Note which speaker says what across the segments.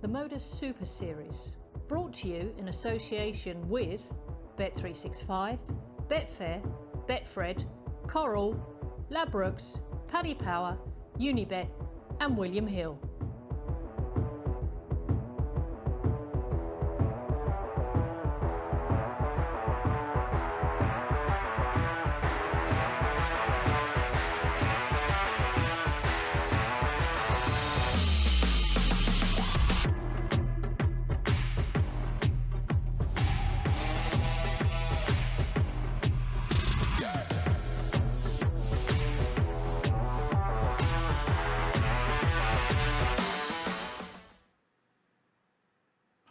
Speaker 1: the MODUS Super Series, brought to you in association with Bet365, Betfair, Betfred, Coral, Ladbrokes, Paddy Power, Unibet and William Hill.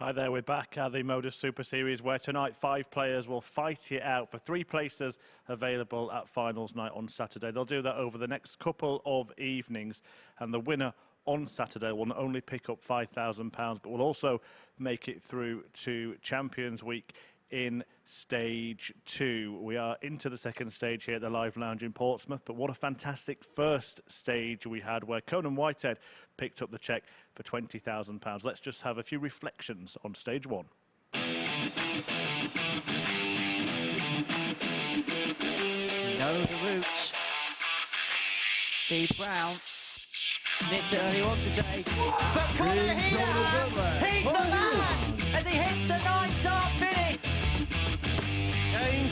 Speaker 2: Hi there, we're back at the MODUS Super Series, where tonight 5 players will fight it out for 3 places available at finals night on Saturday. They'll do that over the next couple of evenings, and the winner on Saturday will not only pick up £5,000, but will also make it through to Champions Week in Stage 2. We are into the second stage here at the Live Lounge in Portsmouth, but what a fantastic first stage we had, where Conan Whitehead picked up the cheque for £20,000. Let's just have a few reflections on Stage 1.
Speaker 3: Know the route. Steve Brown missed it early on today. But Connor here! He's the man! As he hits a 9-dart finish!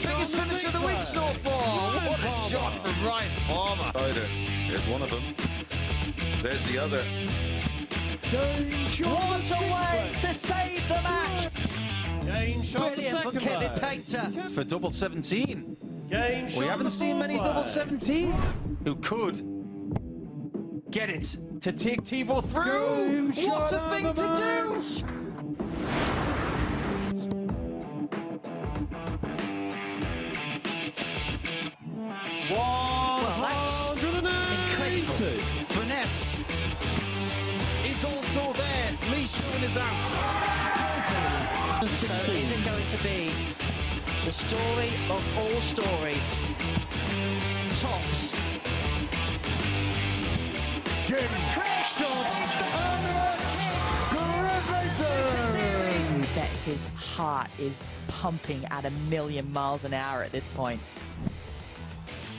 Speaker 4: Biggest finish of the week so far! What a shot from Ryan Palmer!
Speaker 5: There's one of them. There's the other.
Speaker 3: What a way to save the match! Brilliant for Kevin Painter.
Speaker 4: For double 17.
Speaker 2: We
Speaker 4: haven't seen many double 17s who could get it to take Thibault through. What a thing to do!
Speaker 3: Well, that's incredible.
Speaker 4: Finesse is also there. Lee Sherwin is out.
Speaker 3: So is it going to be the story of all stories? Tops.
Speaker 6: I bet his heart is pumping at 1,000,000 miles an hour at this point.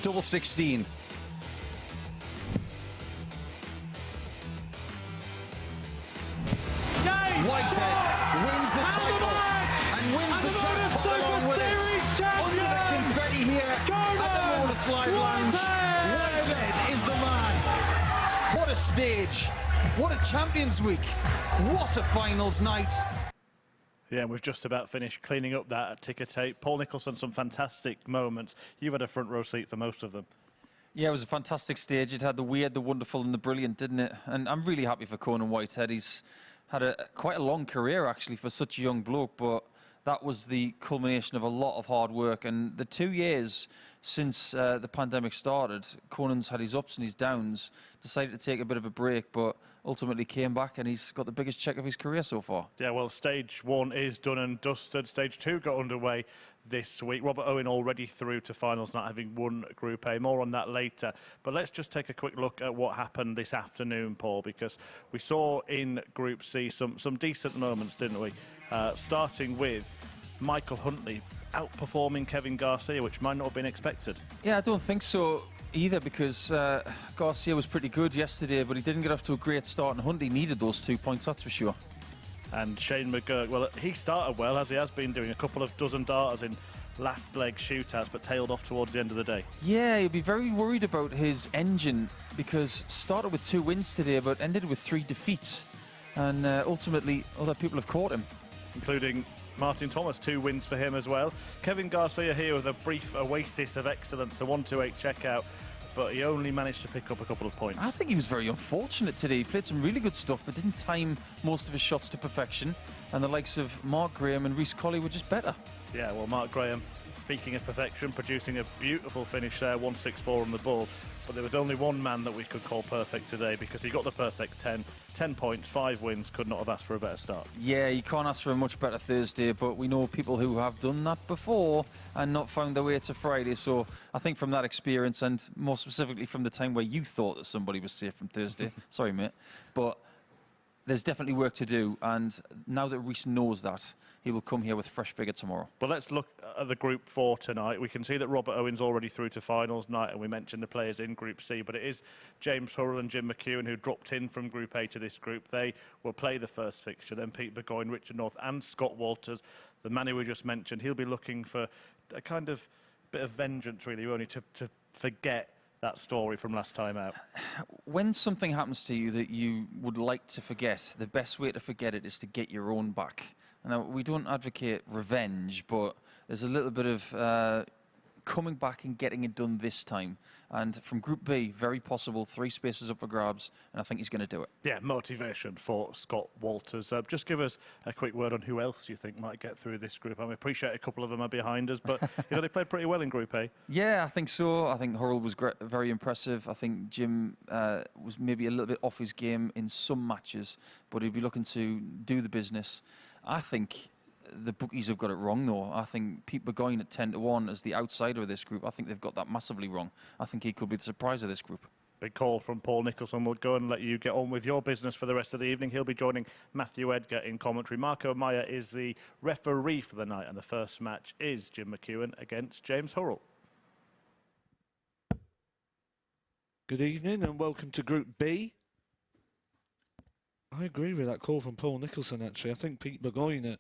Speaker 4: Double 16. Whitehead wins the title and wins the jackpot along with it. Under the confetti here at the MODUS Live Lounge, Whitehead is the man. What a stage. What a Champions Week. What a finals night.
Speaker 2: Yeah, and we've just about finished cleaning up that ticker tape. Paul Nicholson, some fantastic moments. You've had a front row seat for most of them.
Speaker 7: Yeah, it was a fantastic stage. It had the weird, the wonderful and the brilliant, didn't it? And I'm really happy for Conan Whitehead. He's had quite a long career, actually, for such a young bloke, but that was the culmination of a lot of hard work. And the 2 years since the pandemic started, Conan's had his ups and his downs, decided to take a bit of a break, but ultimately came back and he's got the biggest check of his career so far.
Speaker 2: Yeah, well, Stage 1 is done and dusted. Stage 2 got underway this week. Robert Owen already through to finals, not having won Group A. More on that later. But let's just take a quick look at what happened this afternoon, Paul, because we saw in Group C some decent moments, didn't we? Starting with Michael Huntley outperforming Kevin Garcia, which might not have been expected.
Speaker 7: Yeah, I don't think so either, because Garcia was pretty good yesterday, but he didn't get off to a great start, and Huntley needed those 2 points, that's for sure.
Speaker 2: And Shane McGurk, well, he started well, as he has been doing, a couple of dozen darters in last leg shootouts, but tailed off towards the end of the day.
Speaker 7: Yeah, he'll be very worried about his engine, because started with 2 wins today, but ended with 3 defeats. And ultimately, other people have caught him.
Speaker 2: Including Martin Thomas, 2 wins for him as well. Kevin Garcia here with a brief oasis of excellence, a 1-2-8 checkout, but he only managed to pick up a couple of points.
Speaker 7: I think he was very unfortunate today. He played some really good stuff, but didn't time most of his shots to perfection. And the likes of Mark Graham and Rhys Colley were just better.
Speaker 2: Yeah, well, Mark Graham, speaking of perfection, producing a beautiful finish there, 164 on the ball. But there was only one man that we could call perfect today, because he got the perfect 10 points, 5 wins, could not have asked for a better start.
Speaker 7: Yeah, you can't ask for a much better Thursday, but we know people who have done that before and not found their way to Friday. So I think from that experience, and more specifically from the time where you thought that somebody was safe from Thursday, sorry mate, but there's definitely work to do, and now that Reece knows that, he will come here with fresh vigour tomorrow.
Speaker 2: But let's look at the Group 4 tonight. We can see that Robert Owen's already through to finals night, and we mentioned the players in Group C, but it is James Hurrell and Jim McEwen who dropped in from Group A to this group. They will play the first fixture. Then Pete Burgoyne, Richard North and Scott Walters, the man who we just mentioned, he'll be looking for a kind of bit of vengeance, really, only to forget that story from last time out.
Speaker 7: When something happens to you that you would like to forget, the best way to forget it is to get your own back. Now, we don't advocate revenge, but there's a little bit of coming back and getting it done this time. And from Group B, very possible, 3 spaces up for grabs, and I think he's going to do it.
Speaker 2: Yeah, motivation for Scott Walters. Just give us a quick word on who else you think might get through this group. I appreciate a couple of them are behind us, but they played pretty well in Group A.
Speaker 7: Yeah, I think so. I think Hurrell was very impressive. I think Jim was maybe a little bit off his game in some matches, but he'd be looking to do the business. I think the bookies have got it wrong, though. I think Pete Burgoyne at 10-1 as the outsider of this group, I think they've got that massively wrong. I think he could be the surprise of this group.
Speaker 2: Big call from Paul Nicholson. We'll go and let you get on with your business for the rest of the evening. He'll be joining Matthew Edgar in commentary. Marco Meyer is the referee for the night, and the first match is Jim McEwen against James Hurrell.
Speaker 8: Good evening and welcome to Group B. I agree with that call from Paul Nicholson, actually. I think Pete Burgoyne at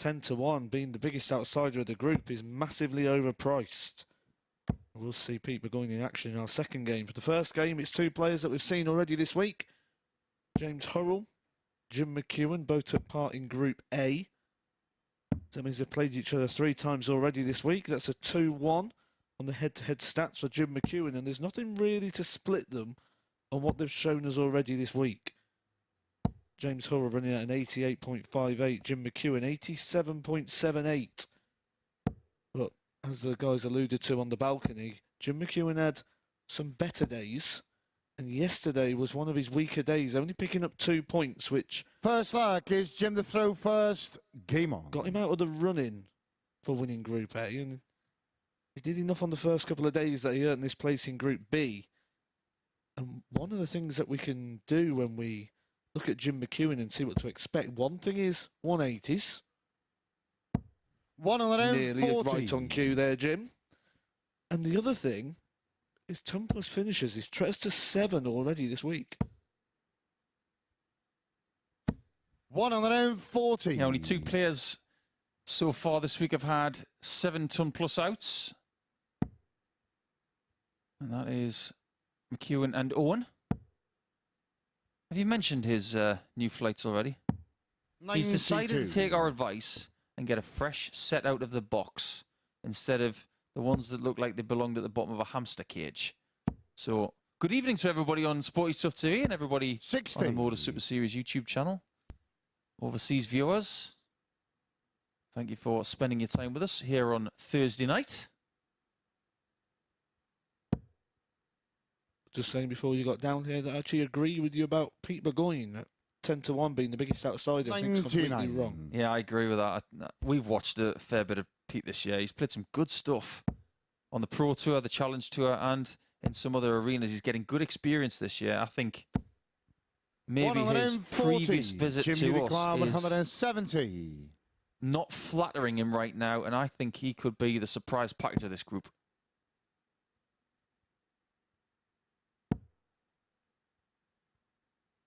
Speaker 8: 10-1, being the biggest outsider of the group, is massively overpriced. We'll see Pete Burgoyne in action in our second game. For the first game, it's 2 players that we've seen already this week. James Hurrell, Jim McEwen, both took part in Group A. That means they've played each other 3 times already this week. That's a 2-1 on the head-to-head stats for Jim McEwen, and there's nothing really to split them on what they've shown us already this week. James Hurrell running at an 88.58, Jim McEwen 87.78. But as the guys alluded to on the balcony, Jim McEwen had some better days, and yesterday was one of his weaker days, only picking up 2 points, which...
Speaker 9: First leg is Jim the throw first, game on.
Speaker 8: Got him out of the running for winning Group A, and he did enough on the first couple of days that he earned this place in Group B. And one of the things that we can do when we look at Jim McEwen and see what to expect. One thing is 180s.
Speaker 9: 140.
Speaker 8: Nearly right on cue there, Jim. And the other thing is 10 plus finishes. He's traced to 7 already this week.
Speaker 9: 140.
Speaker 7: Yeah, only 2 players so far this week have had 7-ton plus outs. And that is McEwen and Owen. Have you mentioned his new flights already?
Speaker 9: 92.
Speaker 7: He's decided to take our advice and get a fresh set out of the box instead of the ones that look like they belonged at the bottom of a hamster cage. So, good evening to everybody on Sporty Stuff TV and everybody
Speaker 9: 60.
Speaker 7: on the MODUS Super Series YouTube channel. Overseas viewers, thank you for spending your time with us here on Thursday night.
Speaker 8: Just saying before you got down here that I actually agree with you about Pete Burgoyne at 10-1 being the biggest outsider. I think it's completely wrong.
Speaker 7: Yeah, I agree with that. We've watched a fair bit of Pete this year. He's played some good stuff on the Pro Tour, the Challenge Tour, and in some other arenas. He's getting good experience this year. I think maybe his previous visit to us is not flattering him right now, and I think he could be the surprise package of this group.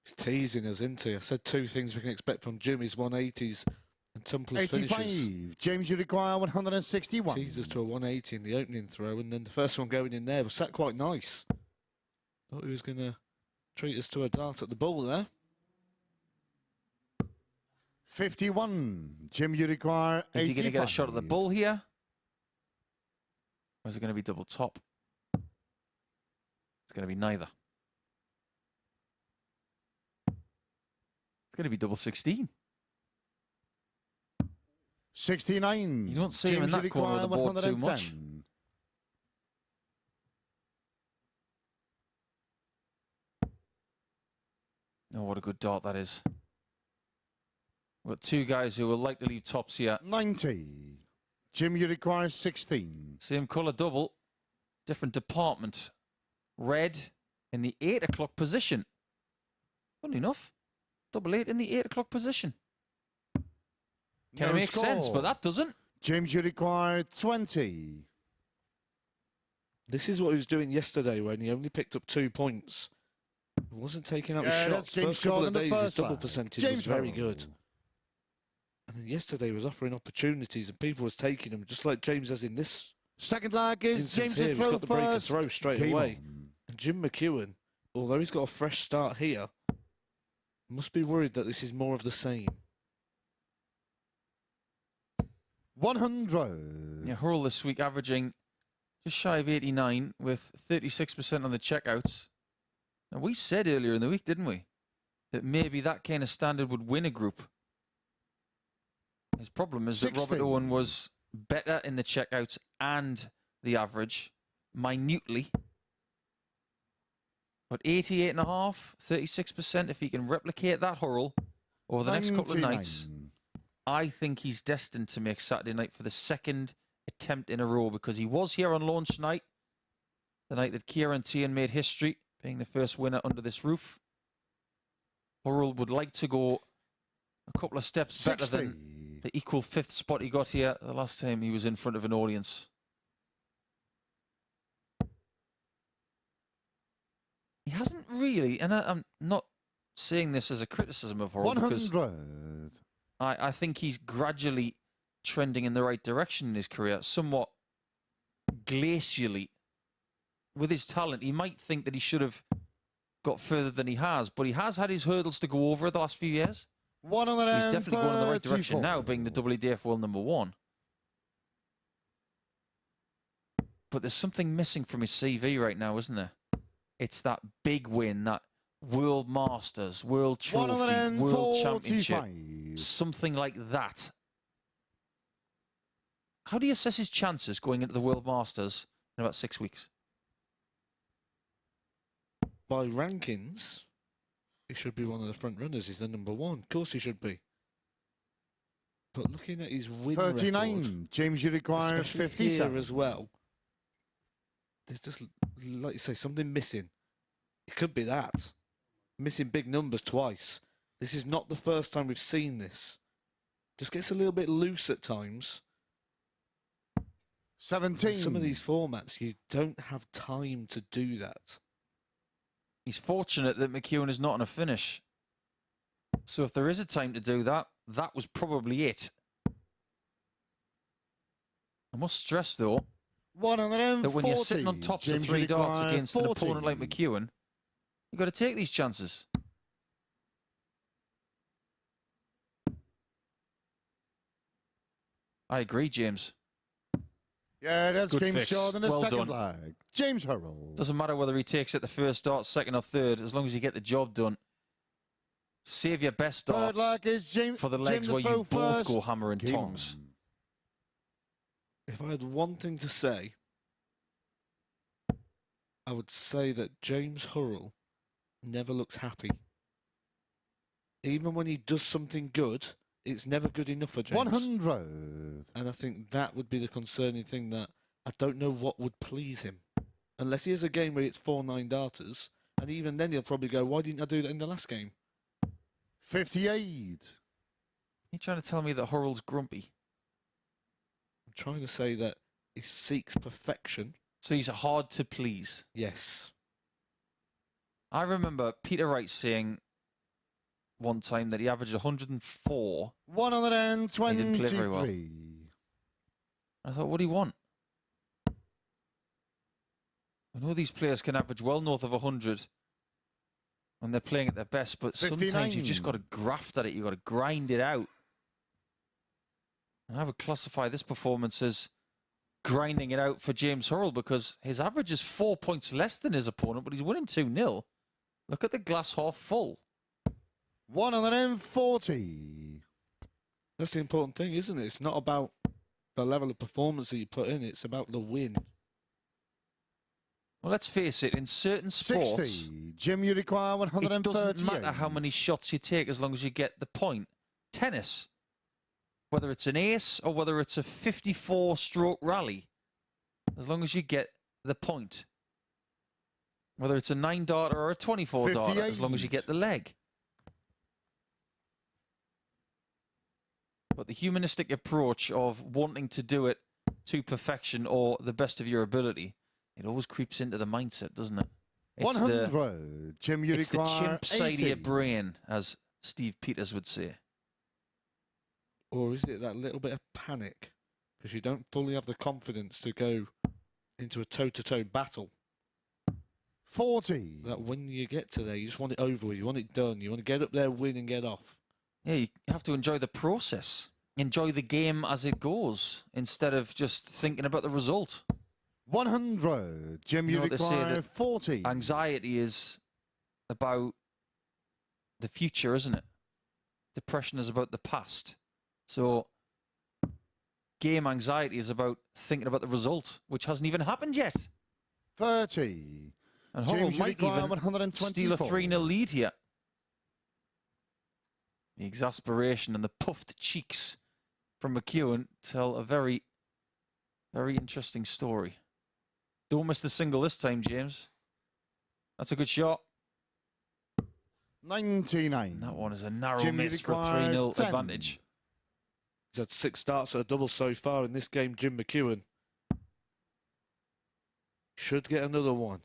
Speaker 8: He's teasing us, isn't he? I said 2 things we can expect from Jim. His 180s and 10 plus
Speaker 9: 85.
Speaker 8: finishes.
Speaker 9: James, you require 161.
Speaker 8: Teased us to a 180 in the opening throw, and then the first one going in there was sat quite nice. Thought he was going to treat us to a dart at the ball there.
Speaker 9: 51. Jim, you require 85.
Speaker 7: Is he going to get a shot at the bull here? Or is it going to be double top? It's going to be neither. It's going to be double 16.
Speaker 9: 69.
Speaker 7: You don't see him in that corner of the board too much. Oh, what a good dart that is. We've got 2 guys who will like to leave tops here.
Speaker 9: 90. Jim, you require 16.
Speaker 7: Same colour double. Different department. Red in the 8 o'clock position. Funny enough. double 8 in the 8 o'clock position. Kind of makes sense, but that doesn't.
Speaker 9: James, you require 20.
Speaker 8: This is what he was doing yesterday when he only picked up 2 points. He wasn't taking out his shots. First couple of days, his double percentage was very good. And then yesterday he was offering opportunities and people was taking them, just like James has in this.
Speaker 9: Second lag is James
Speaker 8: here.
Speaker 9: to
Speaker 8: He's
Speaker 9: throw
Speaker 8: got the break and
Speaker 9: first.
Speaker 8: throw straight away. And Jim McEwen, although he's got a fresh start here, must be worried that this is more of the same.
Speaker 9: 100.
Speaker 7: Yeah, Hurrell this week averaging just shy of 89 with 36% on the checkouts. Now, we said earlier in the week, didn't we, that maybe that kind of standard would win a group. His problem is that Robert Owen was better in the checkouts and the average, minutely. But 88.5, 36%, if he can replicate that, Hurrell, over the next couple of nights, I think he's destined to make Saturday night for the second attempt in a row, because he was here on launch night, the night that Kieran Tian made history, being the first winner under this roof. Hurrell would like to go a couple of steps better than the equal 5th spot he got here the last time he was in front of an audience. He hasn't really, and I'm not saying this as a criticism of Hurrell,
Speaker 9: 100.
Speaker 7: because I think he's gradually trending in the right direction in his career, somewhat glacially. With his talent, he might think that he should have got further than he has, but he has had his hurdles to go over the last few years. He's definitely going in the right direction now, being the WDF World #1. But there's something missing from his CV right now, isn't there? It's that big win, that World Masters, World Trophy, World Championship, something like that. How do you assess his chances going into the World Masters in about 6 weeks?
Speaker 8: By rankings, he should be one of the front runners. He's the #1. Of course he should be. But looking at his win
Speaker 9: 39.
Speaker 8: record,
Speaker 9: James, you require 57
Speaker 8: here as well. There's just, like you say, something missing. It could be that. Missing big numbers twice. This is not the first time we've seen this. Just gets a little bit loose at times.
Speaker 9: 17.
Speaker 8: In some of these formats, you don't have time to do that.
Speaker 7: He's fortunate that McEwen is not on a finish. So if there is a time to do that, that was probably it. I must stress, though, that when you're sitting on tops of 3 darts against an opponent like McEwen, you've got to take these chances. I agree, James.
Speaker 9: Yeah, that's game short in the
Speaker 7: Well
Speaker 9: second
Speaker 7: done.
Speaker 9: leg. James Hurrell.
Speaker 7: Doesn't matter whether he takes it the first dart, second or third, as long as you get the job done. Save your best darts for the legs where you both go hammer and tongs.
Speaker 8: If I had one thing to say, I would say that James Hurrell never looks happy. Even when he does something good, it's never good enough for James.
Speaker 9: 100.
Speaker 8: And I think that would be the concerning thing, that I don't know what would please him. Unless he has a game where it's 4 9-darters, and even then he'll probably go, why didn't I do that in the last game?
Speaker 9: 58.
Speaker 7: You trying to tell me that Hurrell's grumpy?
Speaker 8: I'm trying to say that he seeks perfection.
Speaker 7: So he's hard to please.
Speaker 8: Yes.
Speaker 7: I remember Peter Wright saying one time that he averaged 104.
Speaker 9: 123.
Speaker 7: He didn't play very well. I thought, what do you want? I know these players can average well north of 100 when they're playing at their best, but
Speaker 9: 59.
Speaker 7: sometimes you've just got to graft at it. You've got to grind it out. And I would classify this performance as grinding it out for James Hurrell, because his average is 4 points less than his opponent, but he's winning 2-0. Look at the glass half full.
Speaker 9: 140.
Speaker 8: That's the important thing, isn't it? It's not about the level of performance that you put in, it's about the win.
Speaker 7: Well, let's face it, in certain sports,
Speaker 9: 60. Jim, you require 138.
Speaker 7: It doesn't matter how many shots you take as long as you get the point. Tennis, whether it's an ace or whether it's a 54-stroke rally, as long as you get the point. Whether it's a 9-darter or a 24-darter, as long as you get the leg. But the humanistic approach of wanting to do it to perfection or the best of your ability, it always creeps into the mindset, doesn't it? It's
Speaker 9: 100. Jim, you
Speaker 7: it's the
Speaker 9: require
Speaker 7: chimp side of
Speaker 9: 80.
Speaker 7: your brain, as Steve Peters would say.
Speaker 8: Or is it that little bit of panic? Because you don't fully have the confidence to go into a toe-to-toe battle.
Speaker 9: 40.
Speaker 8: That when you get to there, you just want it over with. You want it done. You want to get up there, win, and get off.
Speaker 7: Yeah, you have to enjoy the process. Enjoy the game as it goes, instead of just thinking about the result.
Speaker 9: 100. Jim,
Speaker 7: You
Speaker 9: you
Speaker 7: know what they say,
Speaker 9: require
Speaker 7: that
Speaker 9: 40.
Speaker 7: Anxiety is about the future, isn't it? Depression is about the past. So game anxiety is about thinking about the result, which hasn't even happened yet.
Speaker 9: 30.
Speaker 7: And
Speaker 9: James,
Speaker 7: Hurrell
Speaker 9: you
Speaker 7: might
Speaker 9: require
Speaker 7: even
Speaker 9: 124.
Speaker 7: steal a 3-0 lead here. The exasperation and the puffed cheeks from McEwen tell a very, very interesting story. Don't miss the single this time, James. That's a good shot.
Speaker 9: 99.
Speaker 7: And that one is a narrow
Speaker 9: Jim, you
Speaker 7: miss for a
Speaker 9: require
Speaker 7: 3-0
Speaker 9: 10.
Speaker 7: advantage.
Speaker 8: He's had 6 starts at a double so far in this game, Jim McEwen. Should get another one.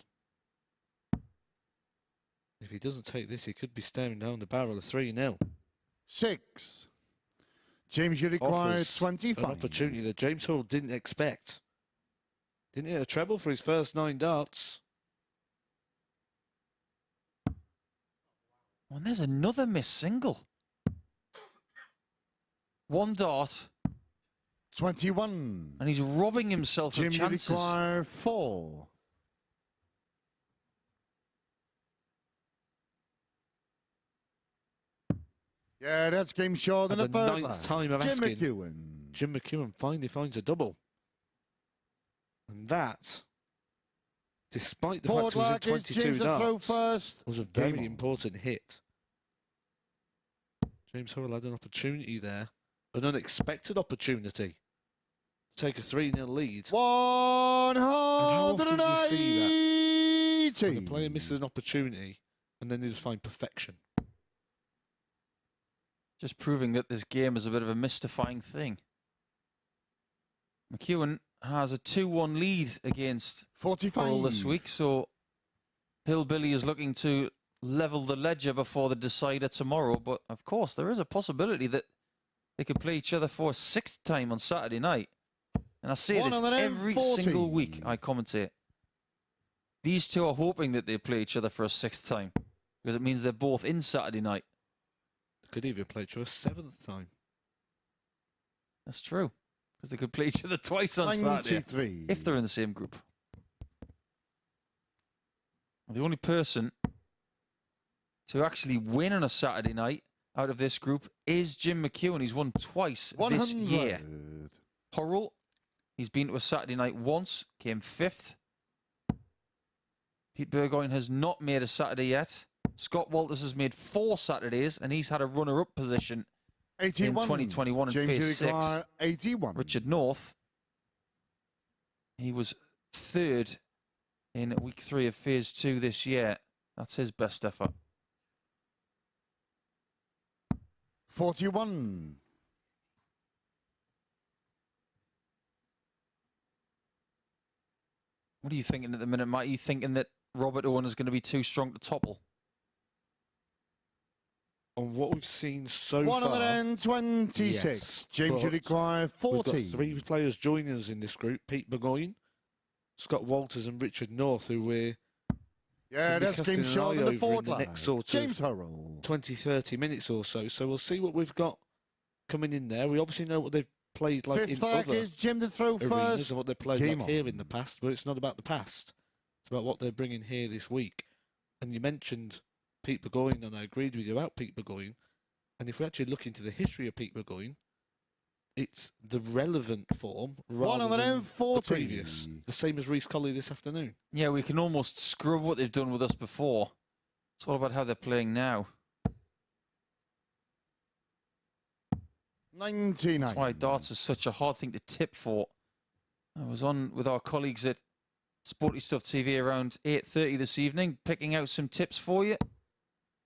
Speaker 8: If he doesn't take this, he could be staring down the barrel of 3-0.
Speaker 9: 6. James, you require
Speaker 8: Offers
Speaker 9: 25.
Speaker 8: an opportunity that James Hurrell didn't expect. Didn't hit a treble for his first 9 darts.
Speaker 7: Oh, and there's another missed single. 1 dart.
Speaker 9: 21.
Speaker 7: And he's robbing himself
Speaker 9: Jim,
Speaker 7: of
Speaker 9: you
Speaker 7: chances.
Speaker 9: require 4. Yeah, that's game short and a
Speaker 8: At the
Speaker 9: further.
Speaker 8: 9th time of
Speaker 9: Jim
Speaker 8: asking,
Speaker 9: McEwen.
Speaker 8: Jim McEwen finally finds a double. And that, despite the fact
Speaker 9: Forward
Speaker 8: he was in
Speaker 9: lag is
Speaker 8: 22
Speaker 9: James to throw
Speaker 8: darts,
Speaker 9: first.
Speaker 8: was a
Speaker 9: Game
Speaker 8: very
Speaker 9: on.
Speaker 8: important hit. James Hurrell had an opportunity there, an unexpected opportunity to take a 3-0 lead.
Speaker 9: 180.
Speaker 8: When a player misses an opportunity and then they just find perfection.
Speaker 7: Just proving that this game is a bit of a mystifying thing. McEwen has a 2-1 lead against
Speaker 9: 45
Speaker 7: Hurrell this week, so Hillbilly is looking to level the ledger before the decider tomorrow. But of course, there is a possibility that they could play each other for a 6th time on Saturday night. And I say this every single week I commentate. These two are hoping that they play each other for a 6th time, because it means they're both in Saturday night.
Speaker 8: They could even play each other a 7th time.
Speaker 7: That's true, because they could play each other twice on Saturday if they're in the same group. The only person to actually win on a Saturday night out of this group is Jim McEwen. He's won twice this year. Hurrell, he's been to a Saturday night once, came 5th. Pete Burgoyne has not made a Saturday yet. Scott Walters has made 4 Saturdays, and he's had a runner-up position
Speaker 9: 81.
Speaker 7: in 2021 in phase 6.
Speaker 9: 81.
Speaker 7: Richard North, he was 3rd in week 3 of phase 2 this year. That's his best effort.
Speaker 9: 41.
Speaker 7: What are you thinking at the minute, Matt? Are you thinking that Robert Owen is going to be too strong to topple?
Speaker 8: On what we've seen so
Speaker 9: 126.
Speaker 8: far, yes,
Speaker 9: James, you
Speaker 8: but
Speaker 9: require 40.
Speaker 8: We've got 3 players joining us in this group. Pete Burgoyne, Scott Walters and Richard North, who we're
Speaker 9: Yeah, that's game shot in the forward line.
Speaker 8: next sort
Speaker 9: James
Speaker 8: of
Speaker 9: Hurrell.
Speaker 8: 20, 30 minutes or so. So we'll see what we've got coming in there. We obviously know what they've played like
Speaker 9: 5th
Speaker 8: in
Speaker 9: leg
Speaker 8: other
Speaker 9: is Jim to throw
Speaker 8: arenas
Speaker 9: first.
Speaker 8: and what they've played
Speaker 9: Game
Speaker 8: like
Speaker 9: on.
Speaker 8: here in the past, but it's not about the past. It's about what they're bringing here this week. And you mentioned Pete Burgoyne, and I agreed with you about Pete Burgoyne. And if we actually look into the history of Pete Burgoyne, it's the relevant form rather than the
Speaker 9: 140.
Speaker 8: previous. The same as Reece Colley this afternoon.
Speaker 7: Yeah, we can almost scrub what they've done with us before. It's all about how they're playing now.
Speaker 9: 99.
Speaker 7: That's why darts is such a hard thing to tip for. I was on with our colleagues at Sporty Stuff TV around 8:30 this evening, picking out some tips for you.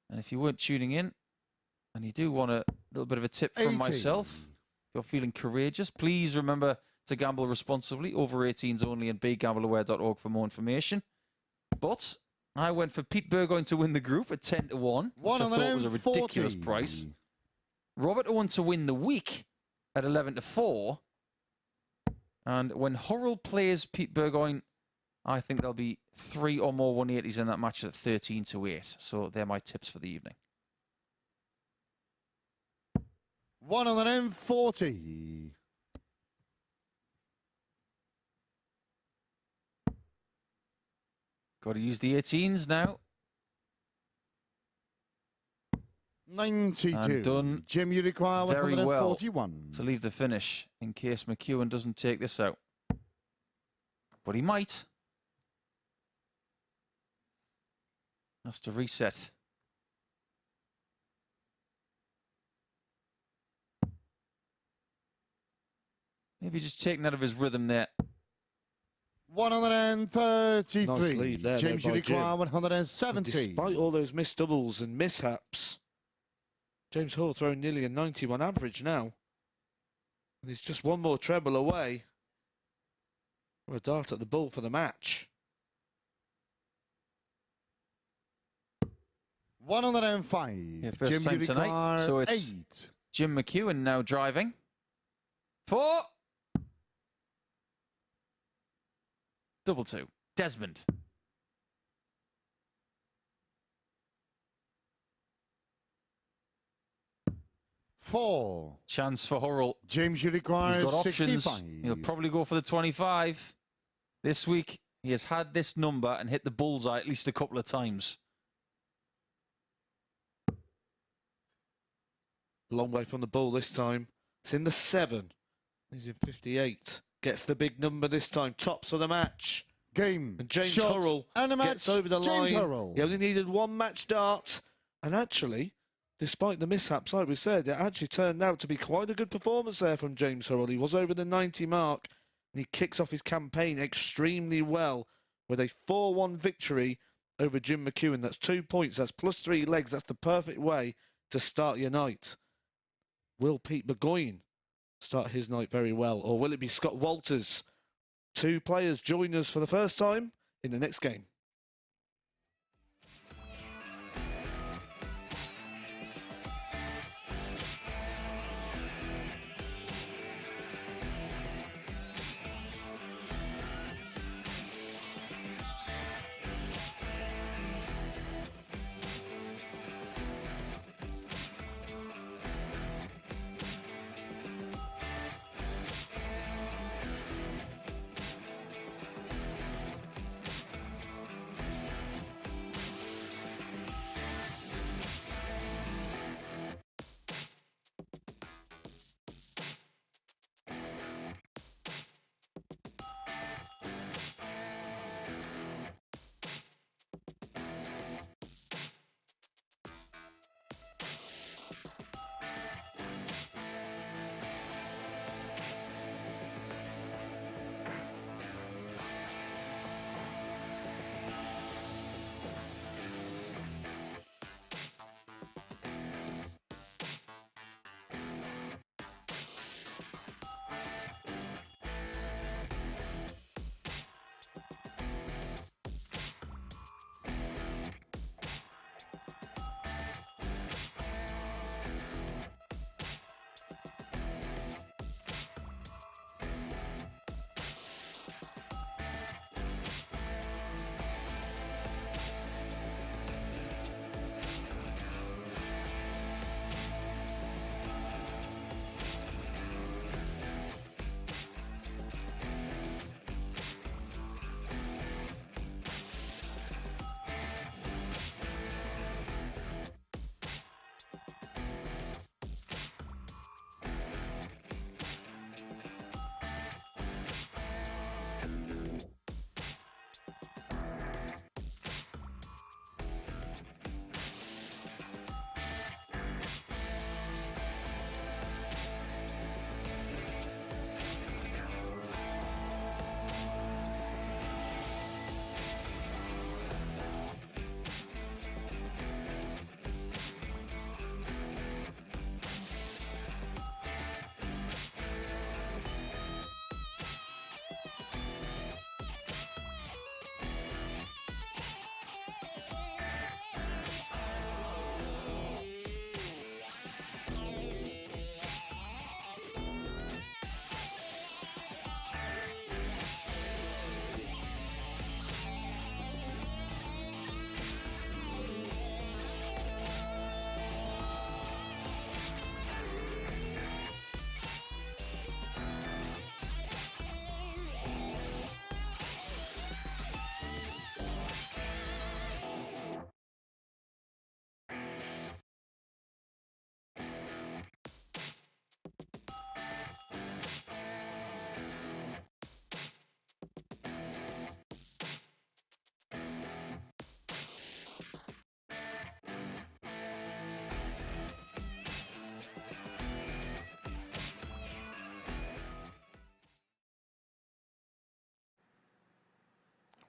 Speaker 7: And if you weren't tuning in, and you do want a little bit of a tip from
Speaker 9: 80.
Speaker 7: myself, you're feeling courageous, please remember to gamble responsibly. Over 18s only, and begambleaware.org for more information. But I went for Pete Burgoyne to win the group at 10 to 1, which I thought was a ridiculous price. Robert Owen to win the week at 11 to 4. And when Hurrell plays Pete Burgoyne, I think there'll be 3 or more 180s in that match at 13 to 8. So they're my tips for the evening.
Speaker 9: 140.
Speaker 7: Got to use the 18s now.
Speaker 9: 92.
Speaker 7: And done
Speaker 9: Jim, you require
Speaker 7: very
Speaker 9: 141.
Speaker 7: well to leave the finish in case McEwen doesn't take this out. But he might. Has to reset. Maybe just taking out of his rhythm there.
Speaker 9: 133.
Speaker 8: Nice lead there,
Speaker 9: James, you require 170.
Speaker 8: And despite all those missed doubles and mishaps, James Hall throwing nearly a 91 average now. And he's just one more treble away. Or a dart at the bull for the match.
Speaker 9: 105.
Speaker 7: Yeah, first
Speaker 9: Jim,
Speaker 7: time
Speaker 9: you
Speaker 7: tonight.
Speaker 9: require
Speaker 7: So it's
Speaker 9: 8.
Speaker 7: Jim McEwen now driving. 4. Double 2. Desmond.
Speaker 9: Four.
Speaker 7: Chance for Hurrell.
Speaker 9: James, you
Speaker 7: He's
Speaker 9: require
Speaker 7: got options.
Speaker 9: 65.
Speaker 7: He'll probably go for the 25. This week, he has had this number and hit the bullseye at least a couple of times.
Speaker 8: Long way from the bull this time. It's in the 7. He's in 58. Gets the big number this time. Tops of the match.
Speaker 9: Game.
Speaker 8: And James
Speaker 9: shot,
Speaker 8: Hurrell
Speaker 9: and a match.
Speaker 8: gets over the
Speaker 9: James
Speaker 8: line.
Speaker 9: Hurrell.
Speaker 8: He only needed 1 match dart. And actually, despite the mishaps, like we said, it actually turned out to be quite a good performance there from James Hurrell. He was over the 90 mark, and he kicks off his campaign extremely well with a 4-1 victory over Jim McEwen. That's 2 points. That's +3 legs. That's the perfect way to start your night. Will Pete Burgoyne start his night very well, or will it be Scott Walters? 2 players join us for the first time in the next game.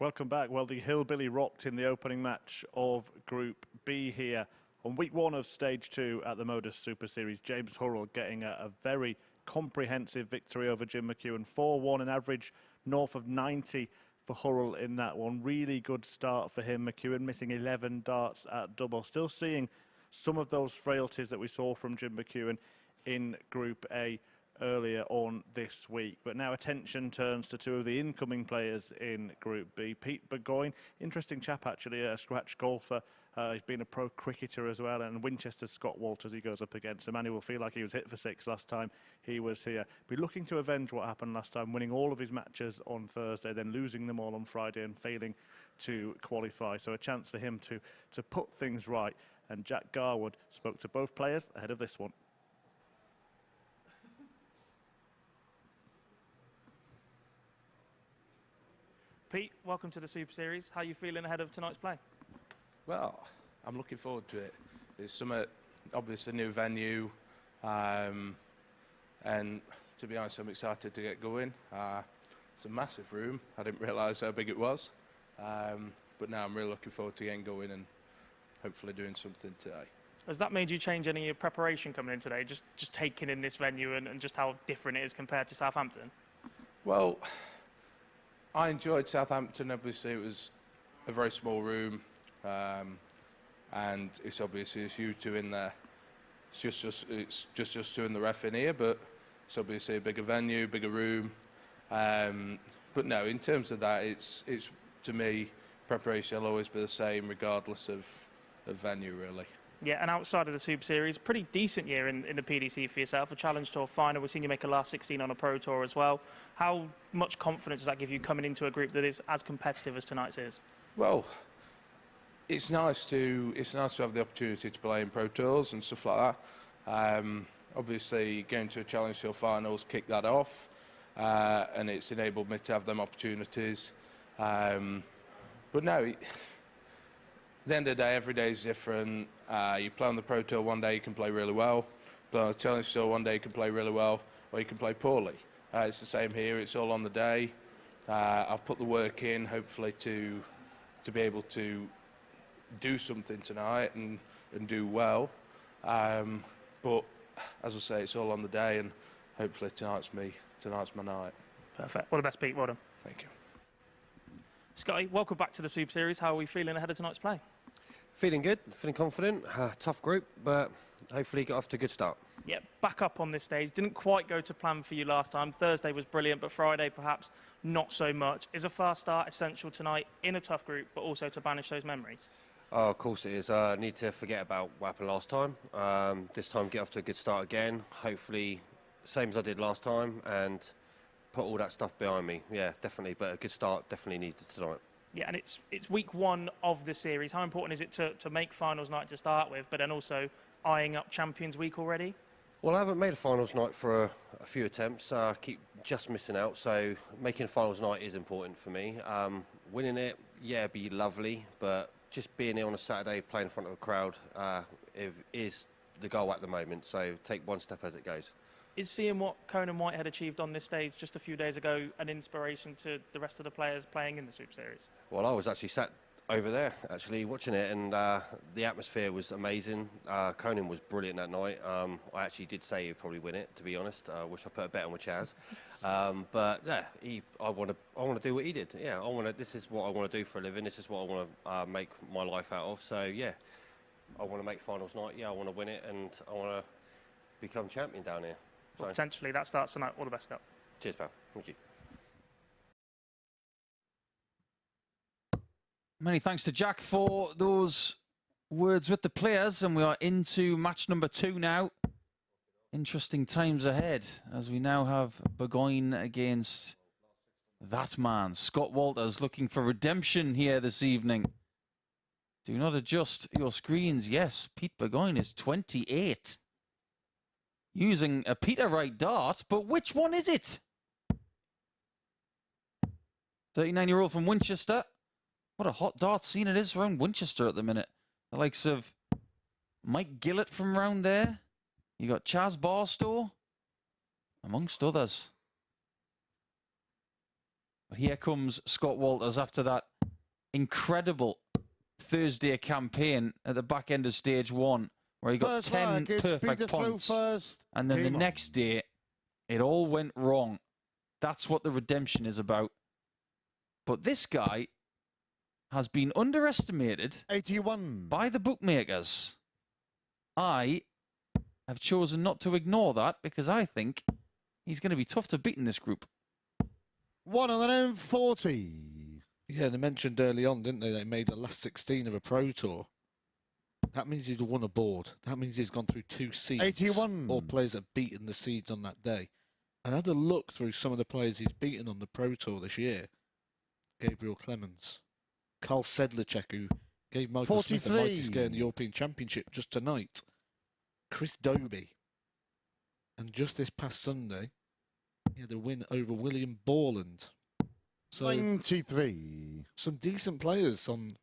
Speaker 2: Welcome back. Well, the Hillbilly rocked in the opening match of Group B here on week 1 of Stage 2 at the MODUS Super Series. James Hurrell getting a very comprehensive victory over Jim McEwen. 4-1, an average north of 90 for Hurrell in that one. Really good start for him. McEwen missing 11 darts at double. Still seeing some of those frailties that we saw from Jim McEwen in Group A earlier on this week. But now attention turns to 2 of the incoming players in Group B. Pete Burgoyne, interesting chap actually, a scratch golfer. He's been a pro cricketer as well, and Winchester's Scott Walters he goes up against. A man who will feel like he was hit for 6 last time he was here. Be looking to avenge what happened last time, winning all of his matches on Thursday, then losing them all on Friday and failing to qualify. So a chance for him to put things right. And Jack Garwood spoke to both players ahead of this one.
Speaker 10: Pete, welcome to the Super Series. How are you feeling ahead of tonight's play?
Speaker 11: Well, I'm looking forward to it. It's obviously a new venue, and to be honest, I'm excited to get going. It's a massive room. I didn't realise how big it was, but now I'm really looking forward to getting going and hopefully doing something today.
Speaker 10: Has that made you change any of your preparation coming in today, just taking in this venue and just how different it is compared to Southampton?
Speaker 11: Well, I enjoyed Southampton. Obviously, it was a very small room, and it's obviously it's you two in there. It's just two and the ref in here, but it's obviously a bigger venue, bigger room. But no, in terms of that, it's to me, preparation will always be the same regardless of venue, really.
Speaker 10: Yeah, and outside of the Super Series, pretty decent year in the PDC for yourself. A Challenge Tour final. We've seen you make a last 16 on a Pro Tour as well. How much confidence does that give you coming into a group that is as competitive as tonight's is?
Speaker 11: Well, it's nice to have the opportunity to play in Pro Tours and stuff like that. Obviously, going to a Challenge Tour finals kicked that off, and it's enabled me to have them opportunities. But no. At the end of the day, every day is different. You play on the Pro Tour one day, you can play really well. Play on the Challenge Tour one day, you can play really well, or you can play poorly. It's the same here. It's all on the day. I've put the work in, hopefully, to be able to do something tonight and do well. But as I say, it's all on the day, and hopefully tonight's my night.
Speaker 10: Perfect. All the best, Pete. Well done.
Speaker 11: Thank you.
Speaker 10: Scotty, welcome back to the Super Series. How are we feeling ahead of tonight's play?
Speaker 12: Feeling good, feeling confident. Tough group, but hopefully get off to a good start.
Speaker 10: Yeah, back up on this stage. Didn't quite go to plan for you last time. Thursday was brilliant, but Friday perhaps not so much. Is a fast start essential tonight in a tough group, but also to banish those memories?
Speaker 12: Oh, of course it is. I need to forget about what happened last time. This time get off to a good start again. Hopefully, same as I did last time, and put all that stuff behind me. Yeah, definitely, but a good start definitely needed tonight.
Speaker 10: Yeah, and it's week 1 of the series. How important is it to make finals night to start with, but then also eyeing up Champions Week already?
Speaker 12: Well, I haven't made a finals night for a few attempts. I keep just missing out, so making finals night is important for me. Winning it, yeah, it'd be lovely, but just being here on a Saturday, playing in front of a crowd, is the goal at the moment. So take one step as it goes.
Speaker 10: Is seeing what Conan Whitehead achieved on this stage just a few days ago an inspiration to the rest of the players playing in the Super Series?
Speaker 12: Well, I was actually sat over there, actually, watching it, and the atmosphere was amazing. Conan was brilliant that night. I actually did say he'd probably win it, to be honest. I wish I put a bet on with Chaz. But, yeah, I want to do what he did. Yeah, this is what I want to do for a living. This is what I want to make my life out of. So, yeah, I want to make finals night. Yeah, I want to win it, and I want to become champion down here.
Speaker 10: Well, potentially that starts tonight. All the best, Scott.
Speaker 12: Cheers, pal. Thank you.
Speaker 7: Many thanks to Jack for those words with the players, and we are into match number 2 now. Interesting times ahead as we now have Burgoyne against that man, Scott Walters, looking for redemption here this evening. Do not adjust your screens. Yes, Pete Burgoyne is 28. Using a Peter Wright dart, but which one is it? 39-year-old from Winchester. What a hot dart scene it is around Winchester at the minute. The likes of Mike Gillett from round there. You got Chaz Barstow, amongst others. But here comes Scott Walters after that incredible Thursday campaign at the back end of stage 1, where he got 10 perfect points. And then the next day, it all went wrong. That's what the redemption is about. But this guy has been underestimated
Speaker 9: 81
Speaker 7: by the bookmakers. I have chosen not to ignore that because I think he's going to be tough to beat in this group.
Speaker 9: 140.
Speaker 8: Yeah, they mentioned early on, didn't they? They made the last 16 of a Pro Tour. That means he's won a board. That means he's gone through 2 seeds.
Speaker 9: 81.
Speaker 8: All players that have beaten the seeds on that day. And I had a look through some of the players he's beaten on the Pro Tour this year. Gabriel Clemens. Carl Sedlacek, who gave Michael Smith a mighty scare in the European Championship just tonight. Chris Doby. And just this past Sunday, he had a win over William Borland. So
Speaker 9: 93.
Speaker 8: Some decent players on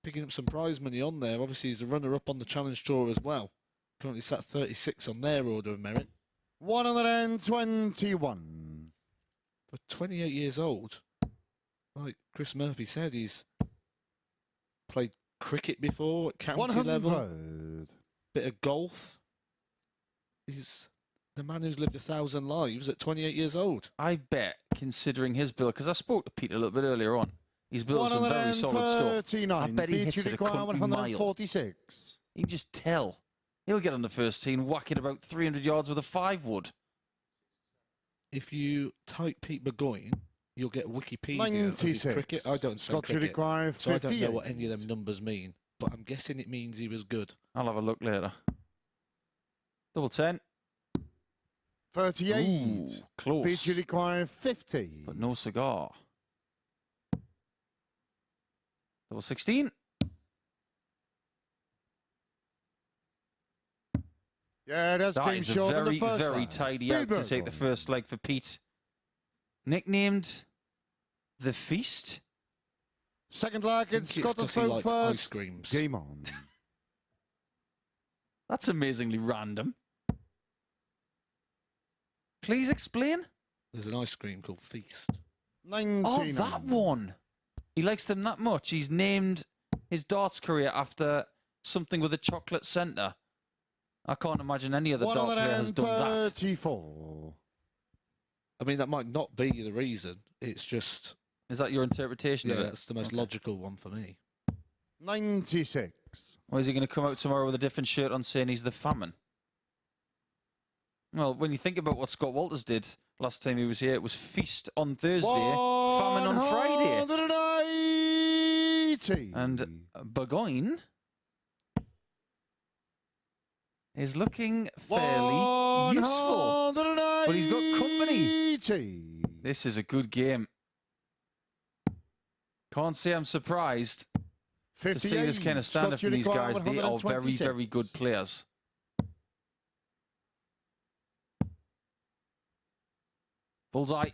Speaker 8: picking up some prize money on there. Obviously, he's a runner-up on the Challenge Tour as well. Currently sat 36 on their order of merit.
Speaker 9: 121.
Speaker 8: For 28 years old, like Chris Murphy said, he's played cricket before at county
Speaker 9: 100.
Speaker 8: level. Bit of golf. He's the man who's lived 1,000 lives at 28 years old.
Speaker 7: I bet, considering his build, because I spoke to Peter a little bit earlier on, he's built some very solid stuff. I bet he hits it a country mile. You can just tell. He'll get on the first tee and whack it about 300 yards with a 5-wood.
Speaker 8: If you type Pete Burgoyne, you'll get Wikipedia of his cricket. I don't say cricket, so I don't know what any of them numbers mean. But I'm guessing it means he was good.
Speaker 7: I'll have a look later. Double 10.
Speaker 9: 38.
Speaker 7: Ooh, close.
Speaker 9: PG requiring 50.
Speaker 7: But no cigar. Double 16.
Speaker 9: Yeah, that's
Speaker 7: that is a very, very tidy out to take the first leg for Pete. Nicknamed The Feast.
Speaker 9: Second leg, it's got to throw first.
Speaker 8: Ice creams.
Speaker 9: Game on.
Speaker 7: That's amazingly random. Please explain.
Speaker 8: There's an ice cream called Feast.
Speaker 9: 19.
Speaker 7: Oh, that one. He likes them that much. He's named his darts career after something with a chocolate centre. I can't imagine any other dart player has done that.
Speaker 9: 34.
Speaker 8: I mean, that might not be the reason. It's just...
Speaker 7: Is that your interpretation of it?
Speaker 8: Yeah, that's the most logical one for me.
Speaker 9: 96.
Speaker 7: Or is he going to come out tomorrow with a different shirt on saying he's the famine? Well, when you think about what Scott Walters did last time he was here, it was Feast on Thursday, Famine on Friday.
Speaker 9: 180.
Speaker 7: And Burgoyne is looking fairly useful. But he's got company. This is a good game. Can't say I'm surprised to see this kind of standard from these guys. They are very, very good players. Bullseye.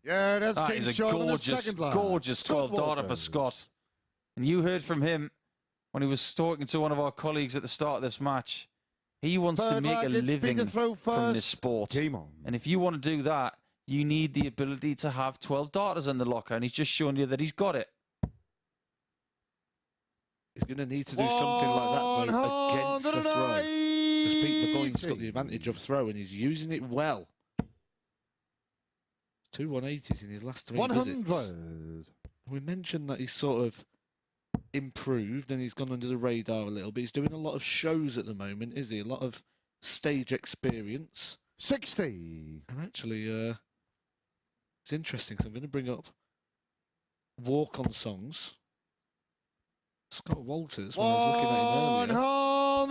Speaker 9: Yeah,
Speaker 7: that is a gorgeous, gorgeous 12-darter for Scott. And you heard from him when he was talking to one of our colleagues at the start of this match. He wants to make a living from this sport. And if you want to do that, you need the ability to have 12 darters in the locker. And he's just shown you that he's got it.
Speaker 8: He's going to need to do something like that, though, against the throw. Because Pete Burgoyne's got the advantage of throw, and he's using it well. 2 180s in his last 3 visits. We mentioned that he's sort of improved and he's gone under the radar a little bit. He's doing a lot of shows at the moment, is he? A lot of stage experience.
Speaker 9: 60.
Speaker 8: And actually, it's interesting, so I'm going to bring up walk-on songs. Scott Walters, when I was looking at him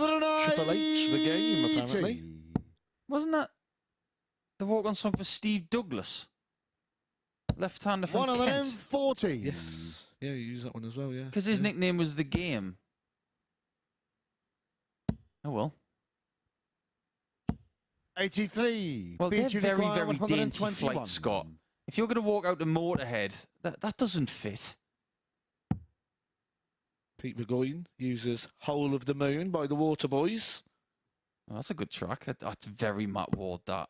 Speaker 8: earlier. Triple H, the game, apparently.
Speaker 7: Wasn't that the walk-on song for Steve Douglas? Left-hander from Kent.
Speaker 9: 140.
Speaker 8: Yes. Yeah, you use that one as well, yeah.
Speaker 7: Because his nickname was The Game. Oh, well.
Speaker 9: 83.
Speaker 7: Well, they're very, very dainty flights, Scott. If you're going to walk out to Motorhead, that doesn't fit.
Speaker 8: Pete Burgoyne uses Whole of the Moon by the Waterboys.
Speaker 7: Oh, that's a good track. That's very Matt Ward, that.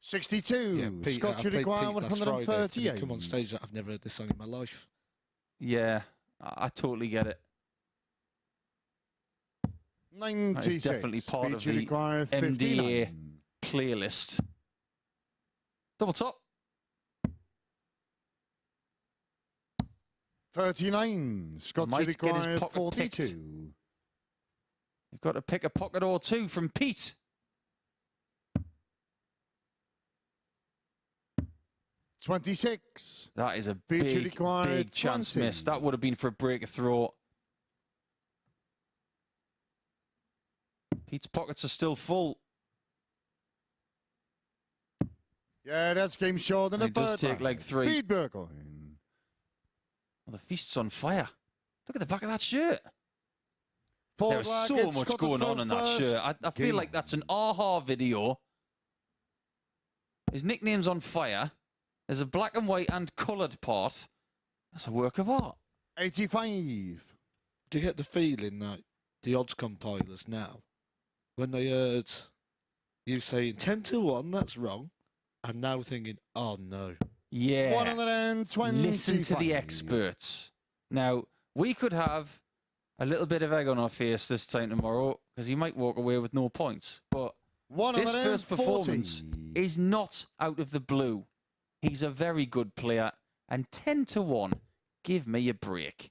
Speaker 9: 62.
Speaker 8: Yeah, Pete,
Speaker 9: Scott should require 138.
Speaker 8: Come on stage, I've never heard this song in my life.
Speaker 7: Yeah, I totally get it.
Speaker 9: 96.
Speaker 7: That is definitely part of
Speaker 9: Speed
Speaker 7: the
Speaker 9: required
Speaker 7: MDA
Speaker 9: 59.
Speaker 7: playlist. Double top.
Speaker 9: 39. Scott
Speaker 7: Might get his
Speaker 9: required
Speaker 7: pocket
Speaker 9: 42.
Speaker 7: picked. You've got to pick a pocket or two from Pete.
Speaker 9: 26.
Speaker 7: That is a
Speaker 9: Beach
Speaker 7: big,
Speaker 9: required
Speaker 7: big chance
Speaker 9: 20.
Speaker 7: miss. That would have been for a break of throw. Pete's pockets are still full.
Speaker 9: Yeah, that's game short and a
Speaker 7: It does
Speaker 9: bird
Speaker 7: take
Speaker 9: line.
Speaker 7: like 3.
Speaker 9: Speed Burgoyne.
Speaker 7: Well, the feast's on fire. Look at the back of that shirt.
Speaker 9: Forward
Speaker 7: There's
Speaker 9: lag,
Speaker 7: so
Speaker 9: it's
Speaker 7: much
Speaker 9: Scott
Speaker 7: going on
Speaker 9: throw
Speaker 7: in that
Speaker 9: first.
Speaker 7: shirt. I feel
Speaker 9: Game
Speaker 7: like that's an AHA video. His nickname's on fire. There's a black and white and coloured part. That's a work of art.
Speaker 9: 85.
Speaker 8: Do you get the feeling that the odds compilers now, when they heard you saying 10-1, that's wrong, are now thinking, oh no.
Speaker 7: Yeah.
Speaker 9: 125.
Speaker 7: Listen to the experts. Now, we could have a little bit of egg on our face this time tomorrow because he might walk away with no points. But this first
Speaker 9: 140.
Speaker 7: performance is not out of the blue. He's a very good player. And 10-1, give me a break.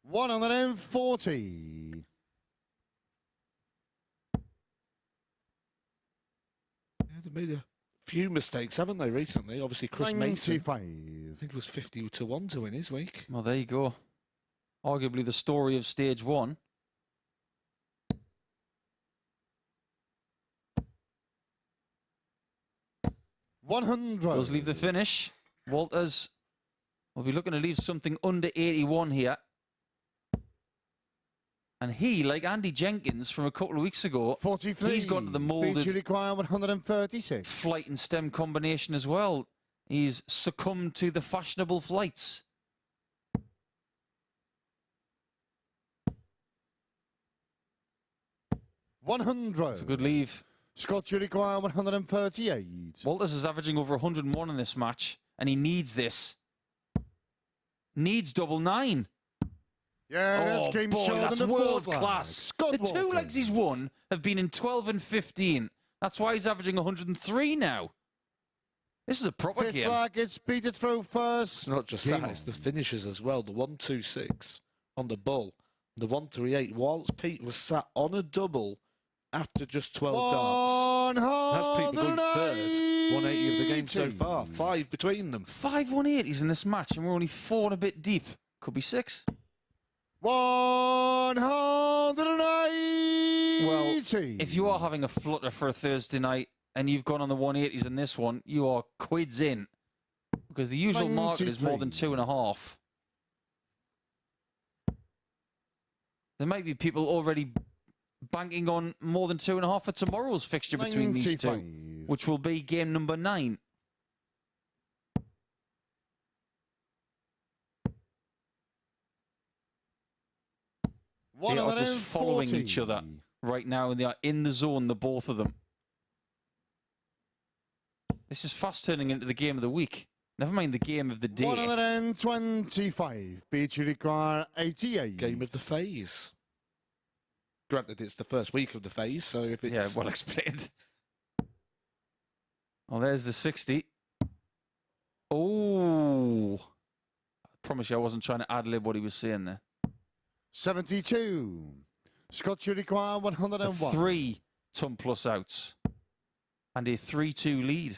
Speaker 9: 140.
Speaker 8: Yeah, they made a few mistakes, haven't they, recently? Obviously, Chris
Speaker 9: 95.
Speaker 8: Mason, I think it was 50-1 to win his week.
Speaker 7: Well, there you go. Arguably the story of stage 1.
Speaker 9: $100.
Speaker 7: Does leave the finish. Walters will be looking to leave something under 81 here. And he, like Andy Jenkins from a couple of weeks ago,
Speaker 9: 43.
Speaker 7: he's gone to the moulded
Speaker 9: Beach require 136.
Speaker 7: flight and stem combination as well. He's succumbed to the fashionable flights.
Speaker 9: $100.
Speaker 7: It's a good leave.
Speaker 9: Scott, you require 138.
Speaker 7: Walters is averaging over 101 in this match, and he needs this. Needs double 9.
Speaker 9: Yeah, that's game
Speaker 7: boy,
Speaker 9: short
Speaker 7: that's
Speaker 9: and a
Speaker 7: world
Speaker 9: forward
Speaker 7: class.
Speaker 9: Scott
Speaker 7: The 2
Speaker 9: Walters.
Speaker 7: legs he's won have been in 12 and 15. That's why he's averaging 103 now. This is a proper
Speaker 9: Fifth
Speaker 7: game.
Speaker 9: flag, it's Pete to throw first.
Speaker 8: It's not just
Speaker 9: Game
Speaker 8: that, it's the finishes as well. The 1-2-6 on the bull. The 1-3-8. Whilst Pete was sat on a double after just 12 darts. That's Pete going third. 180 of the game so far. 5 between them.
Speaker 7: 5 180s in this match, and we're only 4 and a bit deep. Could be 6.
Speaker 9: 180.
Speaker 7: Well, if you are having a flutter for a Thursday night and you've gone on the 180s in this one, you are quids in. Because the usual market is more than 2.5. There might be people already banking on more than 2.5 for tomorrow's fixture between these two, which will be game number 9. They are just following each other right now, and they are in the zone, the both of them. This is fast turning into the game of the week. Never mind the game of the day.
Speaker 9: 125. Beach require 88.
Speaker 8: Game of the phase. Granted, it's the first week of the phase, so if it's...
Speaker 7: Yeah, well explained. Oh, there's the 60. Oh. I promise you I wasn't trying to ad-lib what he was saying there.
Speaker 9: 72. Scott, you require 101.
Speaker 7: 3 ton plus outs. And a 3-2 lead.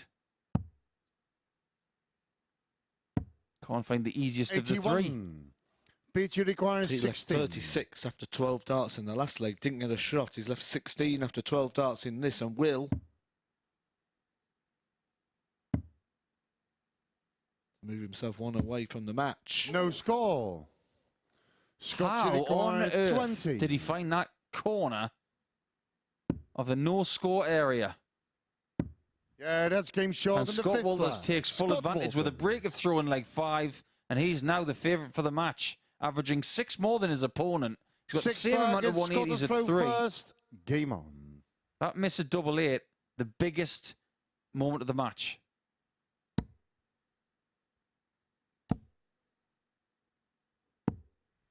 Speaker 7: Can't find the easiest
Speaker 9: 81.
Speaker 7: of the 3.
Speaker 9: Beach, you require
Speaker 8: He left
Speaker 9: 16.
Speaker 8: 36 after 12 darts in the last leg. Didn't get a shot. He's left 16 after 12 darts in this, and will move himself 1 away from the match.
Speaker 9: No score. Scott, you
Speaker 7: How on
Speaker 9: require
Speaker 7: earth
Speaker 9: 20.
Speaker 7: did he find that corner of the no score area?
Speaker 9: Yeah, that's game short.
Speaker 7: And
Speaker 9: in the
Speaker 7: Scott
Speaker 9: fifth
Speaker 7: Walters
Speaker 9: flag.
Speaker 7: takes full
Speaker 9: Scott
Speaker 7: advantage with a
Speaker 9: Walters.
Speaker 7: break of throw in leg 5, and he's now the favourite for the match, averaging 6 more than his opponent. He's got the
Speaker 9: Sixth
Speaker 7: same
Speaker 9: flag,
Speaker 7: amount of
Speaker 9: it's Scott
Speaker 7: 180s
Speaker 9: to
Speaker 7: at
Speaker 9: throw
Speaker 7: 3.
Speaker 9: First. Game on.
Speaker 7: That miss at double 8, the biggest moment of the match.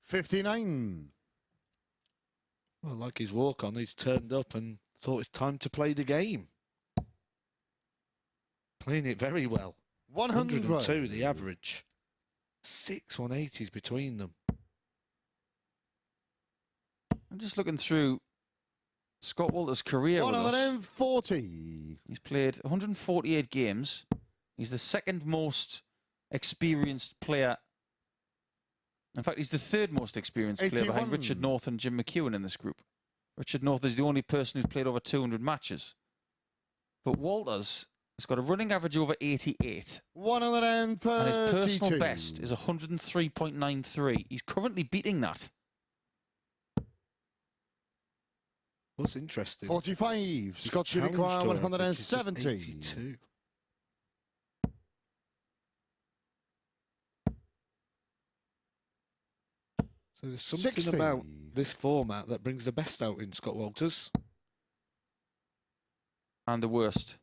Speaker 9: 59.
Speaker 8: Well, like his walk-on, he's turned up and thought it's time to play the game. Playing it very well. 102, the average. 6 180s between them.
Speaker 7: I'm just looking through Scott Walters' career with us.
Speaker 9: 140.
Speaker 7: He's played 148 games. He's the second most experienced player. In fact, he's the third most experienced player behind Richard North and Jim McEwen in this group. Richard North is the only person who's played over 200 matches. But Walters has got a running average over 88.
Speaker 9: 132.
Speaker 7: And his personal best is 103.93. He's currently beating that.
Speaker 8: What's interesting?
Speaker 9: 45. Scott should require 170.
Speaker 8: 82. So there's something
Speaker 9: 60.
Speaker 8: about this format that brings the best out in Scott Walters.
Speaker 7: And the worst,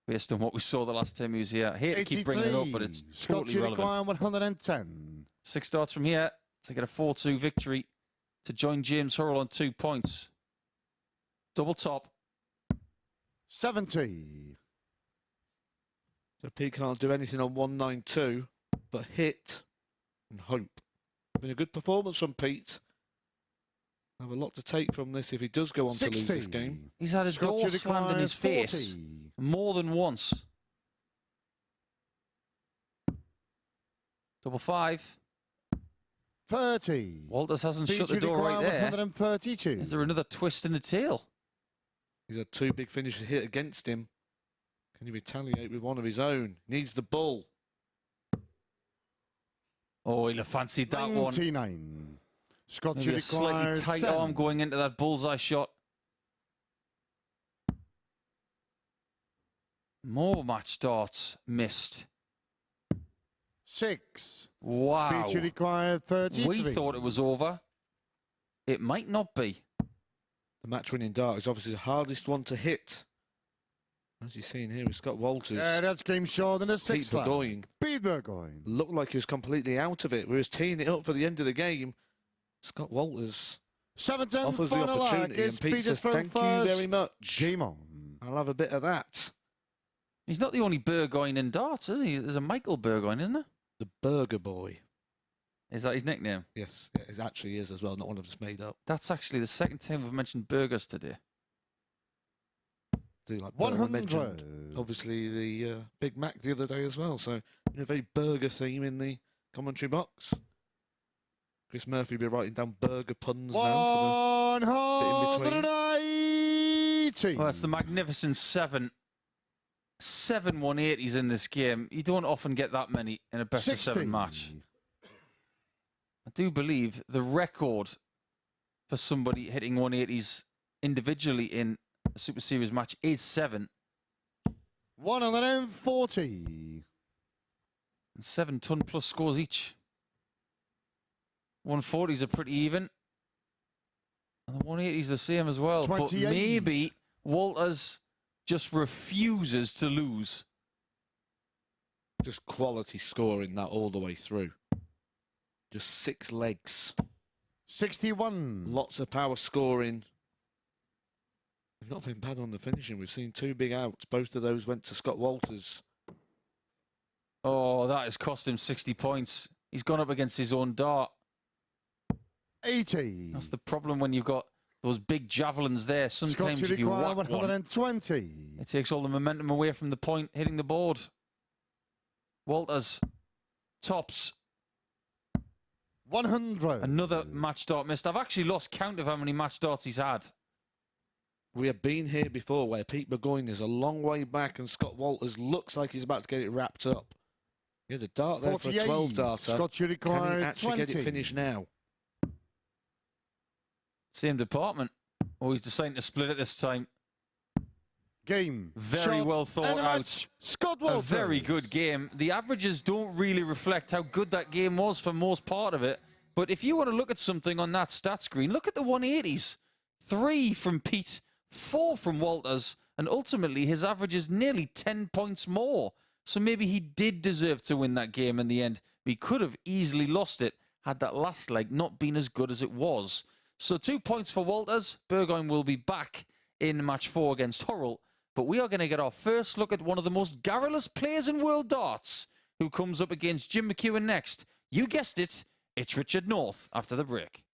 Speaker 7: based on what we saw the last time he was here. I hate to keep bringing it up, but it's totally relevant.
Speaker 9: 110.
Speaker 7: 6 starts from here to get a 4-2 victory to join James Hurrell on 2 points. Double top.
Speaker 9: 70.
Speaker 8: So Pete can't do anything on 192, but hit and hope. Been a good performance from Pete. Have a lot to take from this if he does go on
Speaker 9: 60.
Speaker 8: to lose this game.
Speaker 7: He's had a door slammed in his face more than once. Double 5.
Speaker 9: 30.
Speaker 7: Walters hasn't shut the door right there.
Speaker 9: 132.
Speaker 7: Is there another twist in the tail?
Speaker 8: He's had 2 big finishes hit against him. Can he retaliate with one of his own? Needs the bull.
Speaker 7: Oh, he'll have fancied that
Speaker 9: 99.
Speaker 7: one.
Speaker 9: Scott
Speaker 7: Maybe a slightly tight
Speaker 9: 10.
Speaker 7: arm going into that bullseye shot. More match starts missed.
Speaker 9: 6.
Speaker 7: Wow.
Speaker 9: Feature required 33.
Speaker 7: We thought it was over. It might not be.
Speaker 8: The match-winning dart is obviously the hardest one to hit. As you're seeing here with Scott Walters.
Speaker 9: Yeah, that's game short than a 6.
Speaker 8: Pete Burgoyne.
Speaker 9: Pete Burgoyne.
Speaker 8: Looked like he was completely out of it. We was teeing it up for the end of the game. Scott Walters
Speaker 9: 7-10
Speaker 8: offers the
Speaker 9: final
Speaker 8: opportunity, and Pete says, "Thank you very much.
Speaker 9: Game on.
Speaker 8: I'll have a bit of that."
Speaker 7: He's not the only Burgoyne in darts, is he? There's a Michael Burgoyne, isn't there?
Speaker 8: The Burger Boy.
Speaker 7: Is that his nickname?
Speaker 8: Yes, it actually is as well. Not one of us made up.
Speaker 7: That's actually the second time we've mentioned burgers today.
Speaker 8: Do like
Speaker 9: 100.
Speaker 8: mentioned, obviously the Big Mac the other day as well. So a very burger theme in the commentary box. Chris Murphy will be writing down burger puns now for the bit in between.
Speaker 9: 180.
Speaker 7: Well, that's the magnificent 7. 7 180s in this game. You don't often get that many in a best
Speaker 9: 60.
Speaker 7: of 7 match. I do believe the record for somebody hitting 180s individually in a Super Series match is 7.
Speaker 9: 140.
Speaker 7: And 7 ton plus scores each. 140s are pretty even. And the 180s the same as well.
Speaker 9: 28.
Speaker 7: But maybe Walters just refuses to lose.
Speaker 8: Just quality scoring that all the way through. Just 6 legs.
Speaker 9: 61.
Speaker 8: Lots of power scoring. They've not been bad on the finishing. We've seen 2 big outs. Both of those went to Scott Walters.
Speaker 7: Oh, that has cost him 60 points. He's gone up against his own dart.
Speaker 9: 80.
Speaker 7: That's the problem when you've got those big javelins there. Sometimes if you whack
Speaker 9: 120.
Speaker 7: one, it takes all the momentum away from the point hitting the board. Walters tops.
Speaker 9: 100.
Speaker 7: Another match start missed. I've actually lost count of how many match starts he's had.
Speaker 8: We have been here before where Pete Burgoyne is a long way back and Scott Walters looks like he's about to get it wrapped up. Yeah, the dart there for a 12 darter.
Speaker 9: Scott should require
Speaker 8: Can he actually
Speaker 9: 20.
Speaker 8: get it finished now?
Speaker 7: Same department. Oh, he's deciding to split it this time.
Speaker 9: Game.
Speaker 7: Very
Speaker 9: shot,
Speaker 7: well thought out.
Speaker 9: Scott
Speaker 7: A
Speaker 9: Walters.
Speaker 7: very good game. The averages don't really reflect how good that game was for most part of it. But if you want to look at something on that stat screen, look at the 180s. 3 from Pete, 4 from Walters, and ultimately his average is nearly 10 points more. So maybe he did deserve to win that game in the end. He could have easily lost it had that last leg not been as good as it was. So 2 points for Walters. Burgoyne will be back in match 4 against Hurrell. But we are going to get our first look at one of the most garrulous players in world darts, who comes up against Jim McEwen next. You guessed it, it's Richard North after the break.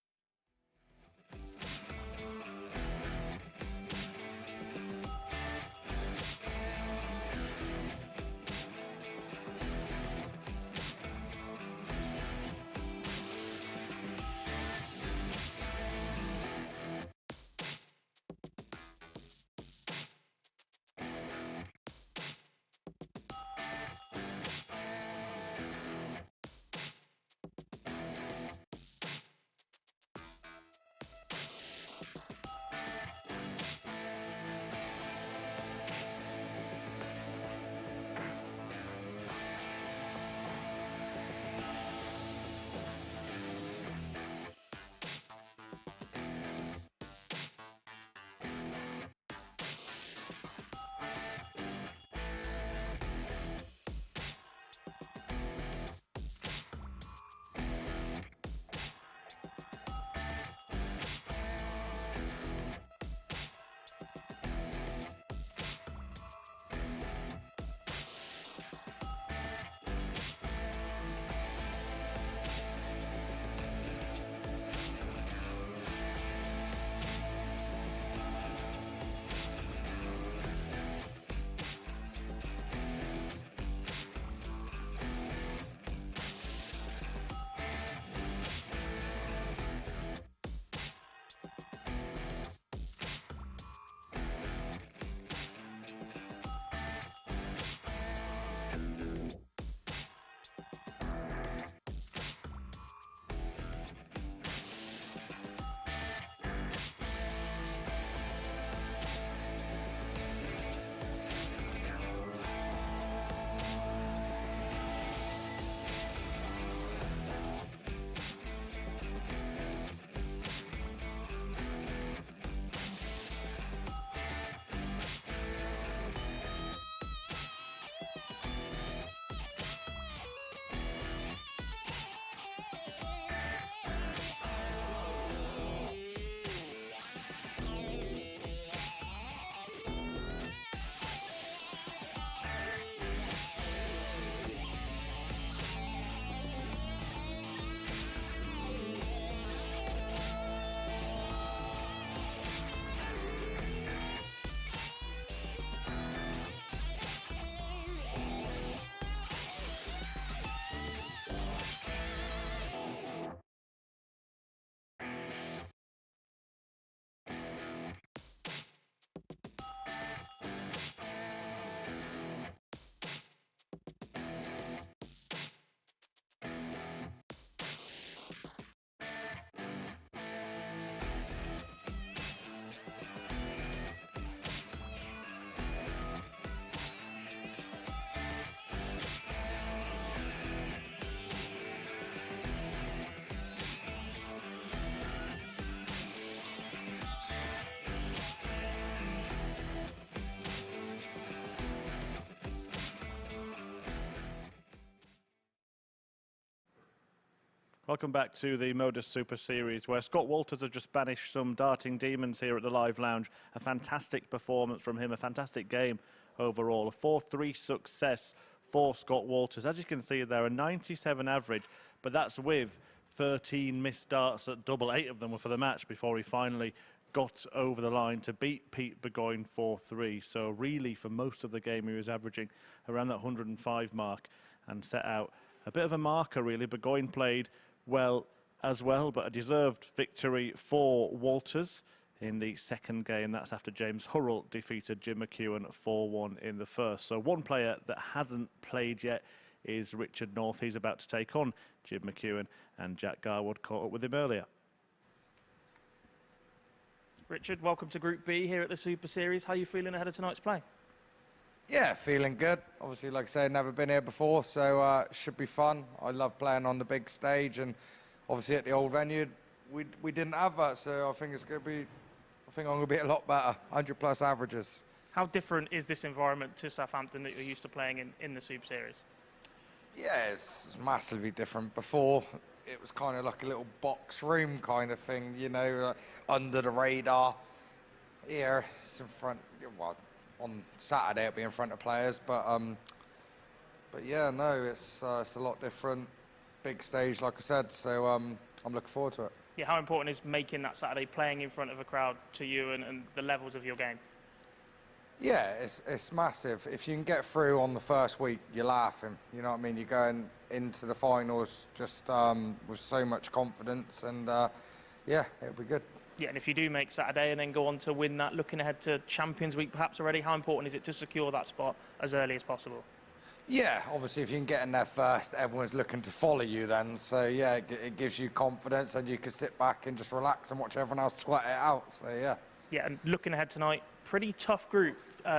Speaker 2: Welcome back to the MODUS Super Series, where Scott Walters has just banished some darting demons here at the Live Lounge. A fantastic performance from him, a fantastic game overall. A 4-3 success for Scott Walters. As you can see there, a 97 average, but that's with 13 missed darts at double. 8 of them were for the match before he finally got over the line to beat Pete Burgoyne 4-3. So really, for most of the game, he was averaging around that 105 mark and set out a bit of a marker, really. Burgoyne played well as well, but a deserved victory for Walters in the second game. That's after James Hurrell defeated Jim McEwen 4-1 in the first. So one player that hasn't played yet is Richard North. He's about to take on Jim McEwen, and Jack Garwood caught up with him earlier.
Speaker 10: Richard, welcome to Group B here at the Super Series. How are you feeling ahead of tonight's play?
Speaker 13: Yeah, feeling good. Obviously, like I say, never been here before, so should be fun. I love playing on the big stage, and obviously at the old venue, we didn't have that, so I think it's going to be, I think I'm going to be a lot better, 100+ averages.
Speaker 10: How different is this environment to Southampton that you're used to playing in the Super Series?
Speaker 13: Yeah, it's massively different. Before, it was kind of like a little box room kind of thing, you know, under the radar. Here, it's in front. Well, on Saturday it'll be in front of players, but yeah, no, it's a lot different. Big stage, like I said. So I'm looking forward to it.
Speaker 10: Yeah, how important is making that Saturday, playing in front of a crowd to you and the levels of your game?
Speaker 13: Yeah, it's massive. If you can get through on the first week, you're laughing. You know what I mean? You're going into the finals just with so much confidence, and yeah, it'll be good.
Speaker 10: Yeah, and if you do make Saturday and then go on to win that, looking ahead to Champions Week perhaps already, how important is it to secure that spot as early as possible?
Speaker 13: Yeah, obviously if you can get in there first, everyone's looking to follow you then. So yeah, it gives you confidence, and you can sit back and just relax and watch everyone else sweat it out. So yeah.
Speaker 10: Yeah, and looking ahead tonight, pretty tough group.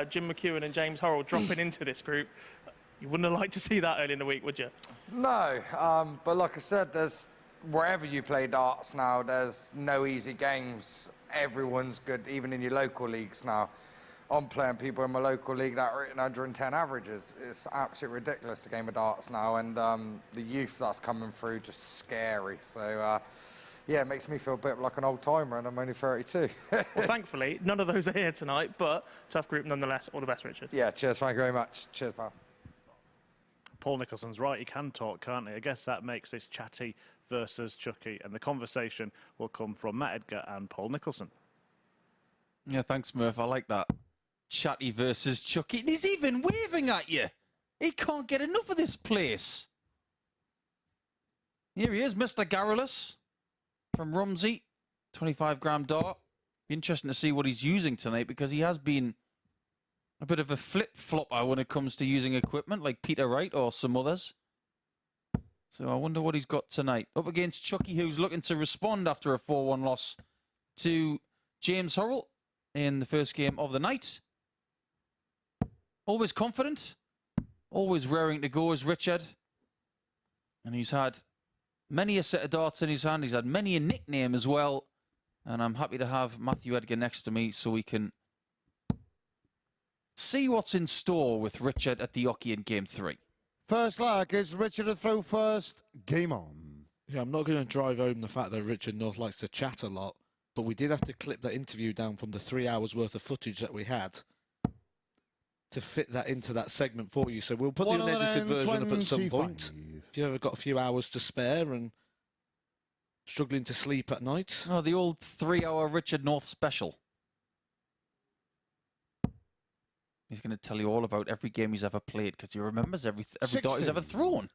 Speaker 10: Jim McEwen and James Hurrell dropping into this group. You wouldn't have liked to see that early in the week, would you?
Speaker 13: No, but like I said, there's wherever you play darts now, there's no easy games. Everyone's good, even in your local leagues now. I'm playing people in my local league that are hitting 110 averages. It's absolutely ridiculous, the game of darts now, and the youth that's coming through, just scary. So, yeah, it makes me feel a bit like an old-timer, and I'm only 32.
Speaker 10: Well, thankfully, none of those are here tonight, but tough group nonetheless. All the best, Richard.
Speaker 13: Yeah, cheers, thank you very much. Cheers, pal.
Speaker 2: Paul Nicholson's right, he can talk, can't he? I guess that makes this Chatty versus Chucky, and the conversation will come from Matt Edgar and Paul Nicholson.
Speaker 7: Yeah, thanks, Murph. I like that. Chatty versus Chucky. And he's even waving at you. He can't get enough of this place. Here he is, Mr. Garrulous from Rumsey. 25-gram dart. Be interesting to see what he's using tonight, because he has been a bit of a flip-flopper when it comes to using equipment, like Peter Wright or some others. So I wonder what he's got tonight. Up against Chucky, who's looking to respond after a 4-1 loss to James Hurrell in the first game of the night. Always confident, always raring to go is Richard. And he's had many a set of darts in his hand. He's had many a nickname as well. And I'm happy to have Matthew Edgar next to me so we can see what's in store with Richard at the Oki in Game 3.
Speaker 9: First leg is Richard to throw first. Game on.
Speaker 8: Yeah, I'm not going to drive home the fact that Richard North likes to chat a lot, but we did have to clip that interview down from the 3 hours worth of footage that we had to fit that into that segment for you. So we'll put the unedited version up at some point. If you've ever got a few hours to spare and struggling to sleep at night.
Speaker 7: Oh, the old 3-hour Richard North special. He's going to tell you all about every game he's ever played, because he remembers every dart he's ever thrown.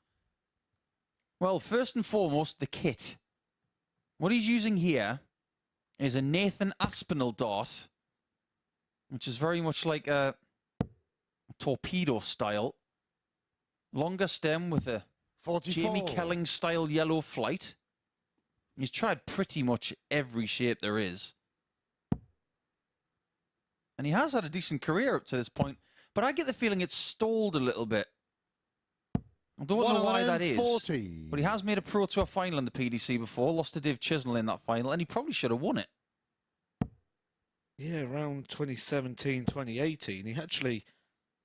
Speaker 7: Well, first and foremost, the kit. What he's using here is a Nathan Aspinall dart, which is very much like a torpedo style. Longer stem with a
Speaker 9: 44.
Speaker 7: Jamie Kelling style yellow flight. He's tried pretty much every shape there is. And he has had a decent career up to this point, but I get the feeling it's stalled a little bit. I don't know why that is, but he has made a Pro Tour final in the PDC before, lost to Dave Chisnell in that final, and he probably should have won it.
Speaker 8: Yeah, around 2017, 2018, he actually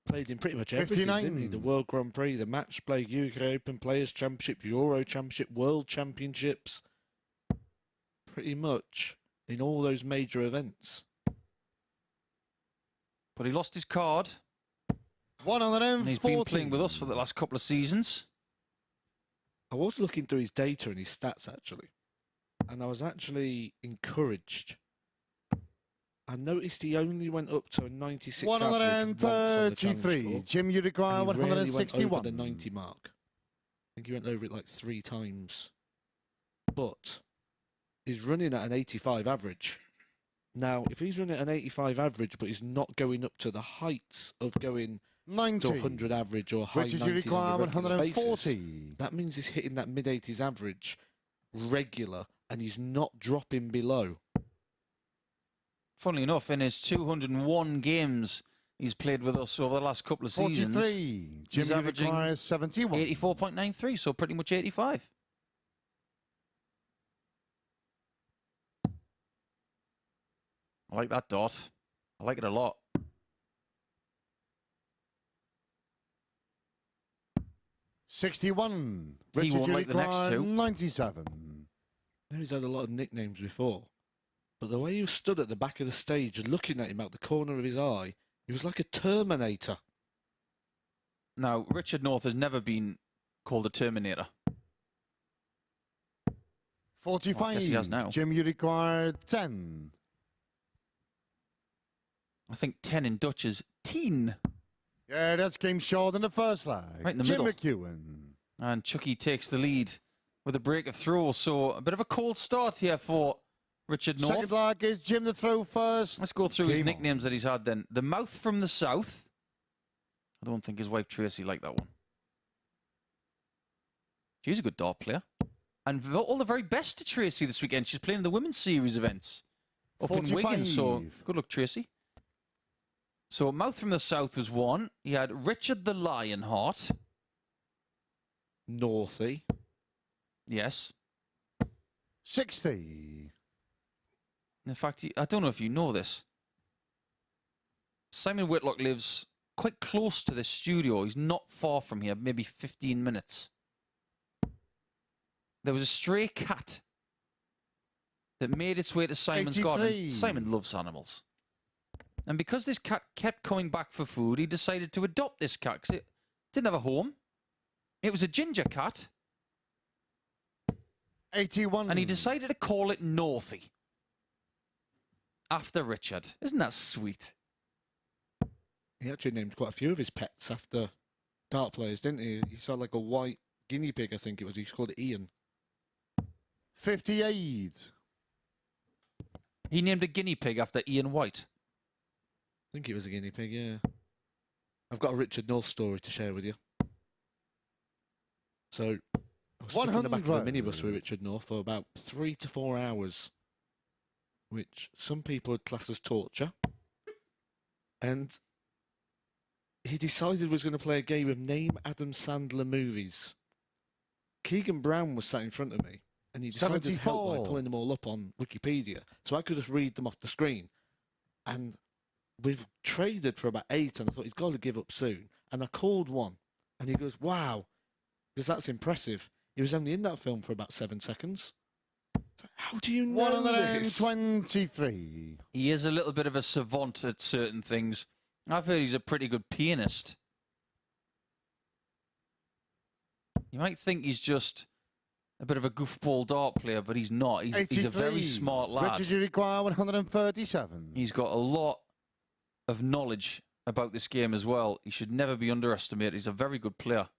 Speaker 8: played in pretty much everything, didn't he? The World Grand Prix, the Match Play, UK Open, Players Championship, Euro Championship, World Championships. Pretty much in all those major events.
Speaker 7: But he lost his card.
Speaker 9: 140.
Speaker 7: And he's been playing with us for the last couple of seasons.
Speaker 8: I was looking through his data and his stats, actually. And I was actually encouraged. I noticed he only went up to a 96
Speaker 9: 133. Jim, you require 161.
Speaker 8: Went over the 90 mark. I think he went over it like 3 times. But he's running at an 85 average. Now, if he's running at an 85 average, but he's not going up to the heights of going
Speaker 9: 90
Speaker 8: to 100 average or high 90s
Speaker 9: you require
Speaker 8: on a regular
Speaker 9: 140.
Speaker 8: basis, that means he's hitting that mid-80s average regular, and he's not dropping below.
Speaker 7: Funnily enough, in his 201 games he's played with us over the last couple of seasons,
Speaker 9: 43.
Speaker 7: he's averaging
Speaker 9: 71.
Speaker 7: 84.93, so pretty much 85. I like that dot. I like it a lot.
Speaker 9: 61.
Speaker 7: He
Speaker 9: Richard,
Speaker 7: won't
Speaker 9: you
Speaker 7: like the next
Speaker 9: require
Speaker 7: two.
Speaker 9: 97.
Speaker 8: I know he's had a lot of nicknames before, but the way he was stood at the back of the stage looking at him out the corner of his eye, he was like a Terminator.
Speaker 7: Now, Richard North has never been called a Terminator.
Speaker 9: 45.
Speaker 7: I guess he has now.
Speaker 9: Jim, you require 10.
Speaker 7: I think 10 in Dutch is 10.
Speaker 9: Yeah, that's game short in the first leg.
Speaker 7: Right in the
Speaker 9: Jim
Speaker 7: middle.
Speaker 9: McEwen.
Speaker 7: And Chucky takes the lead with a break of throw. So a bit of a cold start here for Richard North.
Speaker 9: Second leg is Jim the throw first.
Speaker 7: Let's go through his
Speaker 9: Game
Speaker 7: nicknames that he's had then. The Mouth from the South. I don't think his wife Tracy liked that one. She's a good dart player. And all the very best to Tracy this weekend. She's playing the Women's Series events up in Wigan. So good luck, Tracy. So Mouth from the South was one. He had Richard the Lionheart.
Speaker 8: Northy.
Speaker 7: Yes.
Speaker 9: 60.
Speaker 7: In fact, I don't know if you know this. Simon Whitlock lives quite close to this studio. He's not far from here, maybe 15 minutes. There was a stray cat that made its way to Simon's
Speaker 9: 83.
Speaker 7: garden. Simon loves animals. And because this cat kept coming back for food, he decided to adopt this cat because it didn't have a home. It was a ginger cat.
Speaker 9: 81.
Speaker 7: And he decided to call it Northy. After Richard. Isn't that sweet?
Speaker 8: He actually named quite a few of his pets after dart players, didn't he? He saw like a white guinea pig, I think it was. He called it Ian.
Speaker 9: 58.
Speaker 7: He named a guinea pig after Ian White.
Speaker 8: I think it was a guinea pig, yeah. I've got a Richard North story to share with you. So, I was stuck in the back of a minibus with Richard North for about 3 to 4 hours, which some people would class as torture. And he decided he was going to play a game of Name Adam Sandler Movies. Keegan Brown was sat in front of me, and he decided to help by pulling them all up on Wikipedia, so I could just read them off the screen. And we've traded for about 8, and I thought he's got to give up soon. And I called one, and he goes, "Wow, because that's impressive. He was only in that film for about 7 seconds." How do you know this?
Speaker 9: 123.
Speaker 7: He is a little bit of a savant at certain things. I've heard he's a pretty good pianist. You might think he's just a bit of a goofball dart player, but he's not. He's a very smart lad.
Speaker 9: Richard, you require 137.
Speaker 7: He's got a lot of knowledge about this game as well. He should never be underestimated. He's a very good player.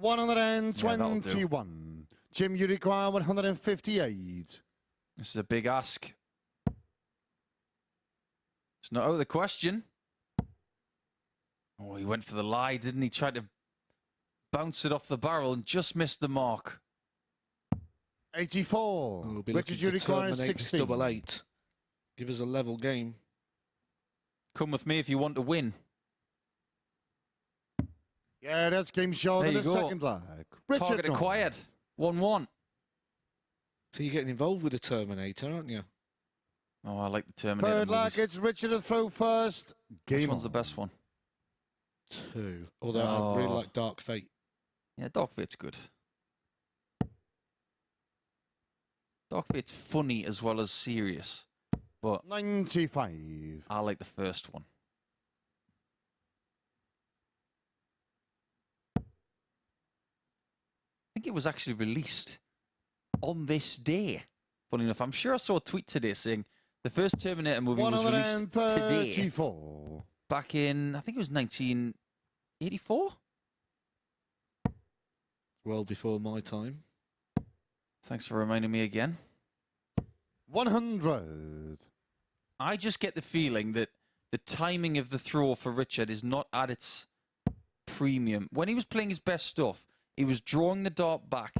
Speaker 9: $121. Jim, you require 158.
Speaker 7: This is a big ask. It's not out of the question. Oh, he went for the lie, didn't he? Tried to bounce it off the barrel and just missed the mark.
Speaker 9: 84.
Speaker 8: We'll be
Speaker 9: Richard, you require
Speaker 8: 16. Double 8. Give us a level game.
Speaker 7: Come with me if you want to win.
Speaker 9: Yeah, that's game short in the second leg. Richard
Speaker 7: Target acquired. 1-1.
Speaker 8: So you're getting involved with the Terminator, aren't you?
Speaker 7: Oh, I like the Terminator
Speaker 9: Third leg,
Speaker 7: movies.
Speaker 9: it's Richard to throw first.
Speaker 7: Which one's the best one?
Speaker 8: 2. Although I really like Dark Fate.
Speaker 7: Yeah, Dark Fate's good. Dark Fate's funny as well as serious. But
Speaker 9: 95.
Speaker 7: I like the first one. I think it was actually released on this day. Funny enough, I'm sure I saw a tweet today saying the first Terminator movie was released today. Back in, I think it was 1984?
Speaker 8: Well before my time.
Speaker 7: Thanks for reminding me again.
Speaker 9: 100.
Speaker 7: I just get the feeling that the timing of the throw for Richard is not at its premium. When he was playing his best stuff, he was drawing the dart back,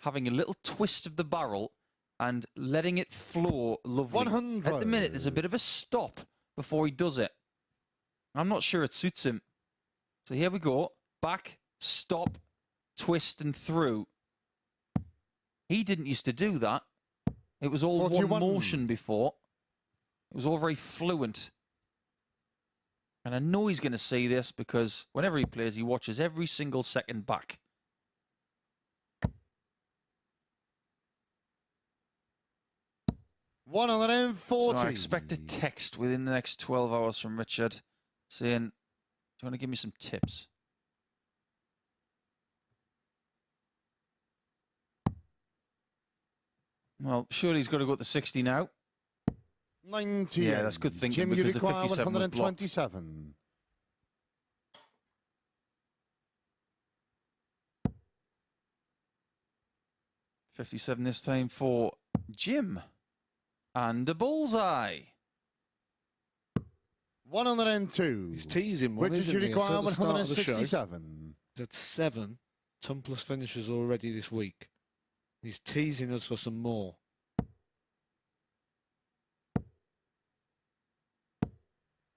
Speaker 7: having a little twist of the barrel, and letting it flow lovely.
Speaker 9: 100.
Speaker 7: At the minute, there's a bit of a stop before he does it. I'm not sure it suits him. So here we go. Back, stop, twist, and through. He didn't used to do that. It was all
Speaker 9: 41.
Speaker 7: one motion before. It was all very fluent. And I know he's going to see this because whenever he plays, he watches every single second back. So I expect a text within the next 12 hours from Richard saying, do you want to give me some tips? Well, surely he's got to go to 60 now.
Speaker 9: 90.
Speaker 7: Yeah, that's good thinking because the 57 was blocked.
Speaker 9: 127.
Speaker 7: .57 this time for Jim. And a bullseye.
Speaker 9: 102.
Speaker 8: He's teasing one,
Speaker 9: Which is
Speaker 8: isn't
Speaker 9: you
Speaker 8: he?
Speaker 9: require
Speaker 8: At the start of the show.
Speaker 9: 167.
Speaker 8: He's had 7 ton-plus finishes already this week. He's teasing us for some more.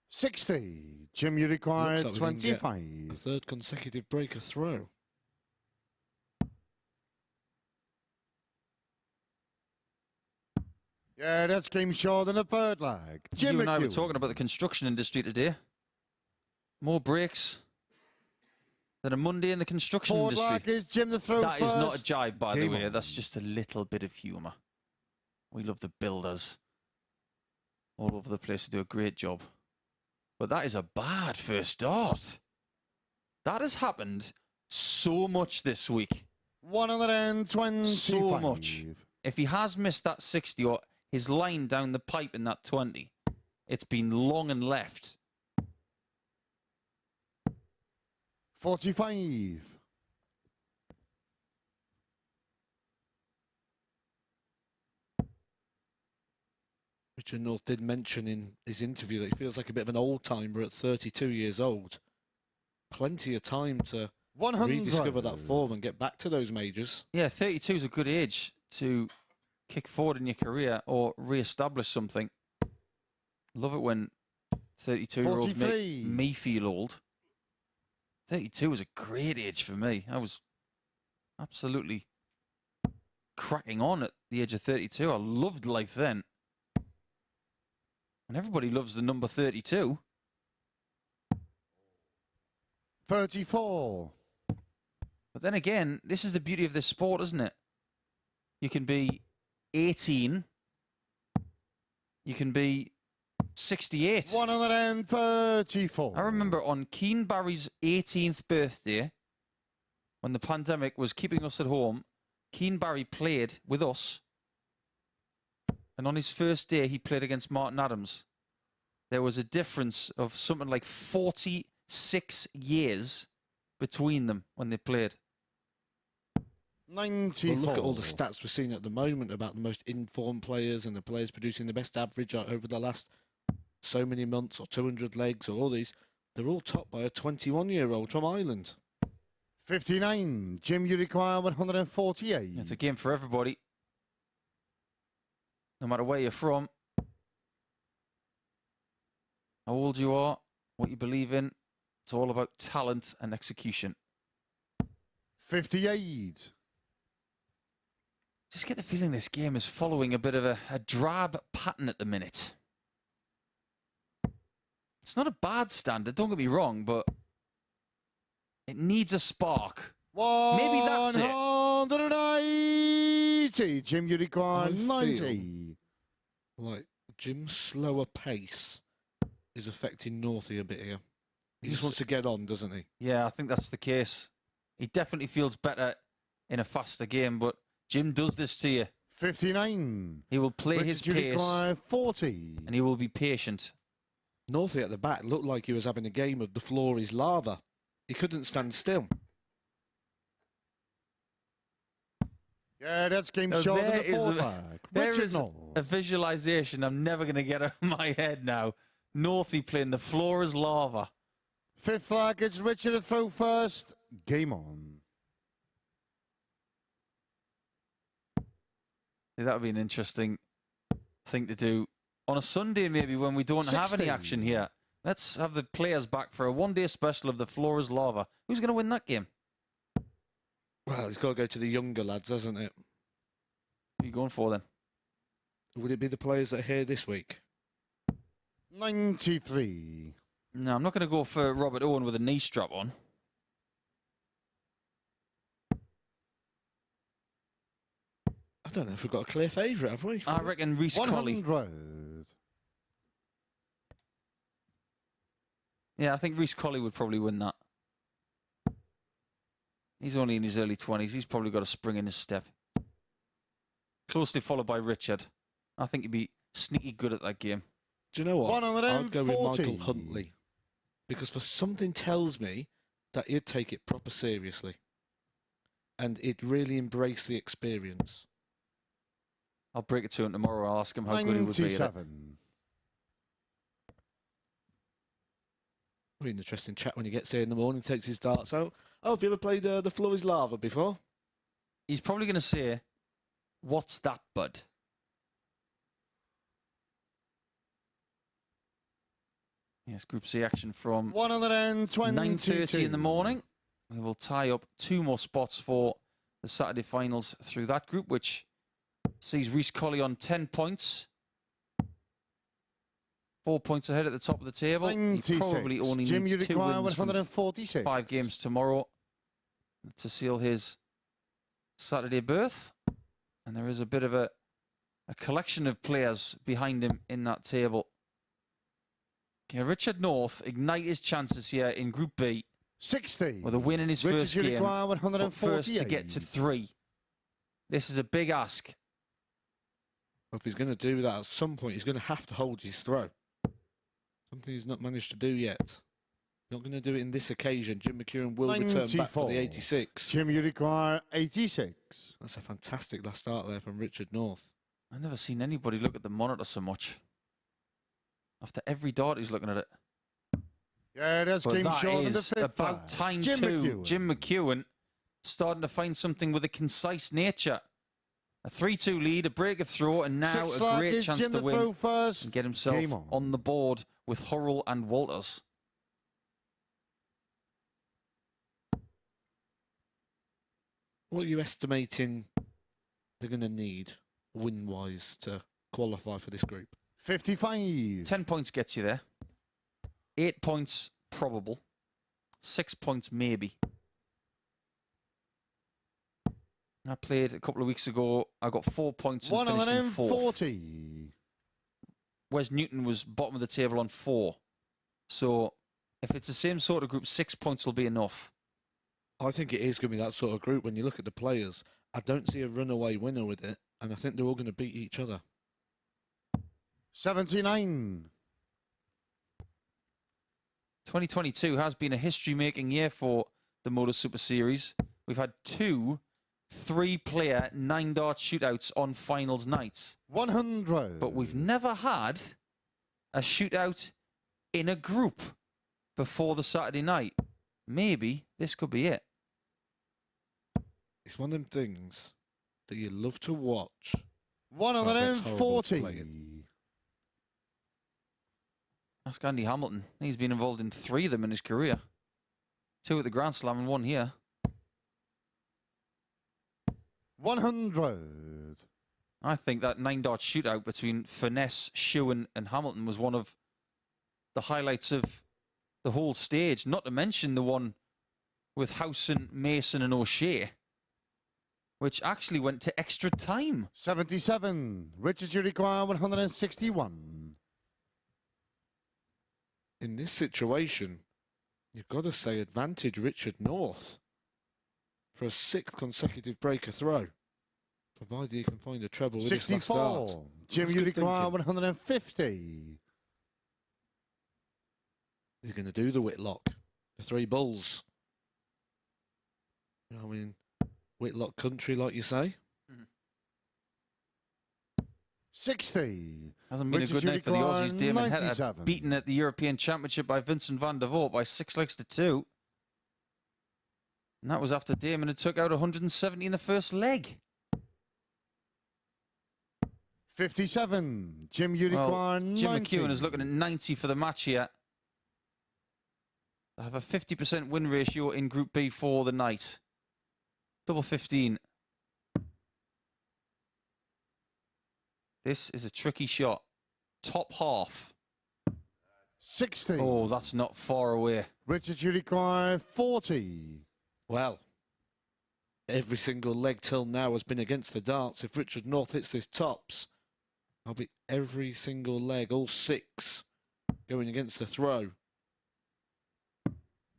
Speaker 9: 60. Jim, you require
Speaker 8: Looks like we can get
Speaker 9: 25.
Speaker 8: a third consecutive breaker throw.
Speaker 9: Yeah, that's game short than a third leg. Jim
Speaker 7: You and I were
Speaker 9: McEwen.
Speaker 7: talking about the construction industry today. More breaks than a Monday in the construction
Speaker 9: Fourth
Speaker 7: industry.
Speaker 9: leg is Jim the throw
Speaker 7: That
Speaker 9: first.
Speaker 7: is not a jibe, by the
Speaker 9: Game
Speaker 7: way.
Speaker 9: on.
Speaker 7: That's just a little bit of humour. We love the builders all over the place to do a great job. But that is a bad first start. That has happened so much this week.
Speaker 9: 125.
Speaker 7: So much. If he has missed that 60 or his line down the pipe in that 20, it's been long and left.
Speaker 9: 45.
Speaker 8: Richard North did mention in his interview that he feels like a bit of an old-timer at 32 years old. Plenty of time to
Speaker 9: 100.
Speaker 8: rediscover that form and get back to those majors.
Speaker 7: Yeah, 32 is a good age to kick forward in your career or re-establish something. Love it when 32-year-olds make
Speaker 9: 43.
Speaker 7: me feel old. 32 was a great age for me. I was absolutely cracking on at the age of 32. I loved life then. And everybody loves the number 32.
Speaker 9: 34.
Speaker 7: But then again, this is the beauty of this sport, isn't it? You can be 18. You can be 68.
Speaker 9: 134.
Speaker 7: I remember on Keane Barry's 18th birthday, when the pandemic was keeping us at home, Keane Barry played with us. And on his first day, he played against Martin Adams. There was a difference of something like 46 years between them when they played.
Speaker 9: 94.
Speaker 8: Well, look at all the stats we're seeing at the moment about the most informed players and the players producing the best average over the last so many months or 200 legs or all these. They're all topped by a 21-year-old from Ireland.
Speaker 9: 59. Jim, you require 148.
Speaker 7: It's a game for everybody. No matter where you're from, how old you are, what you believe in, it's all about talent and execution.
Speaker 9: 58.
Speaker 7: Just get the feeling this game is following a bit of a drab pattern at the minute. It's not a bad standard, don't get me wrong, but it needs a spark. Maybe that's it.
Speaker 9: 180. Jim, you require 90.
Speaker 8: Like Jim's slower pace is affecting Northie a bit here. He just wants to get on, doesn't he?
Speaker 7: Yeah, I think that's the case. He definitely feels better in a faster game, but Jim does this to you.
Speaker 9: 59.
Speaker 7: He will play his pace.
Speaker 9: 40.
Speaker 7: And he will be patient.
Speaker 8: Northie at the back looked like he was having a game of the floor is lava. He couldn't stand still.
Speaker 9: Yeah, that's game
Speaker 7: Now,
Speaker 9: short in
Speaker 7: there
Speaker 9: the
Speaker 7: is
Speaker 9: fourth
Speaker 7: a-
Speaker 9: leg.
Speaker 7: There
Speaker 9: Richard
Speaker 7: is
Speaker 9: North.
Speaker 7: a visualization I'm never going to get out of my head now. Northie playing the floor is lava.
Speaker 9: Fifth leg, it's Richard to throw first. Game on.
Speaker 7: That would be an interesting thing to do on a Sunday, maybe, when we don't have any
Speaker 9: 60.
Speaker 7: action here. Let's have the players back for a one-day special of the floor is lava. Who's going to win that game?
Speaker 8: Well, he's got to go to the younger lads, hasn't it?
Speaker 7: Who are you going for then?
Speaker 8: Would it be the players that are here this week?
Speaker 9: 93.
Speaker 7: No, I'm not going to go for Robert Owen with a knee strap on.
Speaker 8: I don't know if we've got a clear favourite, have we?
Speaker 7: I reckon Reece Colley.
Speaker 9: 100.
Speaker 7: Yeah, I think Reece Colley would probably win that. He's only in his early 20s. He's probably got a spring in his step. Closely followed by Richard. I think he'd be sneaky good at that game.
Speaker 8: Do you know what? I'll go with
Speaker 9: 140.
Speaker 8: Michael Huntley. Because for something tells me that he'd take it proper seriously. And he'd really embrace the experience.
Speaker 7: I'll break it to him tomorrow. I'll ask him how good he would be at it.
Speaker 9: 97.
Speaker 8: Really interesting chat when he gets here in the morning, takes his darts out. Oh, have you ever played The Floor is Lava before?
Speaker 7: He's probably going to say, "What's that, bud?" Yes, Group C action from 9:30 in the morning. We will tie up 2 more spots for the Saturday finals through that group, which sees Reece Colley on 10 points. 4 points ahead at the top of the table. He probably only needs 2 wins from 5 games tomorrow to seal his Saturday berth. And there is a bit of a collection of players behind him in that table. Okay, Richard North ignite his chances here in Group B.
Speaker 9: 60.
Speaker 7: With a win in his first game. But first to get to 3. This is a big ask.
Speaker 8: Well, if he's going to do that at some point, he's going to have to hold his throw. Something he's not managed to do yet. Not going to do it in this occasion. Jim McEwen will return back for the 86.
Speaker 9: Jim, you require 86.
Speaker 8: That's a fantastic last start there from Richard North.
Speaker 7: I've never seen anybody look at the monitor so much. After every dart, he's looking at it.
Speaker 9: Yeah, that's
Speaker 7: But
Speaker 9: game
Speaker 7: that
Speaker 9: short of the
Speaker 7: is
Speaker 9: fifth.
Speaker 7: about time
Speaker 9: Jim
Speaker 7: too.
Speaker 9: McEwen.
Speaker 7: Jim McEwen starting to find something with a concise nature. A 3-2 lead, a break of throw, and now
Speaker 9: Six
Speaker 7: a
Speaker 9: luck
Speaker 7: great
Speaker 9: is
Speaker 7: chance
Speaker 9: Jim
Speaker 7: to
Speaker 9: to
Speaker 7: win
Speaker 9: throw first.
Speaker 7: and get himself
Speaker 9: Game on.
Speaker 7: the board with Hurrell and Walters.
Speaker 8: What are you estimating they're going to need win-wise to qualify for this group?
Speaker 9: 55.
Speaker 7: 10 points gets you there. 8 points probable. 6 points maybe. I played a couple of weeks ago. I got 4 points and finished in 4th.
Speaker 9: 140.
Speaker 7: Wes Newton was bottom of the table on 4. So if it's the same sort of group, 6 points will be enough.
Speaker 8: I think it is going to be that sort of group. When you look at the players, I don't see a runaway winner with it, and I think they're all going to beat each other.
Speaker 9: 79.
Speaker 7: 2022 has been a history-making year for the MODUS Super Series. We've had 2 3-player 9-dart shootouts on finals nights.
Speaker 9: 100.
Speaker 7: But we've never had a shootout in a group before the Saturday night. Maybe this could be it.
Speaker 8: It's one of them things that you love to watch.
Speaker 9: 140.
Speaker 7: Ask Andy Hamilton. He's been involved in 3 of them in his career. 2 at the Grand Slam and 1 here.
Speaker 9: 100.
Speaker 7: I think that 9-dart shootout between Finesse, Shewan and Hamilton was one of the highlights of the whole stage. Not to mention the one with Howson, Mason and O'Shea, which actually went to extra time.
Speaker 9: 77. Richard, you require 161.
Speaker 8: In this situation, you've got to say advantage Richard North for a 6th consecutive breaker throw, provided he can find a treble with this last start.
Speaker 9: 64. Jim,
Speaker 8: That's
Speaker 9: you
Speaker 8: good
Speaker 9: require
Speaker 8: thinking.
Speaker 9: 150.
Speaker 8: He's going to do the Whitlock, the 3 bulls. I mean, Whitlock country, like you say.
Speaker 9: 60.
Speaker 7: Hasn't been a good night for the Aussies. Damon Hetta beaten at the European Championship by Vincent van der Voort by 6 legs to 2. And that was after Damon had took out 170 in the first leg.
Speaker 9: 57. Jim, you require 90.
Speaker 7: Jim McEwen is looking at 90 for the match here. They have a 50% win ratio in Group B for the night. Double 15. This is a tricky shot. Top half.
Speaker 9: 16.
Speaker 7: Oh, that's not far away.
Speaker 9: Richard, you require 40.
Speaker 8: Well, every single leg till now has been against the darts. If Richard North hits this tops, I'll be every single leg, all 6, going against the throw.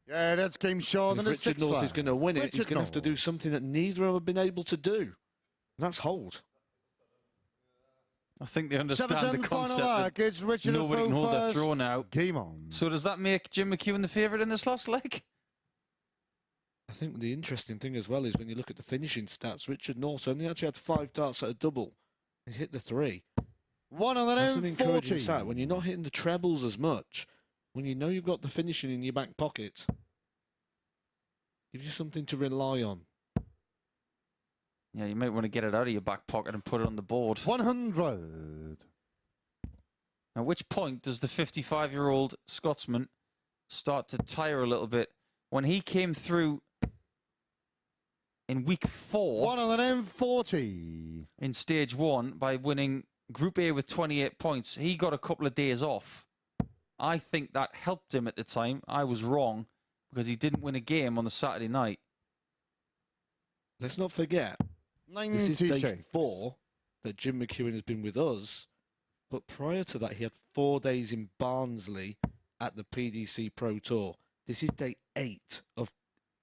Speaker 9: Yeah, that's game short.
Speaker 8: If Richard North is going to win it, he's going to have to do something that neither of them have been able to do. And that's hold.
Speaker 7: I think they understand the
Speaker 9: 7-10
Speaker 7: concept
Speaker 9: final
Speaker 7: that
Speaker 9: It's Richard
Speaker 7: nobody can hold their
Speaker 9: first.
Speaker 7: throw now.
Speaker 9: Game on.
Speaker 7: So does that make Jim McEwen the favourite in this last leg?
Speaker 8: I think the interesting thing as well is when you look at the finishing stats, Richard North only actually had 5 darts at a double. He's hit the 3. That's an encouraging stat. When you're not hitting the trebles as much, when you know you've got the finishing in your back pocket, gives you something to rely on.
Speaker 7: Yeah, you might want to get it out of your back pocket and put it on the board.
Speaker 9: 100.
Speaker 7: At which point does the 55-year-old Scotsman start to tire a little bit? When he came through in week 4...
Speaker 9: 140.
Speaker 7: In stage 1 by winning Group A with 28 points, he got a couple of days off. I think that helped him at the time. I was wrong because he didn't win a game on the Saturday night.
Speaker 8: Let's not forget,
Speaker 9: 96.
Speaker 8: This is day 4 that Jim McEwen has been with us. But prior to that, he had 4 days in Barnsley at the PDC Pro Tour. This is day 8 of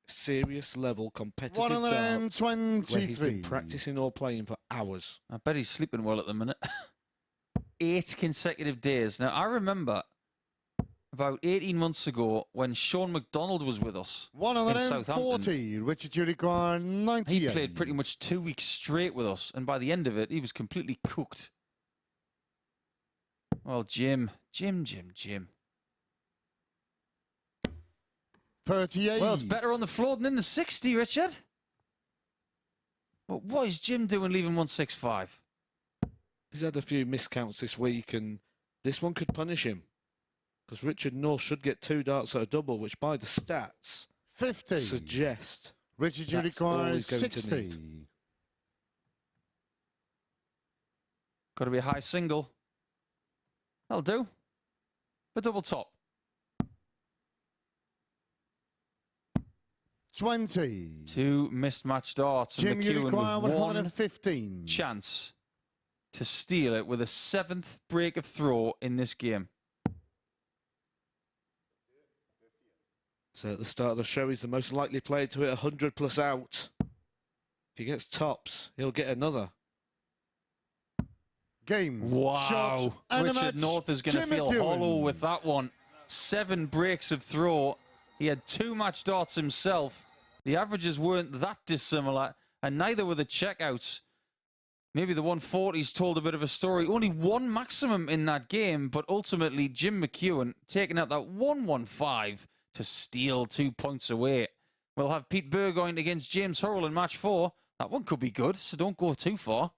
Speaker 8: serious level competitive darts, where he's been practicing or playing for hours.
Speaker 7: I bet he's sleeping well at the minute. 8 consecutive days. Now, I remember about 18 months ago when Sean McDonald was with us in Southampton.
Speaker 9: 140. Richard, you require 98.
Speaker 7: He played pretty much 2 weeks straight with us, and by the end of it, he was completely cooked. Well, Jim.
Speaker 9: 38.
Speaker 7: Well, it's better on the floor than in the 60, Richard. But what is Jim doing leaving 165?
Speaker 8: He's had a few miscounts this week, and this one could punish him. Because Richard North should get 2 darts at a double, which by the stats
Speaker 9: 50.
Speaker 8: suggest
Speaker 9: Richard, you
Speaker 8: that's all
Speaker 9: require
Speaker 8: he's going to
Speaker 9: 60.
Speaker 8: need.
Speaker 7: Got to be a high single. That'll do. A double top.
Speaker 9: 20.
Speaker 7: 2 missed match darts.
Speaker 9: Jim,
Speaker 7: and
Speaker 9: you
Speaker 7: McEwen
Speaker 9: require
Speaker 7: with
Speaker 9: 115.
Speaker 7: chance to steal it with a 7th break of throw in this game.
Speaker 8: So at the start of the show, he's the most likely player to hit 100 plus out. If he gets tops, he'll get another.
Speaker 9: Game.
Speaker 7: Wow.
Speaker 9: Shot and
Speaker 7: Richard North is going to feel hollow with that one. 7 breaks of throw. He had 2 match darts himself. The averages weren't that dissimilar, and neither were the checkouts. Maybe the 140s told a bit of a story. Only 1 maximum in that game, but ultimately Jim McEwen taking out that 115 to steal 2 points away. We'll have Pete Burgoyne against James Hurrell in match 4. That one could be good, so don't go too far.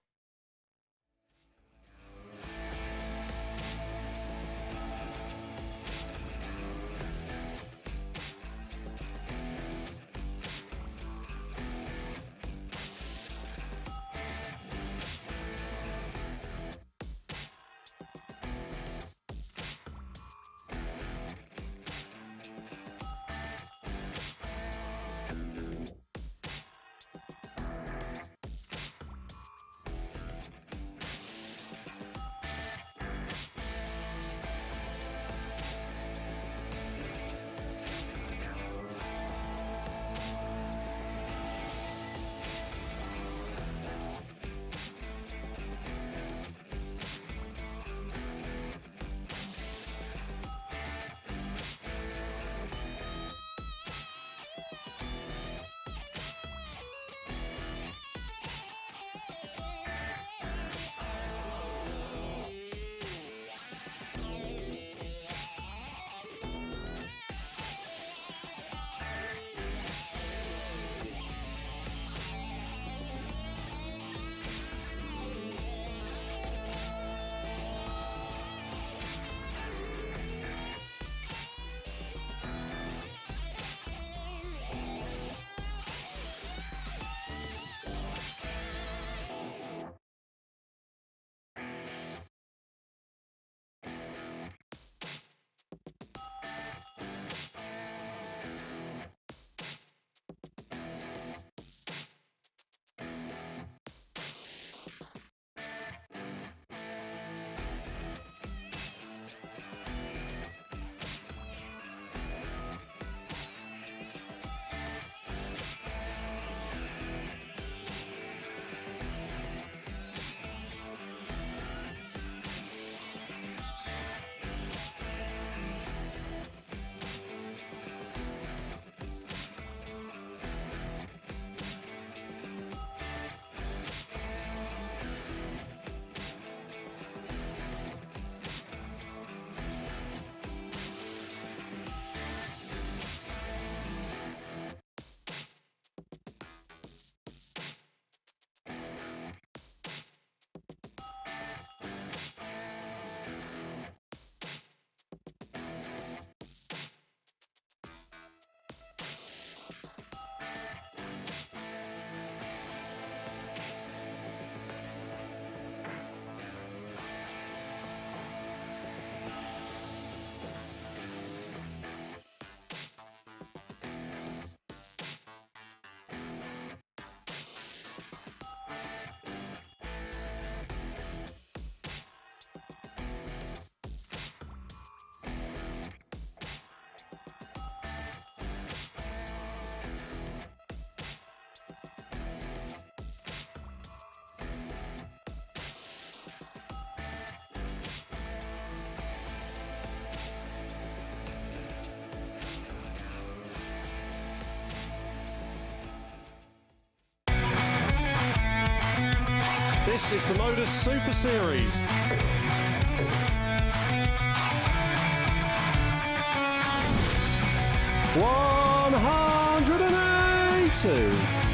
Speaker 14: This is the MODUS Super Series. $182.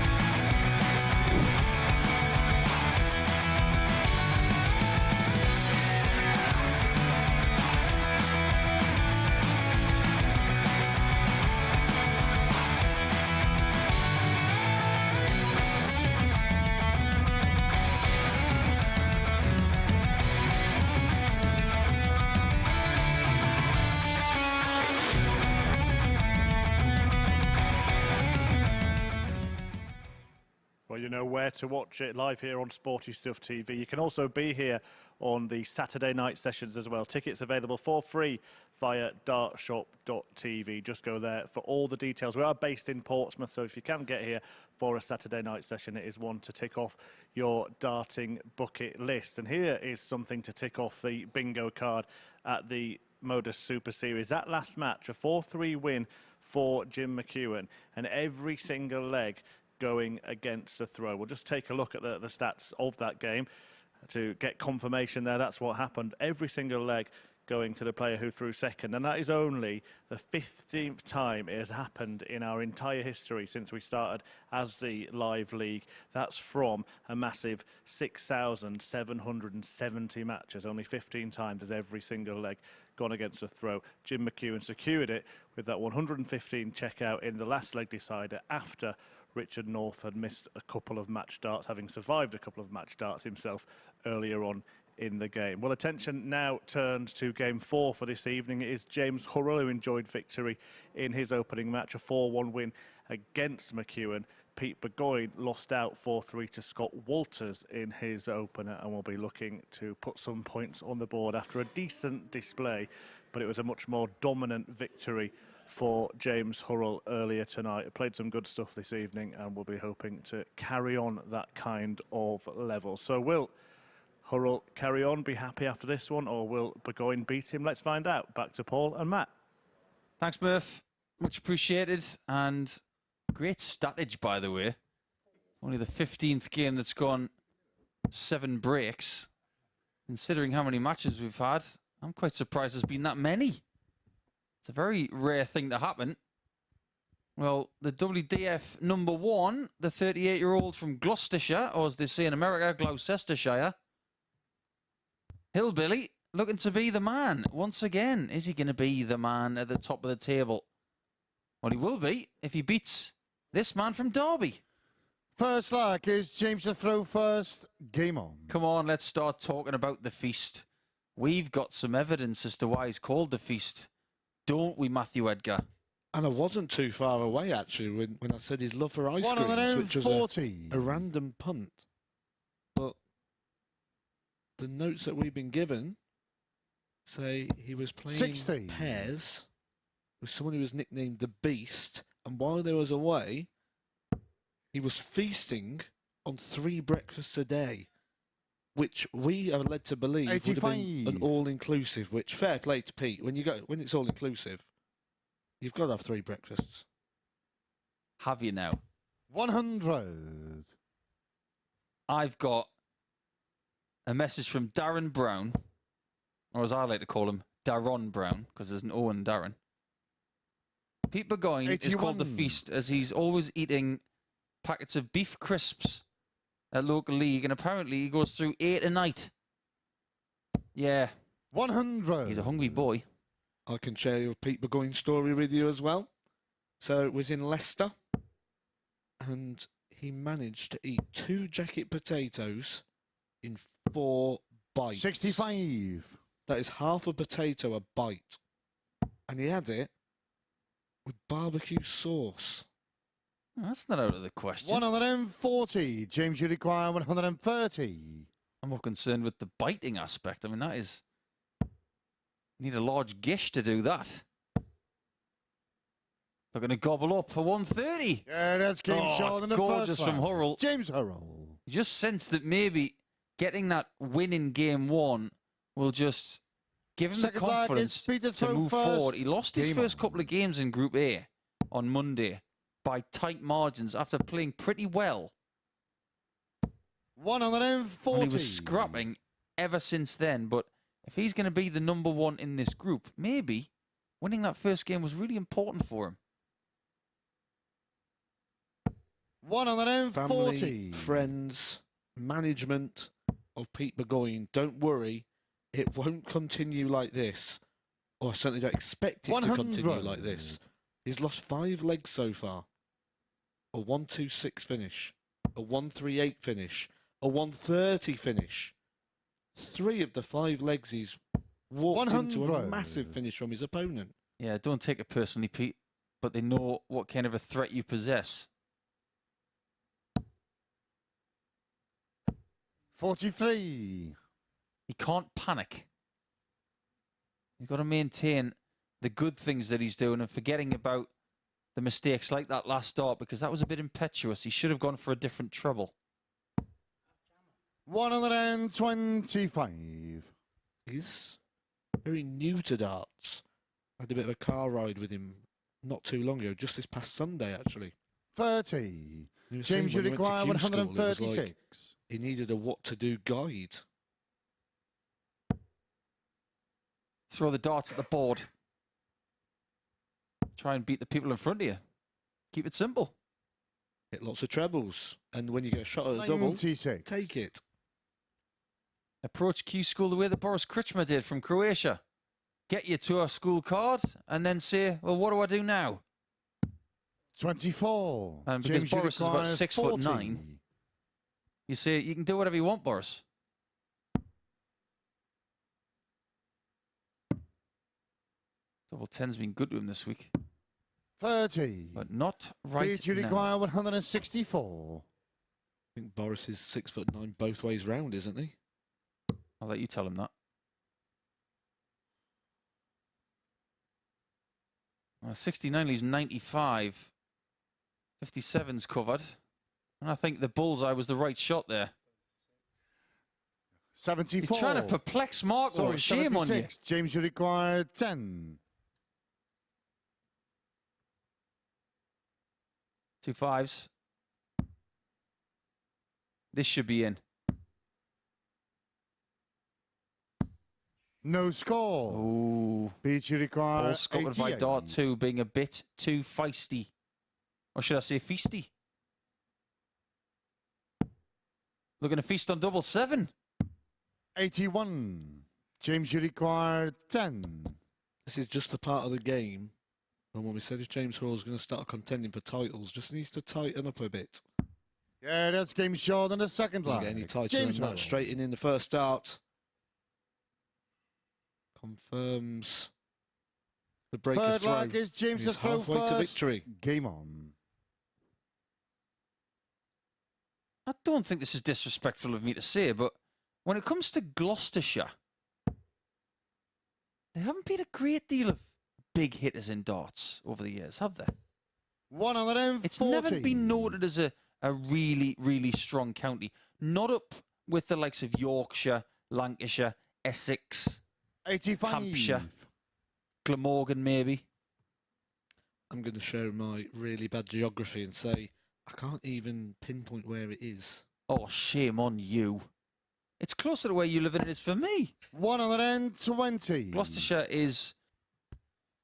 Speaker 2: Well, you know where to watch it live here on Sporty Stuff TV. You can also be here on the Saturday night sessions as well. Tickets available for free via dartshop.tv. Just go there for all the details. We are based in Portsmouth, so if you can get here for a Saturday night session, it is one to tick off your darting bucket list. And here is something to tick off the bingo card at the MODUS Super Series. That last match, a 4-3 win for Jim McEwen, and every single leg going against the throw. We'll just take a look at the stats of that game to get confirmation there. That's what happened. Every single leg going to the player who threw second, and that is only the 15th time it has happened in our entire history since we started as the live league. That's from a massive 6,770 matches. Only 15 times has every single leg gone against the throw. Jim McEwen secured it with that 115 checkout in the last leg decider after Richard North had missed a couple of match darts, having survived a couple of match darts himself earlier on in the game. Well, attention now turns to game 4 for this evening. It is James Hurrell who enjoyed victory in his opening match, a 4-1 win against McEwen. Pete Burgoyne lost out 4-3 to Scott Walters in his opener, and will be looking to put some points on the board after a decent display, but it was a much more dominant victory for James Hurrell earlier tonight. Played some good stuff this evening, and we'll be hoping to carry on that kind of level. So will Hurrell carry on, be happy after this one, or will Burgoyne beat him? Let's find out. Back to Paul and Matt.
Speaker 7: Thanks, Murph. Much appreciated, and great statage, by the way. Only the 15th game that's gone 7 breaks. Considering how many matches we've had, I'm quite surprised there's been that many. It's a very rare thing to happen. Well, the WDF number 1, the 38-year-old from Gloucestershire, or as they say in America, Gloucestershire, Hillbilly, looking to be the man once again. Is he going to be the man at the top of the table? Well, he will be if he beats this man from Derby.
Speaker 9: First leg is James to throw first. Game on.
Speaker 7: Come on, let's start talking about the feast. We've got some evidence as to why he's called the feast. Don't we, Matthew Edgar?
Speaker 8: And I wasn't too far away, actually, when I said his love for ice creams, which was a random punt. But the notes that we've been given say he was playing
Speaker 9: 16
Speaker 8: pairs with someone who was nicknamed the Beast, and while they was away, he was feasting on 3 breakfasts a day, which we are led to believe
Speaker 9: 85.
Speaker 8: would have been an all-inclusive, which, fair play to Pete, when it's all-inclusive, you've got to have 3 breakfasts.
Speaker 7: Have you now?
Speaker 9: 100.
Speaker 7: I've got a message from Darren Brown, or as I like to call him, Darron Brown, because there's an O in Darren. Pete Burgoyne
Speaker 9: 81.
Speaker 7: is called the feast as he's always eating packets of beef crisps at local league, and apparently he goes through 8 a night. Yeah.
Speaker 9: 100.
Speaker 7: He's a hungry boy.
Speaker 8: I can share your Pete Burgoyne story with you as well. So it was in Leicester, and he managed to eat 2 jacket potatoes in 4 bites.
Speaker 9: 65.
Speaker 8: That is half a potato a bite. And he had it with barbecue sauce.
Speaker 7: That's not out of the question.
Speaker 9: 140. James, you require 130.
Speaker 7: I'm more concerned with the biting aspect. I mean, that is... You need a large gish to do that. They're going to gobble up for 130.
Speaker 9: Yeah, that's game shot in the
Speaker 7: gorgeous
Speaker 9: first
Speaker 7: from
Speaker 9: round.
Speaker 7: Hurrell.
Speaker 9: James Hurrell.
Speaker 7: You just sense that maybe getting that win in game 1 will just give him
Speaker 9: Second
Speaker 7: the confidence to move forward. He lost his first couple of games in Group A on Monday by tight margins after playing pretty well.
Speaker 9: 140.
Speaker 7: And he was scrapping ever since then, but if he's going to be the #1 in this group, maybe winning that first game was really important for him.
Speaker 9: 140.
Speaker 8: Family, friends, management of Pete Burgoyne, don't worry, it won't continue like this. Or I certainly don't expect it to continue like this. He's lost 5 legs so far. A 1-2-6 finish, a 1-3-8 finish, a 1-30 finish. 3 of the 5 legs he's walked into a massive finish from his opponent.
Speaker 7: Yeah, don't take it personally, Pete, but they know what kind of a threat you possess.
Speaker 9: 43.
Speaker 7: He can't panic. He's got to maintain the good things that he's doing and forgetting about the mistakes like that last start, because that was a bit impetuous. He should have gone for a different treble.
Speaker 9: 125.
Speaker 8: He's very new to darts. I had a bit of a car ride with him not too long ago, just this past Sunday, actually.
Speaker 9: 30.
Speaker 8: He was
Speaker 9: James, you
Speaker 8: saying when he went
Speaker 9: require
Speaker 8: to Q school, it was
Speaker 9: 136.
Speaker 8: like he needed a what-to-do guide.
Speaker 7: Throw the darts at the board. Try and beat the people in front of you. Keep it simple.
Speaker 8: Hit lots of trebles. And when you get a shot at a double,
Speaker 9: 96.
Speaker 8: take it.
Speaker 7: Approach Q School the way that Boris Krichma did from Croatia. Get you to a school card and then say, well, what do I do now?
Speaker 9: 24.
Speaker 7: And because
Speaker 9: James, you
Speaker 7: Boris is about
Speaker 9: require
Speaker 7: 6'9",
Speaker 9: 40.
Speaker 7: you say, you can do whatever you want, Boris. Double 10's been good to him this week.
Speaker 9: 30.
Speaker 7: But not right
Speaker 9: Pete, you
Speaker 7: now.
Speaker 9: require 164.
Speaker 8: I think Boris is 6'9" both ways round, isn't he?
Speaker 7: I'll let you tell him that. 69 leaves 95. 57's covered. And I think the bullseye was the right shot there.
Speaker 9: 74.
Speaker 7: He's trying to perplex Marco.
Speaker 9: Sorry,
Speaker 7: Shame on you.
Speaker 9: 76. James, you require 10.
Speaker 7: 2 5s. This should be in.
Speaker 9: No score.
Speaker 7: Ooh.
Speaker 9: Pete, you require
Speaker 7: Ball scuppered by
Speaker 9: 88.
Speaker 7: dart 2 being a bit too feisty. Or should I say feisty? Looking to feast on double 7.
Speaker 9: 81. James, you require 10.
Speaker 8: This is just a part of the game. And when we said if James Hurrell is going to start contending for titles, just needs to tighten up a bit.
Speaker 9: Yeah, that's game short in the second
Speaker 8: Doesn't
Speaker 9: line.
Speaker 8: get any tighter
Speaker 9: James
Speaker 8: than that.
Speaker 9: Hurrell.
Speaker 8: Straight in the first start. Confirms the break of
Speaker 9: Third
Speaker 8: throw.
Speaker 9: leg is James
Speaker 8: He's
Speaker 9: to throw
Speaker 8: halfway
Speaker 9: first.
Speaker 8: to victory.
Speaker 9: Game on.
Speaker 7: I don't think this is disrespectful of me to say, but when it comes to Gloucestershire, there haven't been a great deal of big hitters in darts over the years, have there?
Speaker 9: 140.
Speaker 7: It's never been noted as a really, really strong county. Not up with the likes of Yorkshire, Lancashire, Essex,
Speaker 9: 85.
Speaker 7: Hampshire, Glamorgan maybe.
Speaker 8: I'm going to show my really bad geography and say I can't even pinpoint where it is.
Speaker 7: Oh, shame on you. It's closer to where you live than it is for me.
Speaker 9: 120.
Speaker 7: Gloucestershire is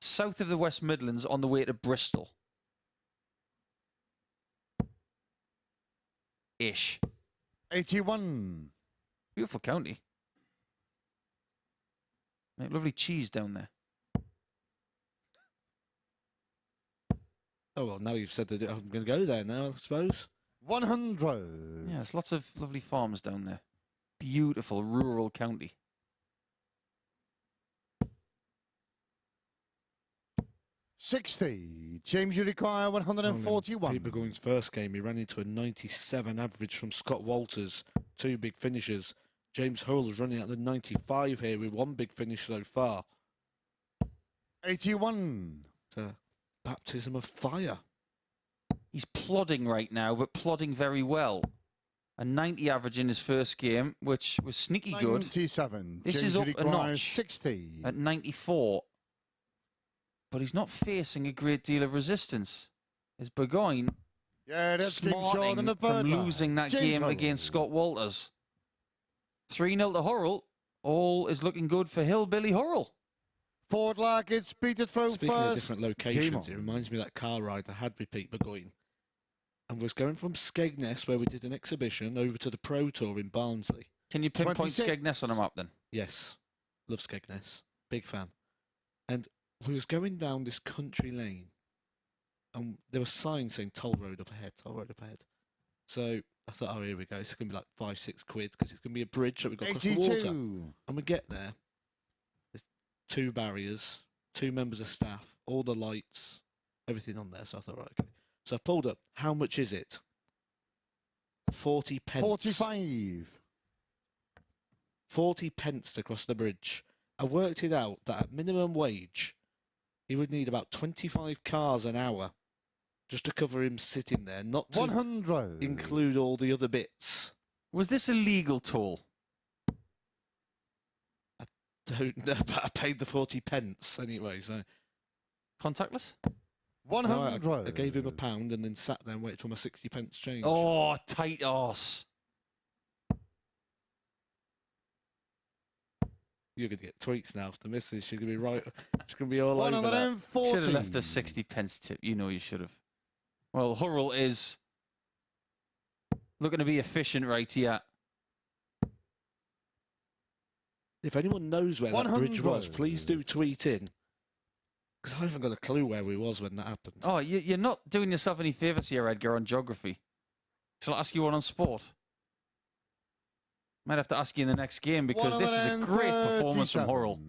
Speaker 7: south of the West Midlands on the way to Bristol. Ish.
Speaker 9: 81.
Speaker 7: Beautiful county. Make lovely cheese down there.
Speaker 8: Oh, well, now you've said that I'm going to go there now, I suppose.
Speaker 9: 100.
Speaker 7: Yeah, there's lots of lovely farms down there. Beautiful rural county.
Speaker 9: 60. James, you require 141.
Speaker 8: Pete Burgoyne's first game, he ran into a 97 average from Scott Walters. 2 big finishes. James Hurrell's running at the 95 here with 1 big finish so far.
Speaker 9: 81.
Speaker 8: It's a baptism of fire.
Speaker 7: He's plodding right now, but plodding very well. A 90 average in his first game, which was sneaky good.
Speaker 9: 97.
Speaker 7: This
Speaker 9: James,
Speaker 7: is
Speaker 9: you
Speaker 7: up a
Speaker 9: require
Speaker 7: notch
Speaker 9: 60.
Speaker 7: at 94. But he's not facing a great deal of resistance. As Burgoyne
Speaker 9: Yeah, that's James Shaw
Speaker 7: smarting
Speaker 9: and the
Speaker 7: from
Speaker 9: Birdman.
Speaker 7: losing that
Speaker 9: James
Speaker 7: game
Speaker 9: Hurrell.
Speaker 7: against Scott Walters. 3-0 to Hurrell. All is looking good for Hillbilly Hurrell.
Speaker 9: Forward Larkin, speed to throw
Speaker 8: Speaking of
Speaker 9: first.
Speaker 8: different locations, it reminds me of that car ride I had with Pete Burgoyne. And was going from Skegness, where we did an exhibition, over to the Pro Tour in Barnsley.
Speaker 7: Can you pinpoint Skegness on a map then?
Speaker 8: Yes. Love Skegness. Big fan. And we was going down this country lane. And there were signs saying toll road up ahead, toll road up ahead. So I thought, oh, here we go. It's going to be like 5-6 quid because it's going to be a bridge that we've got to cross the water. And we get there. There's 2 barriers, 2 members of staff, all the lights, everything on there. So I thought, right, okay. So I pulled up. How much is it? 40 pence.
Speaker 9: 45.
Speaker 8: 40 pence to cross the bridge. I worked it out that at minimum wage, he would need about 25 cars an hour just to cover him sitting there, not to
Speaker 9: 100.
Speaker 8: include all the other bits.
Speaker 7: Was this a legal toll?
Speaker 8: I don't know, but I paid the 40 pence anyway, so...
Speaker 7: Contactless?
Speaker 9: 100.
Speaker 8: No, I gave him £1 and then sat there and waited for my 60 pence change.
Speaker 7: Oh, tight arse.
Speaker 8: You're going to get tweets now. The missus, she's going to be right. She's going to be all over that.
Speaker 7: Should have left a 60 pence tip. You know you should have. Well, Hurrell is looking to be efficient right here.
Speaker 8: If anyone knows where that bridge was, please do tweet in. Because I haven't got a clue where we was when that happened.
Speaker 7: Oh, you're not doing yourself any favours here, Edgar, on geography. Shall I ask you one on sport? Might have to ask you in the next game because this is a great performance from Hurrell.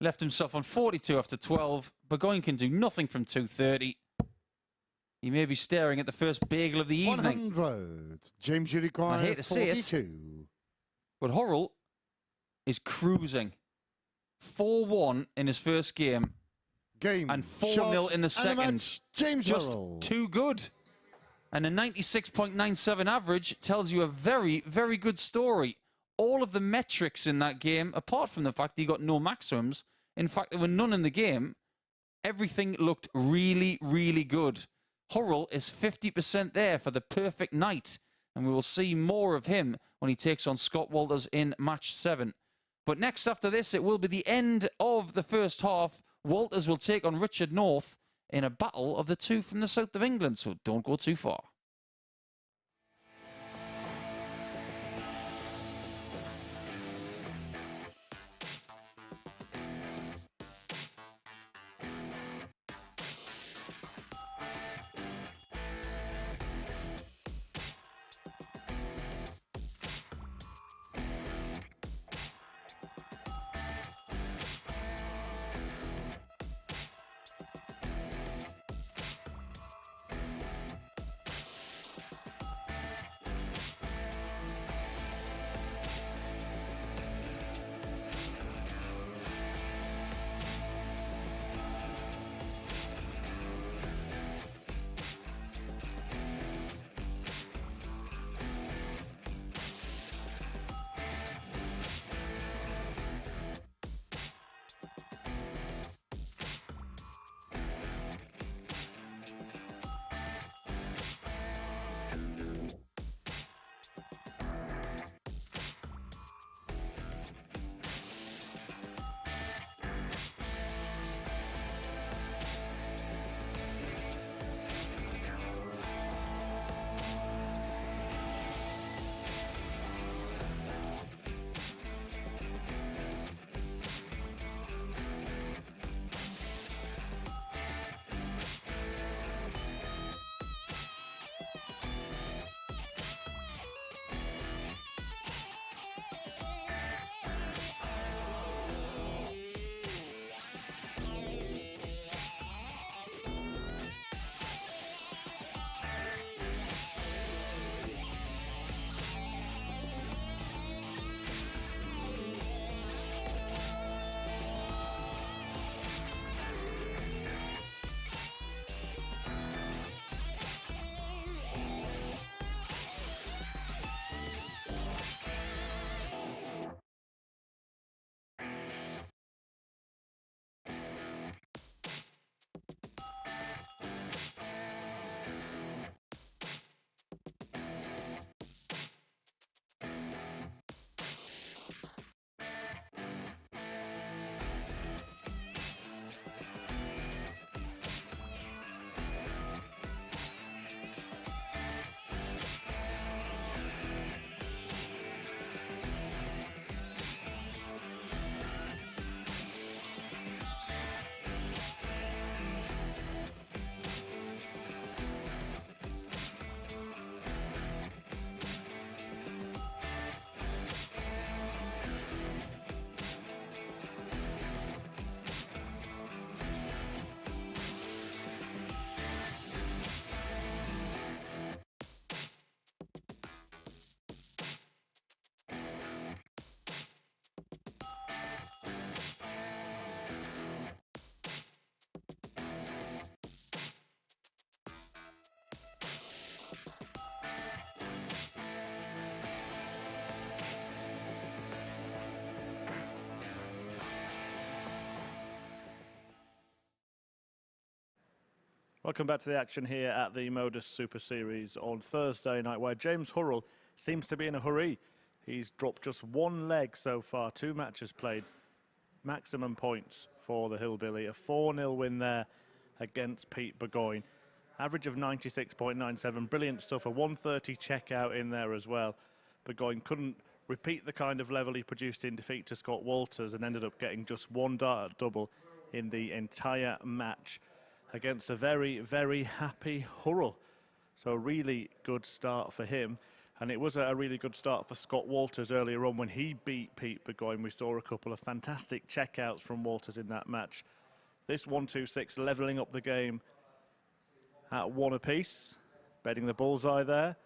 Speaker 7: Left himself on 42 after 12. Burgoyne can do nothing from 2:30. He may be staring at the first bagel of the evening.
Speaker 9: 100. James, you require
Speaker 7: I hate to say
Speaker 9: 42.
Speaker 7: it, but Hurrell is cruising. 4-1 in his first game. And 4-0 in the second.
Speaker 9: James
Speaker 7: Just
Speaker 9: Hurrell.
Speaker 7: too good. And a 96.97 average tells you a very, very good story. All of the metrics in that game, apart from the fact he got no maximums, in fact, there were none in the game, everything looked really, really good. Hurrell is 50% there for the perfect night, and we will see more of him when he takes on Scott Walters in match 7. But next after this, it will be the end of the first half. Walters will take on Richard North in a battle of the two from the south of England, so don't go too far.
Speaker 2: Welcome back to the action here at the MODUS Super Series on Thursday night, where James Hurrell seems to be in a hurry. He's dropped just one leg so far, 2 matches played. Maximum points for the Hillbilly, a 4-0 win there against Pete Burgoyne. Average of 96.97, brilliant stuff, a 130 checkout in there as well. Burgoyne couldn't repeat the kind of level he produced in defeat to Scott Walters and ended up getting just 1 dart double in the entire match against a very, very happy Hurrell. So a really good start for him. And it was a really good start for Scott Walters earlier on when he beat Pete Burgoyne. We saw a couple of fantastic checkouts from Walters in that match. This 1-2-6 levelling up the game at 1 apiece, betting the bullseye there.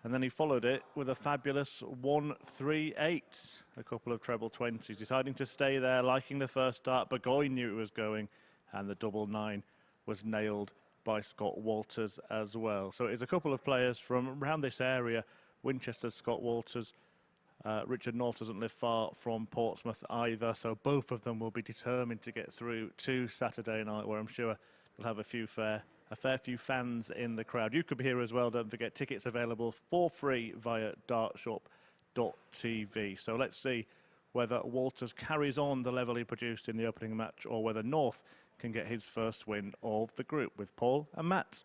Speaker 2: And then he followed it with a fabulous 1-3-8, a couple of treble 20s, deciding to stay there, liking the first start. Burgoyne knew it was going, and the double 9 was nailed by Scott Walters as well. So it is a couple of players from around this area. Winchester, Scott Walters, Richard North doesn't live far from Portsmouth either, so both of them will be determined to get through to Saturday night, where I'm sure they'll have a fair few fans in the crowd. You could be here as well. Don't forget, tickets available for free via dartshop.tv. So let's see whether Walters carries on the level he produced in the opening match, or whether North can get his first win of the group, with Paul and Matt.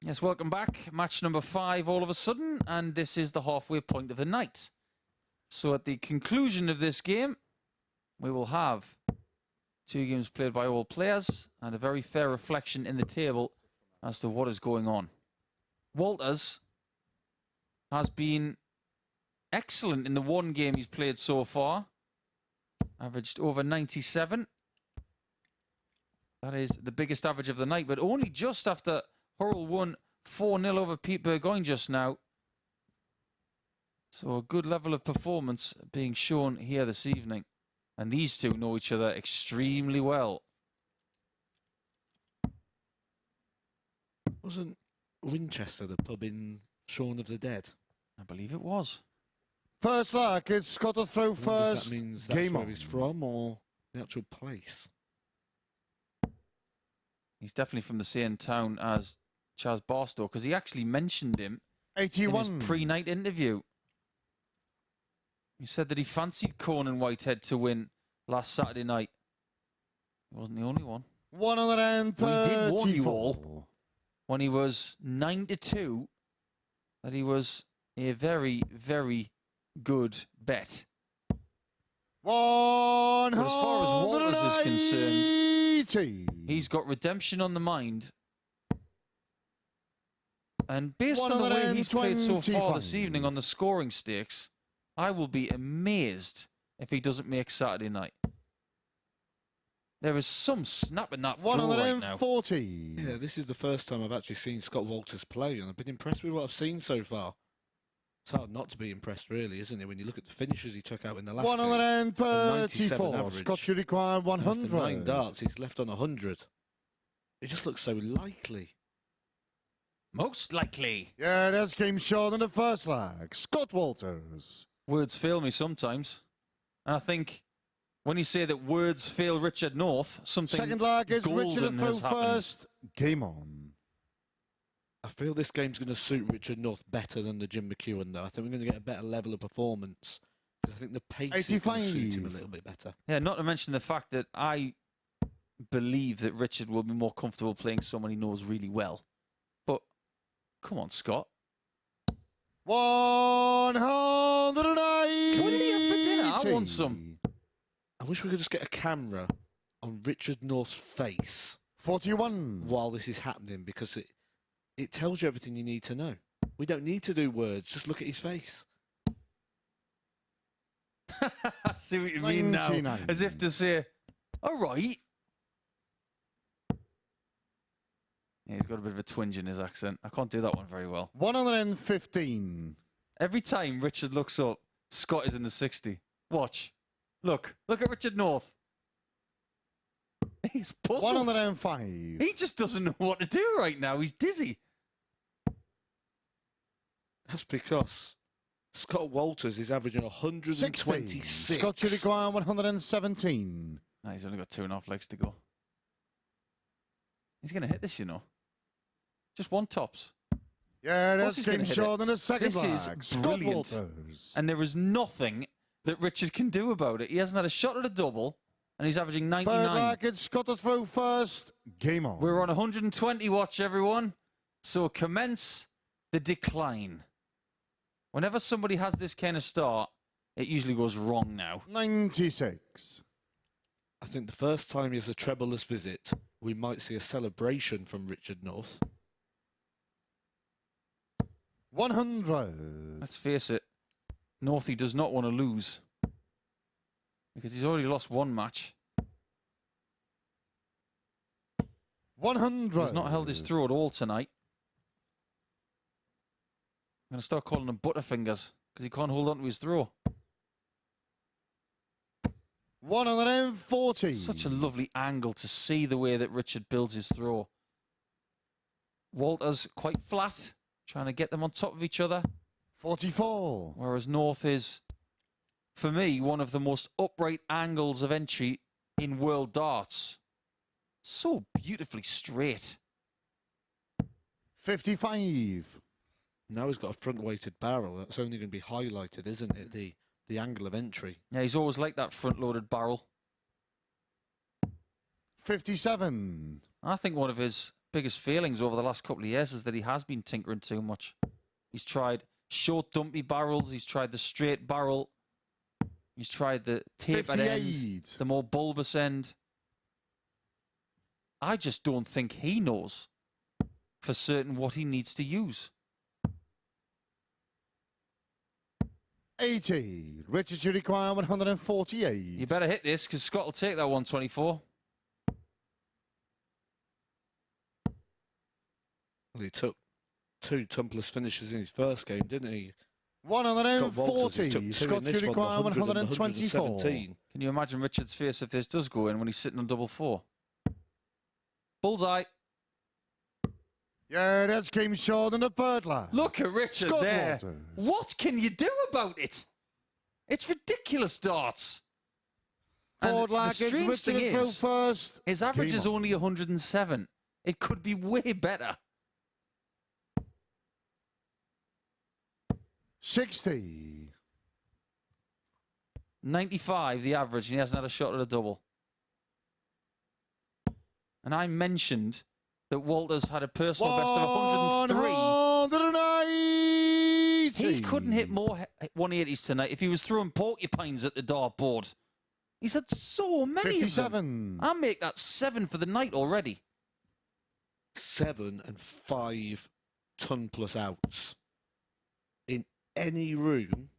Speaker 7: Yes, welcome back. Match number 5 all of a sudden, and this is the halfway point of the night. So at the conclusion of this game, we will have 2 games played by all players and a very fair reflection in the table as to what is going on. Walters has been excellent in the 1 game he's played so far. Averaged over 97. That is the biggest average of the night, but only just after Hurrell won 4-0 over Pete Burgoyne just now. So a good level of performance being shown here this evening. And these two know each other extremely well.
Speaker 8: Wasn't Winchester the pub in Shaun of the Dead?
Speaker 7: I believe it was.
Speaker 9: First luck, it's Scott to throw first.
Speaker 8: That means that's
Speaker 9: Game
Speaker 8: where
Speaker 9: on.
Speaker 8: he's from, or the actual place.
Speaker 7: He's definitely from the same town as Chaz Barstow, because he actually mentioned him
Speaker 9: 81.
Speaker 7: in his pre-night interview. He said that he fancied Conan Whitehead to win last Saturday night. He wasn't the only one.
Speaker 9: 134.
Speaker 7: Well, he did warn you all when he was 9-2 that he was a very, very good bet. But as far as Walters is concerned, he's got redemption on the mind. And based on the way he's played so far this evening on the scoring stakes, I will be amazed if he doesn't make Saturday night. There is some snap in that throw right now.
Speaker 9: 140.
Speaker 8: Yeah, this is the first time I've actually seen Scott Walters play, and I've been impressed with what I've seen so far. It's hard not to be impressed, really, isn't it, when you look at the finishes he took out in the last
Speaker 9: 134.
Speaker 8: game.
Speaker 9: Scott, you require 100.
Speaker 8: After 9 darts, he's left on 100. It just looks so likely.
Speaker 7: Most likely.
Speaker 9: Yeah, that's game short in the first leg. Scott Walters.
Speaker 7: Words fail me sometimes. And I think when you say that words fail Richard North, something
Speaker 9: Second leg is
Speaker 7: golden
Speaker 9: Richard to throw
Speaker 7: has happened.
Speaker 9: first. Game on.
Speaker 8: I feel this game's going to suit Richard North better than the Jim McEwen, though. I think we're going to get a better level of performance. I think the pace is going to suit him a little bit better.
Speaker 7: Yeah, not to mention the fact that I believe that Richard will be more comfortable playing someone he knows really well. But come on, Scott.
Speaker 9: 180.
Speaker 7: What did he have for dinner? I want some.
Speaker 8: I wish we could just get a camera on Richard North's face
Speaker 9: 41
Speaker 8: while this is happening, because it tells you everything you need to know. We don't need to do words, just look at his face.
Speaker 7: I see what you mean now.
Speaker 9: 99.
Speaker 7: As if to say, all right. Yeah, he's got a bit of a twinge in his accent. I can't do that one very well.
Speaker 9: 115.
Speaker 7: Every time Richard looks up, Scott is in the 60. Watch. Look at Richard North. He's puzzled.
Speaker 9: 105.
Speaker 7: He just doesn't know what to do right now. He's dizzy.
Speaker 8: That's because Scott Walters is averaging 126.
Speaker 9: Scott, you require 117.
Speaker 7: No, he's only got 2.5 legs to go. He's going to hit this, you know. Just one tops.
Speaker 9: Yeah, that's game short in the second
Speaker 7: This
Speaker 9: leg.
Speaker 7: is
Speaker 9: Scott
Speaker 7: brilliant.
Speaker 9: Walters.
Speaker 7: And there is nothing that Richard can do about it. He hasn't had a shot at a double, and he's averaging 99.
Speaker 9: Third leg, it's Scott to throw first. Game on.
Speaker 7: We're on 120 watch, everyone. So commence the decline. Whenever somebody has this kind of start, it usually goes wrong now.
Speaker 9: 96.
Speaker 8: I think the first time he has a trebleless visit, we might see a celebration from Richard North.
Speaker 9: 100.
Speaker 7: Let's face it, Northie does not want to lose because he's already lost one match.
Speaker 9: 100.
Speaker 7: He's not held his throw at all tonight. I'm going to start calling him Butterfingers because he can't hold on to his throw.
Speaker 9: 140.
Speaker 7: Such a lovely angle to see the way that Richard builds his throw. Walters quite flat, trying to get them on top of each other.
Speaker 9: 44.
Speaker 7: Whereas North is, for me, one of the most upright angles of entry in world darts. So beautifully straight.
Speaker 9: 55.
Speaker 8: Now he's got a front-weighted barrel. That's only going to be highlighted, isn't it? The angle of entry.
Speaker 7: Yeah, he's always like that front-loaded barrel.
Speaker 9: 57.
Speaker 7: I think one of his biggest failings over the last couple of years is that he has been tinkering too much. He's tried short, dumpy barrels. He's tried the straight barrel. He's tried the tapered end, the more bulbous end. I just don't think he knows for certain what he needs to use.
Speaker 9: 80. Richard should require 148.
Speaker 7: You better hit this because Scott will take that 124.
Speaker 8: Well, he took 2 tumpless finishes in his first game, didn't he?
Speaker 9: 140. Scott should require 124.
Speaker 7: Can you imagine Richard's face if this does go in when he's sitting on double 4? Bullseye.
Speaker 9: Yeah, that's game short in the third leg.
Speaker 7: Look at Richard
Speaker 9: Scott
Speaker 7: there.
Speaker 9: Walters.
Speaker 7: What can you do about it? It's ridiculous darts.
Speaker 9: Forward
Speaker 7: And
Speaker 9: leg,
Speaker 7: the
Speaker 9: it's
Speaker 7: strange
Speaker 9: Richard
Speaker 7: thing
Speaker 9: to throw
Speaker 7: is,
Speaker 9: first.
Speaker 7: his average
Speaker 9: Game
Speaker 7: is
Speaker 9: on.
Speaker 7: only 107. It could be way better.
Speaker 9: 60.
Speaker 7: 95, the average, and he hasn't had a shot at a double. And I mentioned that Walters had a personal best of 103.
Speaker 9: 180.
Speaker 7: He couldn't hit more 180s tonight if he was throwing porcupines at the dartboard. He's had so many
Speaker 9: 57.
Speaker 7: of them. I'll make that 7 for the night already.
Speaker 8: 7 and 5 ton-plus outs. In any room,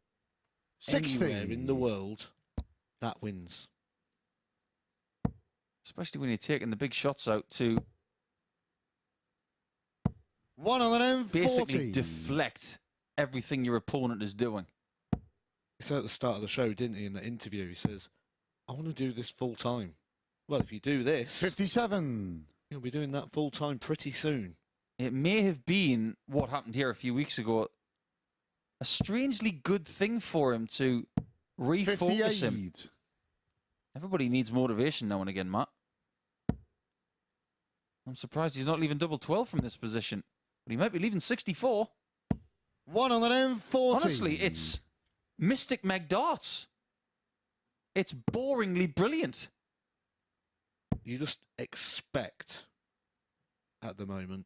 Speaker 9: 60.
Speaker 8: anywhere in the world, that wins.
Speaker 7: Especially when you're taking the big shots out to
Speaker 9: 140.
Speaker 7: basically deflect everything your opponent is doing.
Speaker 8: He said at the start of the show, didn't he, in the interview, he says, I want to do this full time. Well, if you do this,
Speaker 9: 57.
Speaker 8: You'll be doing that full time pretty soon.
Speaker 7: It may have been what happened here a few weeks ago. A strangely good thing for him to refocus him.
Speaker 9: 58.
Speaker 7: Everybody needs motivation now and again, Matt. I'm surprised he's not leaving double 12 from this position. But he might be leaving 64.
Speaker 9: 140.
Speaker 7: Honestly, it's Mystic Meg darts. It's boringly brilliant.
Speaker 8: You just expect at the moment.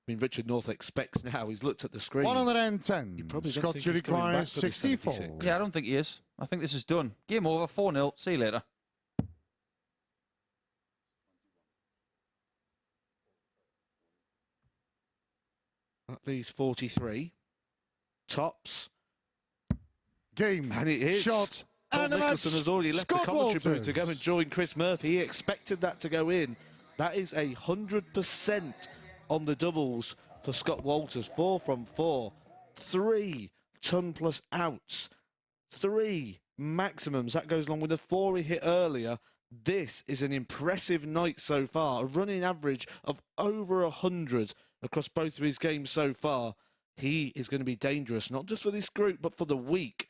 Speaker 8: I mean, Richard North expects now. He's looked at the screen.
Speaker 9: 110.
Speaker 8: You probably don't
Speaker 9: Scott
Speaker 8: think
Speaker 9: should
Speaker 8: he's coming
Speaker 9: require
Speaker 8: back for the
Speaker 9: 64.
Speaker 8: 76.
Speaker 7: Yeah, I don't think he is. I think this is done. Game over, 4-0. See you later.
Speaker 8: That leaves 43. Tops.
Speaker 9: Game.
Speaker 8: And it is.
Speaker 9: Shot.
Speaker 8: Paul
Speaker 9: And a
Speaker 8: Nicholson
Speaker 9: match.
Speaker 8: has already left
Speaker 9: Scott
Speaker 8: the commentary booth
Speaker 9: Walters.
Speaker 8: to go and join Chris Murphy. He expected that to go in. That is 100% on the doubles for Scott Walters. 4 from 4. 3 ton-plus outs. 3 maximums. That goes along with the 4 he hit earlier. This is an impressive night so far. A running average of over 100 across both of his games so far. He is going to be dangerous, not just for this group, but for the week.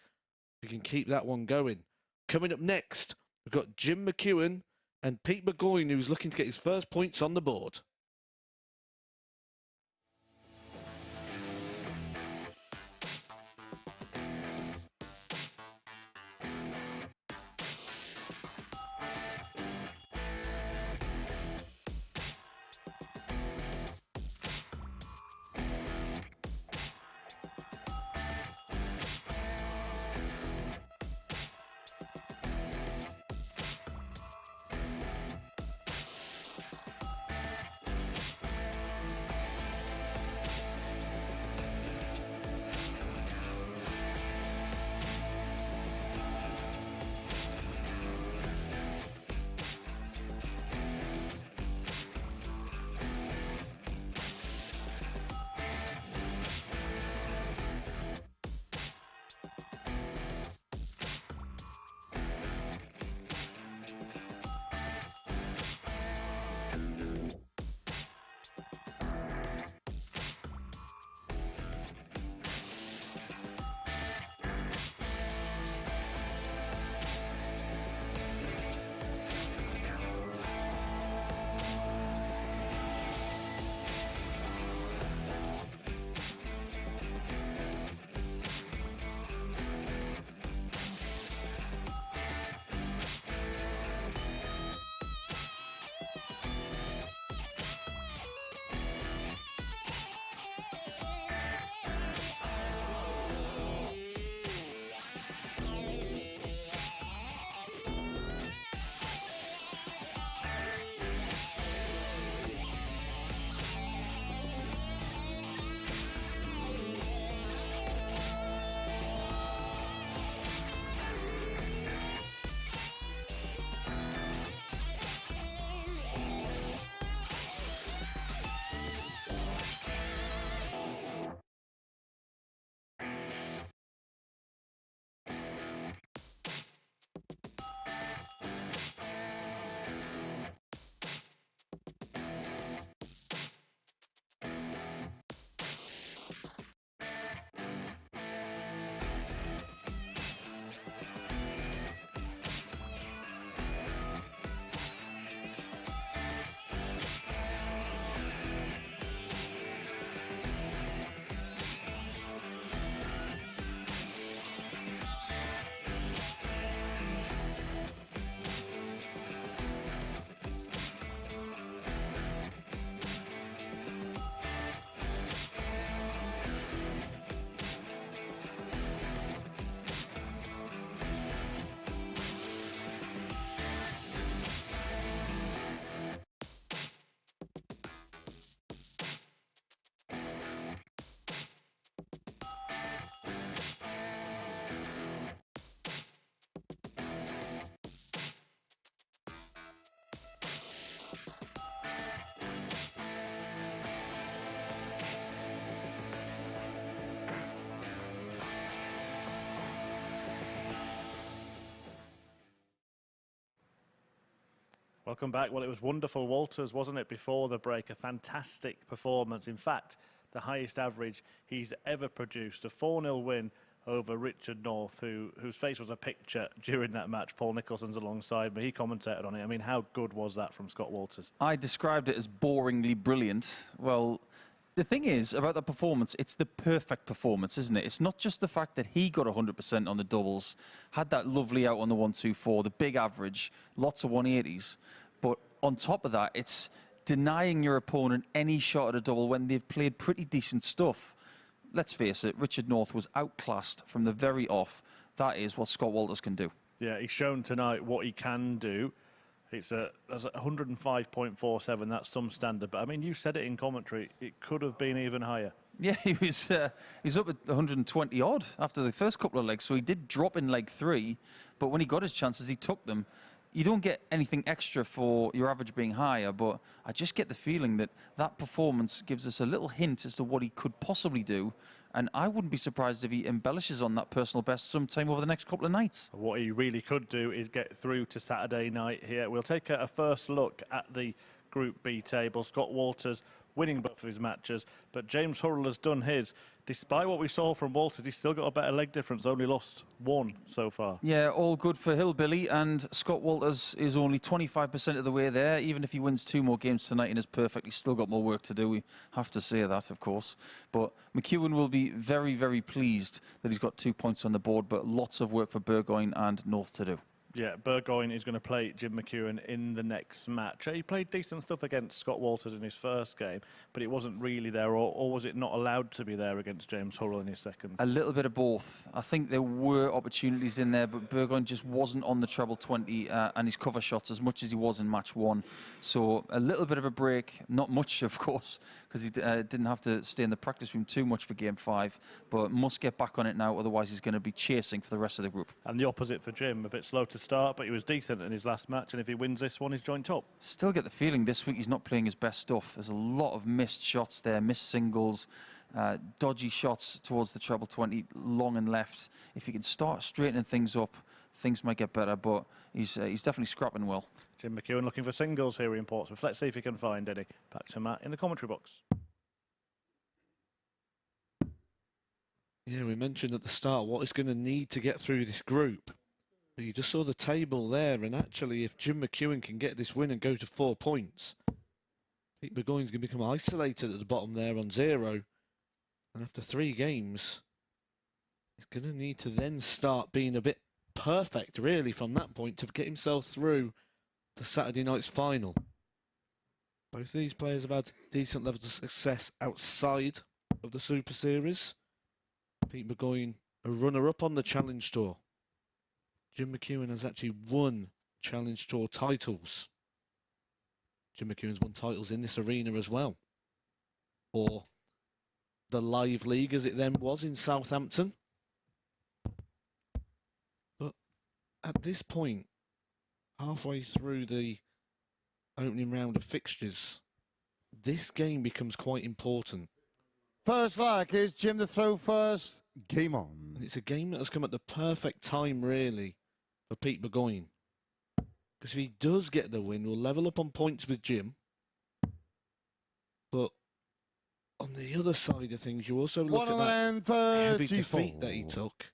Speaker 8: We can keep that one going. Coming up next, we've got Jim McEwen and Pete Burgoyne, who's looking to get his first points on the board.
Speaker 2: Welcome back. Well, it was wonderful Walters, wasn't it, before the break? A fantastic performance. In fact, the highest average he's ever produced. A 4-0 win over Richard North, whose face was a picture during that match. Paul Nicholson's alongside me. He commentated on it. I mean, how good was that from Scott Walters?
Speaker 7: I described it as boringly brilliant. Well, the thing is about that performance, it's the perfect performance, isn't it? It's not just the fact that he got 100% on the doubles, had that lovely out on the 1-2-4, the big average, lots of 180s. But on top of that, it's denying your opponent any shot at a double when they've played pretty decent stuff. Let's face it, Richard North was outclassed from the very off. That is what Scott Walters can do.
Speaker 2: Yeah, he's shown tonight what he can do. It's that's 105.47. That's some standard. But I mean, you said it in commentary. It could have been even higher.
Speaker 7: Yeah, he was up at 120 odd after the first couple of legs. So he did drop in leg 3, but when he got his chances, he took them. You don't get anything extra for your average being higher, but I just get the feeling that that performance gives us a little hint as to what he could possibly do. And I wouldn't be surprised if he embellishes on that personal best sometime over the next couple of nights.
Speaker 2: What he really could do is get through to Saturday night here. We'll take a first look at the Group B table. Scott Walters winning both of his matches, but James Hurrell has done his. Despite what we saw from Walters, he's still got a better leg difference, only lost 1 so far.
Speaker 7: Yeah, all good for Hillbilly, and Scott Walters is only 25% of the way there. Even if he wins 2 more games tonight and is perfect, he's still got more work to do. We have to say that, of course. But McEwen will be very, very pleased that he's got 2 points on the board, but lots of work for Burgoyne and North to do.
Speaker 2: Yeah, Burgoyne is going to play Jim McEwen in the next match. He played decent stuff against Scott Walters in his first game, but it wasn't really there, or was it not allowed to be there against James Hurrell in his second?
Speaker 7: A little bit of both. I think there were opportunities in there, but Burgoyne just wasn't on the treble 20 and his cover shots as much as he was in match 1. So a little bit of a break, not much, of course, because he didn't have to stay in the practice room too much for game 5, but must get back on it now, otherwise he's going to be chasing for the rest of the group.
Speaker 2: And the opposite for Jim, a bit slow to start, but he was decent in his last match, and if he wins this one, he's joint top.
Speaker 7: Still get the feeling this week he's not playing his best stuff. There's a lot of missed shots there, missed singles, dodgy shots towards the treble 20, long and left. If he can start straightening things up, things might get better, but he's definitely scrapping well.
Speaker 2: Jim McEwen looking for singles here in Portsmouth. Let's see if he can find any. Back to Matt in the commentary box.
Speaker 8: Yeah, we mentioned at the start what he's going to need to get through this group. But you just saw the table there, and actually if Jim McEwen can get this win and go to 4 points, Pete Burgoyne's going to become isolated at the bottom there on 0. And after 3 games, he's going to need to then start being a bit perfect, really, from that point to get himself through to Saturday night's final. Both of these players have had decent levels of success outside of the Super Series. Pete Burgoyne, a runner-up on the Challenge Tour. Jim McEwen has actually won Challenge Tour titles. Jim McEwen's won titles in this arena as well. Or the Live League as it then was in Southampton. But at this point, halfway through the opening round of fixtures, this game becomes quite important.
Speaker 9: First leg is Jim the throw first. Game on.
Speaker 8: And it's a game that has come at the perfect time, really, for Pete Burgoyne. Because if he does get the win, we'll level up on points with Jim. But on the other side of things, you also look at that heavy defeat that he took.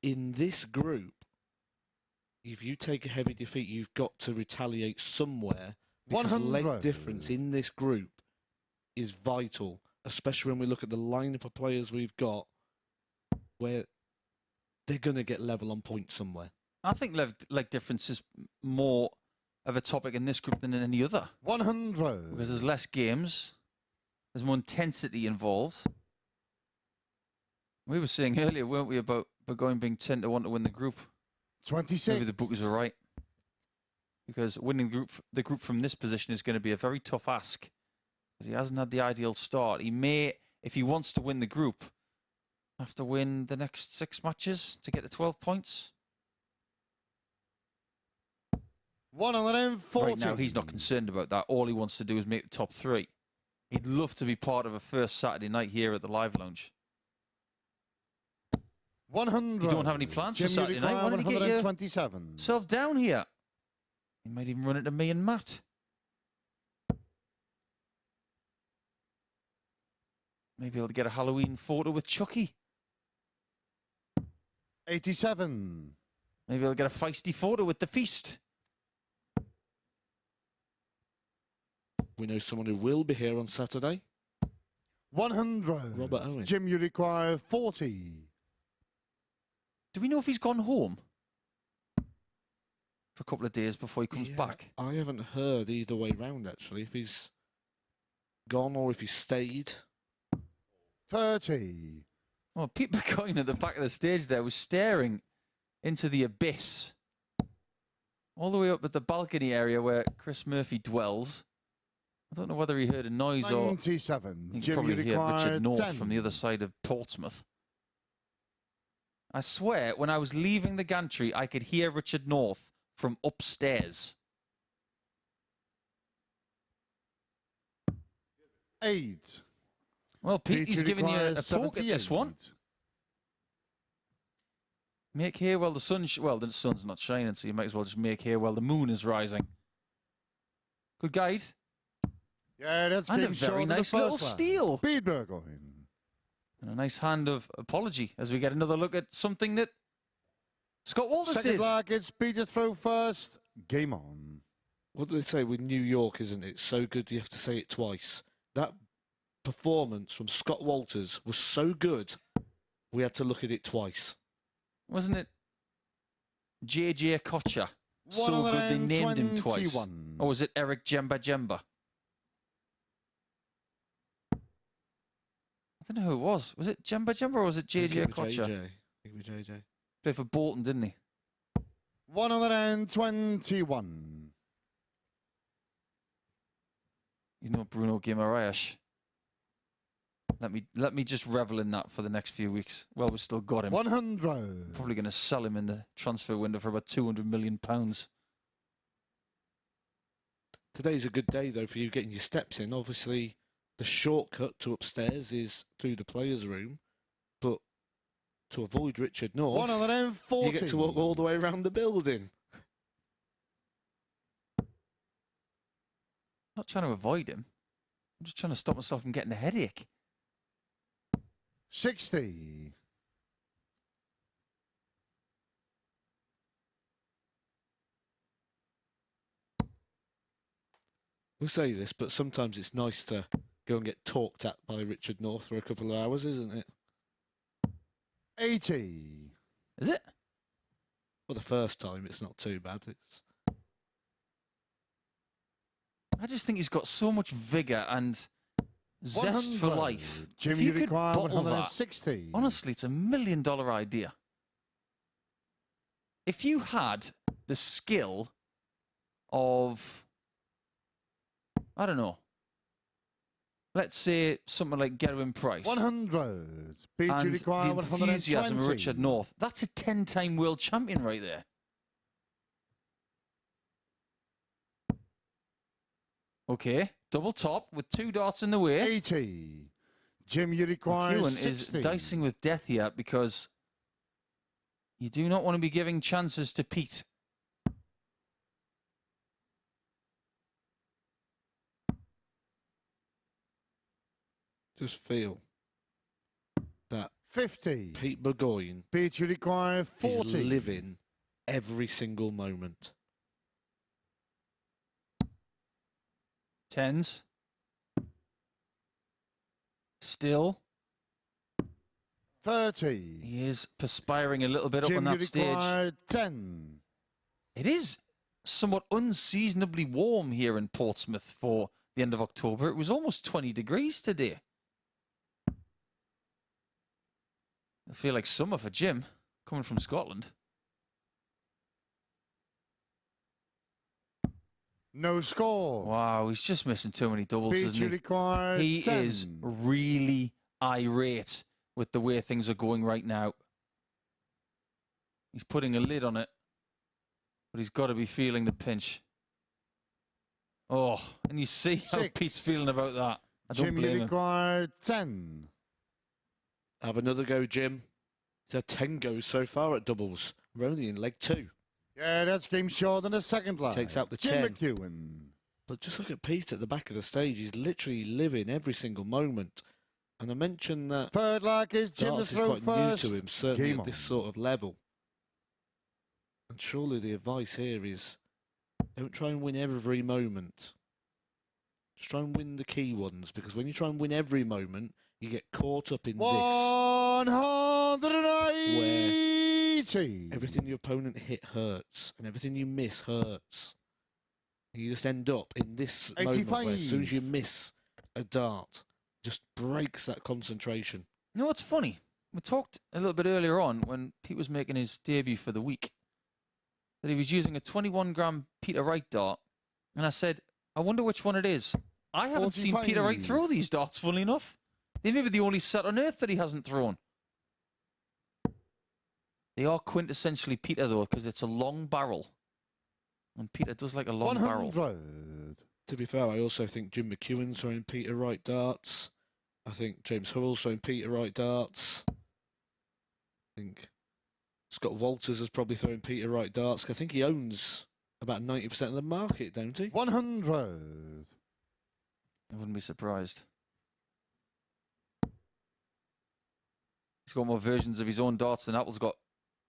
Speaker 8: In this group, if you take a heavy defeat, you've got to retaliate somewhere. Because leg difference in this group is vital, especially when we look at the lineup of players we've got, where they're going to get level on points somewhere.
Speaker 7: I think leg difference is more of a topic in this group than in any other.
Speaker 9: 100.
Speaker 7: Because there's less games, there's more intensity involved. We were saying earlier, weren't we, about Burgoyne being 10-1 to win the group?
Speaker 9: 26.
Speaker 7: Maybe the bookies were right. Because winning the group from this position is going to be a very tough ask. Because he hasn't had the ideal start. He may, if he wants to win the group, have to win the next 6 matches to get to 12 points.
Speaker 9: 140.
Speaker 7: Right now, he's not concerned about that. All he wants to do is make the top 3. He'd love to be part of a first Saturday night here at the Live Lounge.
Speaker 9: 100.
Speaker 7: You don't have any plans
Speaker 9: Jim,
Speaker 7: for Saturday night? Why don't you get yourself down here? He might even run it to me and Matt. Maybe I'll get a Halloween photo with Chucky.
Speaker 9: 87.
Speaker 7: Maybe I'll get a feisty photo with the feast.
Speaker 8: We know someone who will be here on Saturday.
Speaker 9: 100.
Speaker 8: Robert Owen.
Speaker 9: Jim, you require 40.
Speaker 7: Do we know if he's gone home for a couple of days before he comes back?
Speaker 8: I haven't heard either way round, actually, if he's gone or if he stayed.
Speaker 9: 30.
Speaker 7: Well, Pete Burgoyne at the back of the stage there was staring into the abyss. All the way up at the balcony area where Chris Murphy dwells. I don't know whether he heard a noise
Speaker 9: 97.
Speaker 7: or... You
Speaker 9: Jim,
Speaker 7: can probably
Speaker 9: you
Speaker 7: hear
Speaker 9: require
Speaker 7: Richard North
Speaker 9: 10.
Speaker 7: from the other side of Portsmouth. I swear, when I was leaving the gantry, I could hear Richard North from upstairs.
Speaker 9: 8.
Speaker 7: Well, Pete, he's giving you a poke at this
Speaker 9: 78.
Speaker 7: one. Make hay while the sun... well, the sun's not shining, so you might as well just make hay while the moon is rising. Good guide.
Speaker 9: Yeah, that's
Speaker 7: and a
Speaker 9: game short
Speaker 7: very
Speaker 9: of the
Speaker 7: nice little
Speaker 9: first one.
Speaker 7: steal.
Speaker 9: Burgoyne.
Speaker 7: And a nice hand of apology as we get another look at something that Scott Walters
Speaker 9: Second
Speaker 7: did.
Speaker 9: leg, it's Peter throw first. Game on.
Speaker 8: What do they say with New York, isn't it? So good you have to say it twice. That performance from Scott Walters was so good, we had to look at it twice.
Speaker 7: Wasn't it JJ Kocher? So good they named him twice.
Speaker 9: 121.
Speaker 7: Or was it Eric Jemba Jemba? I don't know who it was. Was it Jemba Jemba or was it JJ Kocher?
Speaker 8: I think it was JJ.
Speaker 7: Played for Bolton, didn't he?
Speaker 9: 121.
Speaker 7: He's no Bruno Guimaraes. Let me just revel in that for the next few weeks. Well, we've still got him.
Speaker 9: 100.
Speaker 7: Probably going to sell him in the transfer window for about £200 million.
Speaker 8: Today's a good day, though, for you getting your steps in. Obviously, the shortcut to upstairs is through the players' room, but to avoid Richard North,
Speaker 9: 140.
Speaker 8: you get to walk all the way around the building.
Speaker 7: I'm not trying to avoid him. I'm just trying to stop myself from getting a headache.
Speaker 9: 60.
Speaker 8: We'll say this, but sometimes it's nice to go and get talked at by Richard North for a couple of hours, isn't it?
Speaker 9: 80.
Speaker 7: Is it?
Speaker 8: Well, the first time, it's not too bad. It's...
Speaker 7: I just think he's got so much vigour and zest for
Speaker 9: 100.
Speaker 7: life.
Speaker 9: Jim,
Speaker 7: if you
Speaker 9: you
Speaker 7: could
Speaker 9: require
Speaker 7: bottle
Speaker 9: 160.
Speaker 7: that, honestly, it's $1 million idea. If you had the skill of, I don't know, let's say something like Gerwin Price.
Speaker 9: 100. Beat you
Speaker 7: and
Speaker 9: require
Speaker 7: the
Speaker 9: 120.
Speaker 7: enthusiasm of Richard North. That's a 10-time world champion right there. Okay, double top with 2 darts in the way.
Speaker 9: 80. Jim, you require
Speaker 7: McEwen
Speaker 9: 60.
Speaker 7: is dicing with death here because you do not want to be giving chances to Pete.
Speaker 8: Just feel that
Speaker 9: 50.
Speaker 8: Pete Burgoyne
Speaker 9: Beat you require 40.
Speaker 8: is living every single moment.
Speaker 7: 10s. Still.
Speaker 9: 30.
Speaker 7: He is perspiring a little bit up
Speaker 9: Jim,
Speaker 7: on that
Speaker 9: you
Speaker 7: stage.
Speaker 9: require 10.
Speaker 7: It is somewhat unseasonably warm here in Portsmouth for the end of October. It was almost 20 degrees today. I feel like summer for Jim, coming from Scotland.
Speaker 9: No score.
Speaker 7: Wow, he's just missing too many doubles,
Speaker 9: Beat
Speaker 7: isn't
Speaker 9: you
Speaker 7: he?
Speaker 9: require
Speaker 7: He
Speaker 9: 10.
Speaker 7: is really irate with the way things are going right now. He's putting a lid on it, but he's got to be feeling the pinch. Oh, and you see how
Speaker 9: 6.
Speaker 7: Pete's feeling about that. I don't
Speaker 9: Jim, you
Speaker 7: blame him.
Speaker 9: require 10.
Speaker 8: Have another go, Jim. He's had 10 goes so far at doubles. We're only in leg 2.
Speaker 9: Yeah, that's game short in the second line.
Speaker 8: Takes out the
Speaker 9: Jim
Speaker 8: 10.
Speaker 9: McEwen.
Speaker 8: But just look at Pete at the back of the stage. He's literally living every single moment. And I mentioned that
Speaker 9: third leg is Jim
Speaker 8: darts
Speaker 9: to
Speaker 8: is
Speaker 9: throw
Speaker 8: quite
Speaker 9: first.
Speaker 8: new to him, certainly
Speaker 9: Game
Speaker 8: at this
Speaker 9: on.
Speaker 8: sort of level. And surely the advice here is don't try and win every moment. Just try and win the key ones, because when you try and win every moment, you get caught up in
Speaker 9: 180.
Speaker 8: where everything your opponent hit hurts and everything you miss hurts. You just end up in this moment where as soon as you miss a dart, just breaks that concentration.
Speaker 7: You know what's funny? We talked a little bit earlier on when Pete was making his debut for the week that he was using a 21-gram Peter Wright dart. And I said, I wonder which one it is. I haven't seen Peter Wright throw these darts, funnily enough. They may be the only set on earth that he hasn't thrown. They are quintessentially Peter, though, because it's a long barrel. And Peter does like a long
Speaker 9: 100.
Speaker 7: barrel.
Speaker 8: To be fair, I also think Jim McEwen's throwing Peter Wright darts. I think James Hurrell's throwing Peter Wright darts. I think Scott Walters is probably throwing Peter Wright darts. I think he owns about 90% of the market, don't he?
Speaker 9: 100.
Speaker 7: I wouldn't be surprised. He's got more versions of his own darts than Apple's got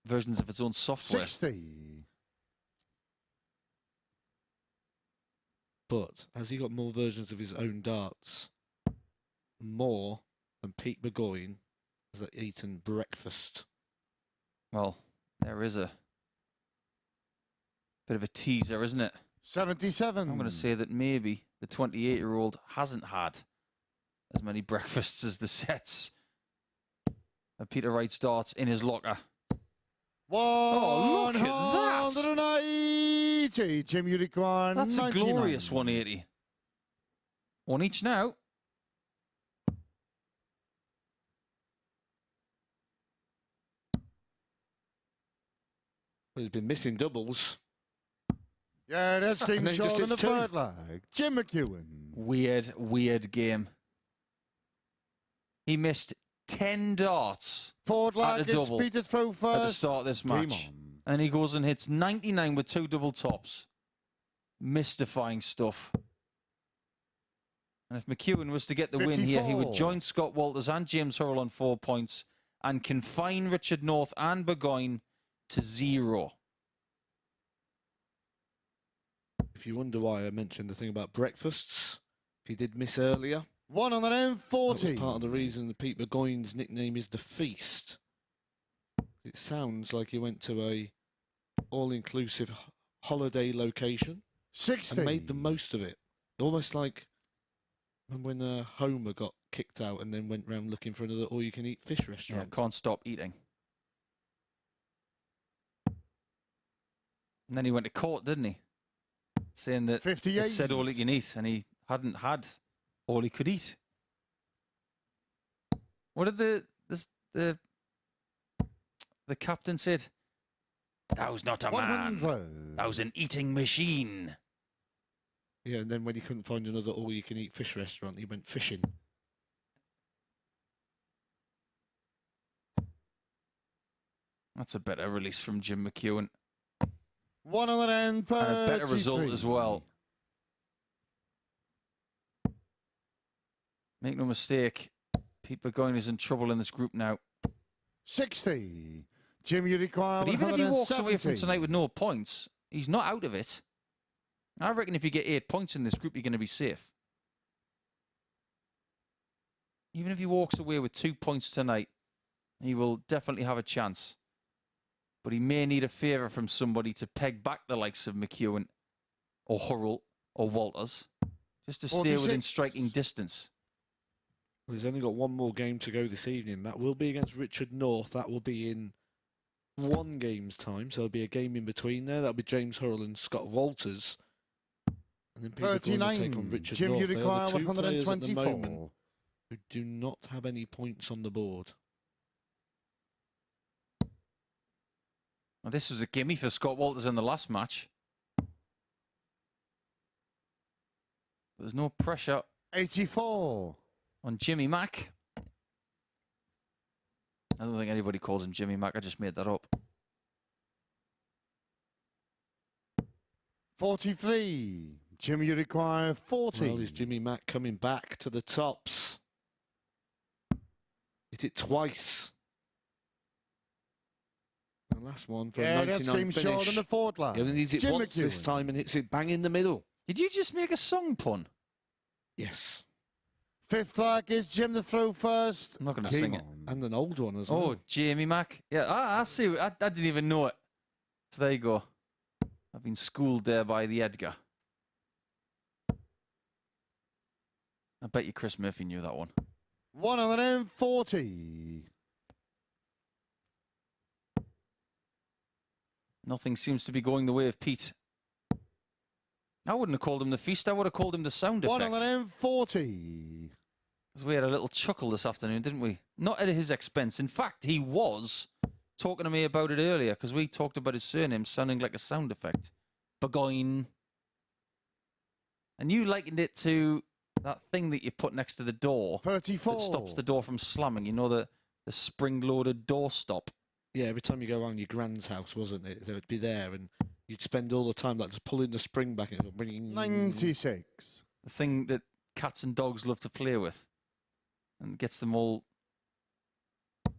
Speaker 7: versions of its own software.
Speaker 9: 60.
Speaker 8: But has he got more versions of his own darts? More than Pete Burgoyne has eaten breakfast.
Speaker 7: Well, there is a bit of a teaser, isn't it?
Speaker 9: 77.
Speaker 7: I'm going to say that maybe the 28-year-old hasn't had as many breakfasts as the sets of Peter Wright's darts in his locker. Oh, look at that!
Speaker 9: 180. Jim, you require
Speaker 7: That's
Speaker 9: 99.
Speaker 7: a glorious 180. One each now.
Speaker 8: Well, he's been missing doubles.
Speaker 9: Yeah, that's game
Speaker 8: And then
Speaker 9: short
Speaker 8: just
Speaker 9: in the
Speaker 8: hits two.
Speaker 9: third leg. Jim McEwen.
Speaker 7: Weird game. He missed 10 darts
Speaker 9: Forward
Speaker 7: at a
Speaker 9: leg is
Speaker 7: double
Speaker 9: Peter throw
Speaker 7: at
Speaker 9: first.
Speaker 7: the start of this
Speaker 9: Game
Speaker 7: match.
Speaker 9: on.
Speaker 7: And he goes and hits 99 with 2 double tops. Mystifying stuff. And if McEwen was to get the win here, he would
Speaker 9: 54.
Speaker 7: join Scott Walters and James Hurrell on 4 points and confine Richard North and Burgoyne to 0.
Speaker 8: If you wonder why I mentioned the thing about breakfasts, if he did miss earlier,
Speaker 9: 140.
Speaker 8: that was part of the reason that Pete Burgoyne's nickname is The Feast. It sounds like he went to a all-inclusive holiday location
Speaker 9: 60.
Speaker 8: and made the most of it. Almost like when Homer got kicked out and then went round looking for another all-you-can-eat fish
Speaker 7: Yeah,
Speaker 8: restaurant.
Speaker 7: can't stop eating. And then he went to court, didn't he? Saying that
Speaker 9: 58.
Speaker 7: it said all he can eat, and he hadn't had all he could eat. What did the captain said? That was not a man.
Speaker 9: 100.
Speaker 7: That was an eating machine.
Speaker 8: Yeah, and then when he couldn't find another all-you-can-eat fish restaurant, he went fishing.
Speaker 7: That's a better release from Jim McEwen.
Speaker 9: 133.
Speaker 7: And a better result as well. Make no mistake, Pete Burgoyne is in trouble in this group now.
Speaker 9: 60. Jim, you require
Speaker 7: But even if he walks away from
Speaker 9: 170.
Speaker 7: tonight with no points, he's not out of it. I reckon if you get 8 points in this group, you're going to be safe. Even if he walks away with 2 points tonight, he will definitely have a chance. But he may need a favour from somebody to peg back the likes of McEwen or Hurrell or Walters, just to stay within
Speaker 9: 46.
Speaker 7: striking distance.
Speaker 8: Well, he's only got one more game to go this evening. That will be against Richard North. That will be in 1 game's time. So there'll be a game in between there. That'll be James Hurrell and Scott Walters. And then people will
Speaker 9: 39.
Speaker 8: take on Richard
Speaker 9: Jim,
Speaker 8: North.
Speaker 9: you
Speaker 8: They are
Speaker 9: require
Speaker 8: the 2 players at the
Speaker 9: 124.
Speaker 8: moment who do not have any points on the board.
Speaker 7: Well, this was a gimme for Scott Walters in the last match. There's no pressure
Speaker 9: 84.
Speaker 7: on Jimmy Mack. I don't think anybody calls him Jimmy Mack. I just made that up.
Speaker 9: 43. Jim, you require 40.
Speaker 8: Well, is Jimmy Mack coming back to the tops? Hit it twice. The last one for a 99 finish.
Speaker 9: Short on the forward line.
Speaker 8: He only needs it
Speaker 9: Jim
Speaker 8: once this
Speaker 9: McEwen.
Speaker 8: time and hits it bang in the middle.
Speaker 7: Did you just make a song pun?
Speaker 8: Yes.
Speaker 9: Fifth flag is Jim the throw first.
Speaker 7: I'm not going to sing it.
Speaker 8: And an old one as well.
Speaker 7: Oh, Jamie Mack. Yeah, I see. I didn't even know it. So there you go. I've been schooled there by the Edgar. I bet you Chris Murphy knew that one.
Speaker 9: 140.
Speaker 7: Nothing seems to be going the way of Pete. I wouldn't have called him the feast. I would have called him the sound effect.
Speaker 9: 140.
Speaker 7: Because we had a little chuckle this afternoon, didn't we? Not at his expense. In fact, he was talking to me about it earlier because we talked about his surname sounding like a sound effect. Burgoyne. And you likened it to that thing that you put next to the door.
Speaker 9: 34.
Speaker 7: That stops the door from slamming. You know, the spring-loaded door stop.
Speaker 8: Yeah, every time you go around your grand's house, wasn't it? They would be there and you'd spend all the time like just pulling the spring back and bringing
Speaker 9: 96.
Speaker 7: The thing that cats and dogs love to play with and gets them all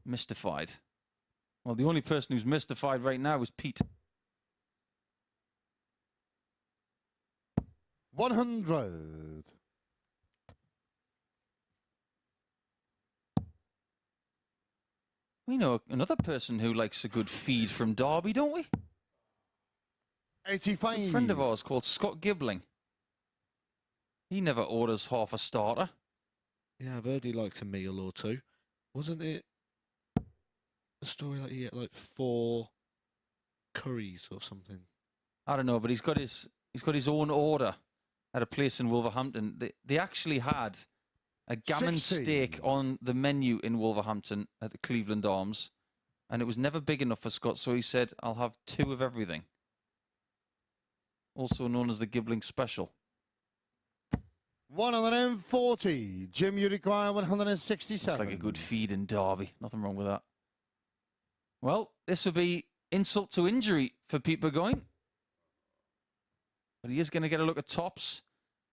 Speaker 7: mystified. Well, the only person who's mystified right now is Pete.
Speaker 9: 100.
Speaker 7: We know another person who likes a good feed from Derby, don't we?
Speaker 9: 85.
Speaker 7: A friend of ours called Scott Gibbling. He never orders half a starter.
Speaker 8: Yeah, I've heard he likes a meal or two. Wasn't it a story that he ate like 4 curries or something?
Speaker 7: I don't know, but he's got his own order at a place in Wolverhampton. They actually had a gammon
Speaker 9: 60.
Speaker 7: steak on the menu in Wolverhampton at the Cleveland Arms, and it was never big enough for Scott, so he said, I'll have 2 of everything. Also known as the Gibbling Special.
Speaker 9: 140. Jim, you require 167.
Speaker 7: It's like a good feed in Derby. Nothing wrong with that. Well, this will be insult to injury for Pete Burgoyne. But he is going to get a look at tops.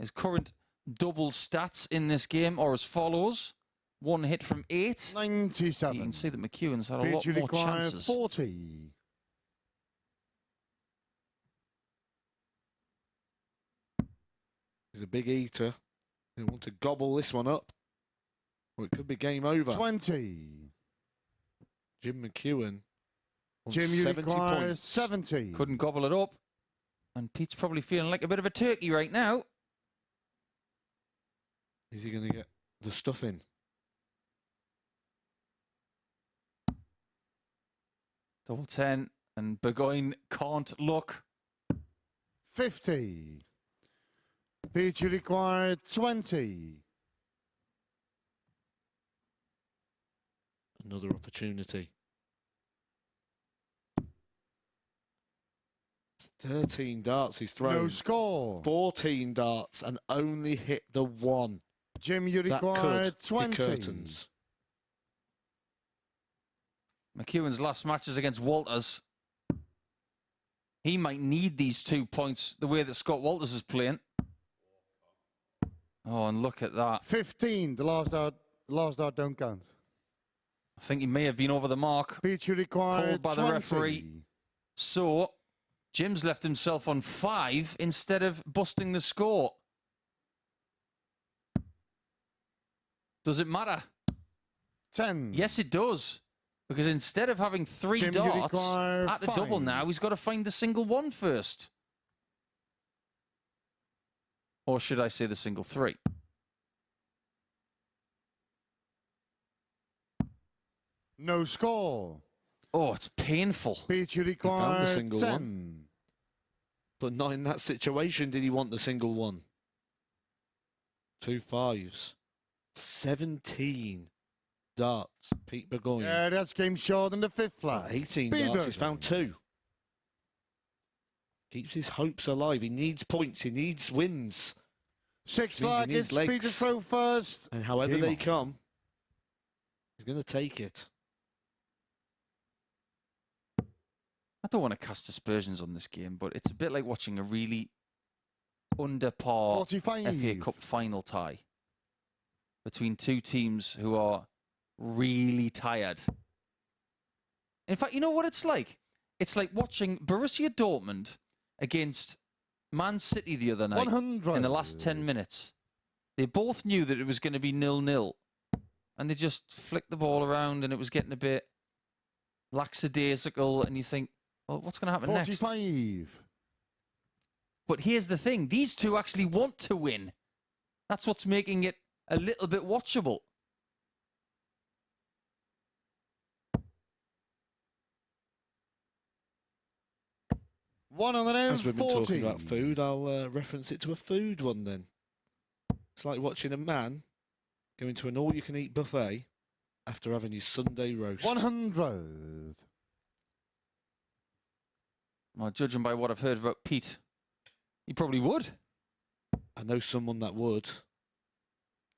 Speaker 7: His current double stats in this game are as follows. 1 hit from 8.
Speaker 9: 97.
Speaker 7: You can see that McEwen's had a
Speaker 9: Pete,
Speaker 7: lot
Speaker 9: you
Speaker 7: more
Speaker 9: require
Speaker 7: chances.
Speaker 9: 40.
Speaker 8: He's a big eater. They want to gobble this one up. Or it could be game over.
Speaker 9: 20.
Speaker 8: Jim McEwen on
Speaker 9: Jim, you
Speaker 8: 70
Speaker 9: require
Speaker 8: points.
Speaker 9: 70.
Speaker 7: Couldn't gobble it up. And Pete's probably feeling like a bit of a turkey right now.
Speaker 8: Is he going to get the stuff in?
Speaker 7: Double 10. And Burgoyne can't look.
Speaker 9: 50. Pete, you require 20.
Speaker 8: Another opportunity. 13 darts he's thrown.
Speaker 9: No score.
Speaker 8: 14 darts and only hit the 1.
Speaker 9: Jim, you
Speaker 8: That
Speaker 9: require
Speaker 8: could
Speaker 9: 20.
Speaker 8: be curtains.
Speaker 7: McEwen's last match is against Walters. He might need these 2 points the way that Scott Walters is playing. Oh, and look at that.
Speaker 9: 15. The last dart don't count.
Speaker 7: I think he may have been over the mark.
Speaker 9: Pete, you require
Speaker 7: Called by
Speaker 9: 20.
Speaker 7: the referee. So, Jim's left himself on 5 instead of busting the score. Does it matter?
Speaker 9: 10.
Speaker 7: Yes, it does. Because instead of having 3
Speaker 9: Jim, you
Speaker 7: darts
Speaker 9: require
Speaker 7: at the double
Speaker 9: 5.
Speaker 7: now, he's got to find the single 1 first. Or should I say the single 3?
Speaker 9: No score.
Speaker 7: Oh, it's painful.
Speaker 9: Pete, you
Speaker 8: He found the
Speaker 9: require
Speaker 8: single
Speaker 9: 10.
Speaker 8: 1. But not in that situation did he want the single 1. 2 5s. 17 darts. Pete Burgoyne.
Speaker 9: Yeah, that's game short in the 5th flag.
Speaker 8: 18
Speaker 9: Pete
Speaker 8: darts. He's
Speaker 9: Burgoyne.
Speaker 8: found 2. Keeps his hopes alive. He needs points. He needs wins.
Speaker 9: 6th
Speaker 8: Means he
Speaker 9: flag
Speaker 8: needs
Speaker 9: is Peter
Speaker 8: legs.
Speaker 9: throw first.
Speaker 8: And however
Speaker 9: Game
Speaker 8: they
Speaker 9: on.
Speaker 8: come, he's going to take it.
Speaker 7: I don't want to cast aspersions on this game, but it's a bit like watching a really under par
Speaker 9: 45.
Speaker 7: FA Cup final tie between two teams who are really tired. In fact, you know what it's like? It's like watching Borussia Dortmund against Man City the other night
Speaker 9: 100.
Speaker 7: in the last 10 minutes. They both knew that it was going to be 0-0, and they just flicked the ball around, and it was getting a bit lackadaisical, and you think, well, what's going to happen
Speaker 9: 45.
Speaker 7: next? But here's the thing. These two actually want to win. That's what's making it a little bit watchable.
Speaker 8: As we've been talking about food, I'll reference it to a food one then. It's like watching a man go into an all-you-can-eat buffet after having his Sunday roast.
Speaker 9: 100.
Speaker 7: Well, judging by what I've heard about Pete, he probably would.
Speaker 8: I know someone that would.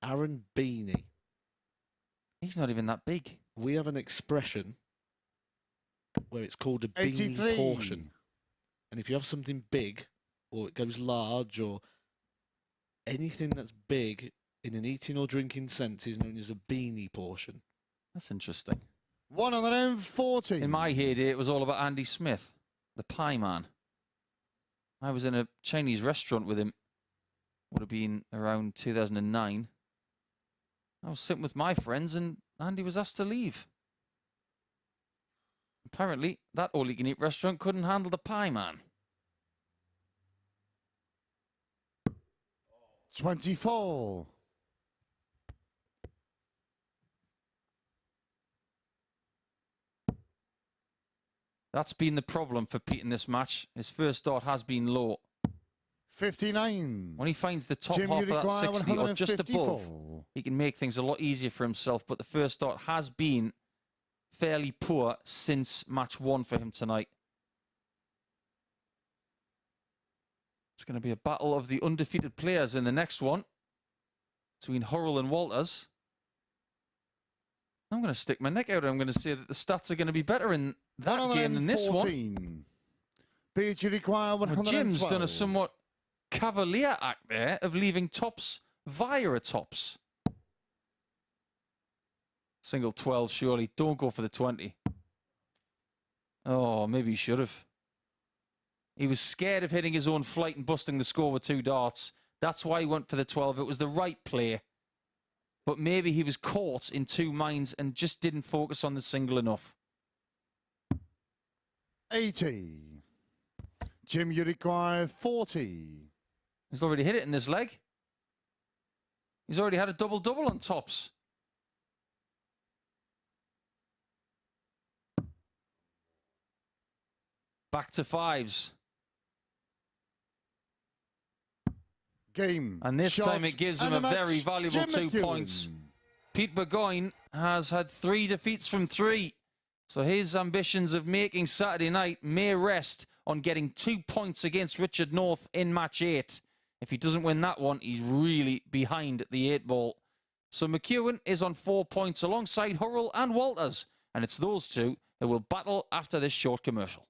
Speaker 8: Aaron Beanie.
Speaker 7: He's not even that big.
Speaker 8: We have an expression where it's called a beanie
Speaker 9: 83.
Speaker 8: portion. And if you have something big, or it goes large, or anything that's big in an eating or drinking sense is known as a beanie portion.
Speaker 7: That's interesting.
Speaker 9: 140.
Speaker 7: In my heyday, it was all about Andy Smith, the pie man. I was in a Chinese restaurant with him. Would have been around 2009. I was sitting with my friends and Andy was asked to leave. Apparently, that all-you-can-eat restaurant couldn't handle the pie man.
Speaker 9: 24.
Speaker 7: That's been the problem for Pete in this match. His first start has been low.
Speaker 9: 59.
Speaker 7: When he finds the top
Speaker 9: Jim,
Speaker 7: half
Speaker 9: you
Speaker 7: of that
Speaker 9: require
Speaker 7: 60 or just above,
Speaker 9: 154.
Speaker 7: he can make things a lot easier for himself. But the first start has been fairly poor since match 1 for him tonight. It's going to be a battle of the undefeated players in the next one between Hurrell and Walters. I'm going to stick my neck out and I'm going to say that the stats are going to be better in that game than this one.
Speaker 9: Pete, you require 112.
Speaker 7: Jim's done a somewhat cavalier act there of leaving tops via a tops. Single 12, surely. Don't go for the 20. Oh, maybe he should have. He was scared of hitting his own flight and busting the score with 2 darts. That's why he went for the 12. It was the right play. But maybe he was caught in 2 minds and just didn't focus on the single enough.
Speaker 9: 80. Jim, you require 40.
Speaker 7: He's already hit it in this leg. He's already had a double-double on tops. Back to 5s.
Speaker 9: Game.
Speaker 7: And this
Speaker 9: shot,
Speaker 7: time it gives him a very valuable
Speaker 9: Jim
Speaker 7: 2
Speaker 9: McEwen.
Speaker 7: points. Pete Burgoyne has had 3 defeats from 3. So his ambitions of making Saturday night may rest on getting 2 points against Richard North in match 8. If he doesn't win that one, he's really behind the 8 ball. So McEwen is on 4 points alongside Hurrell and Walters. And it's those two who will battle after this short commercial.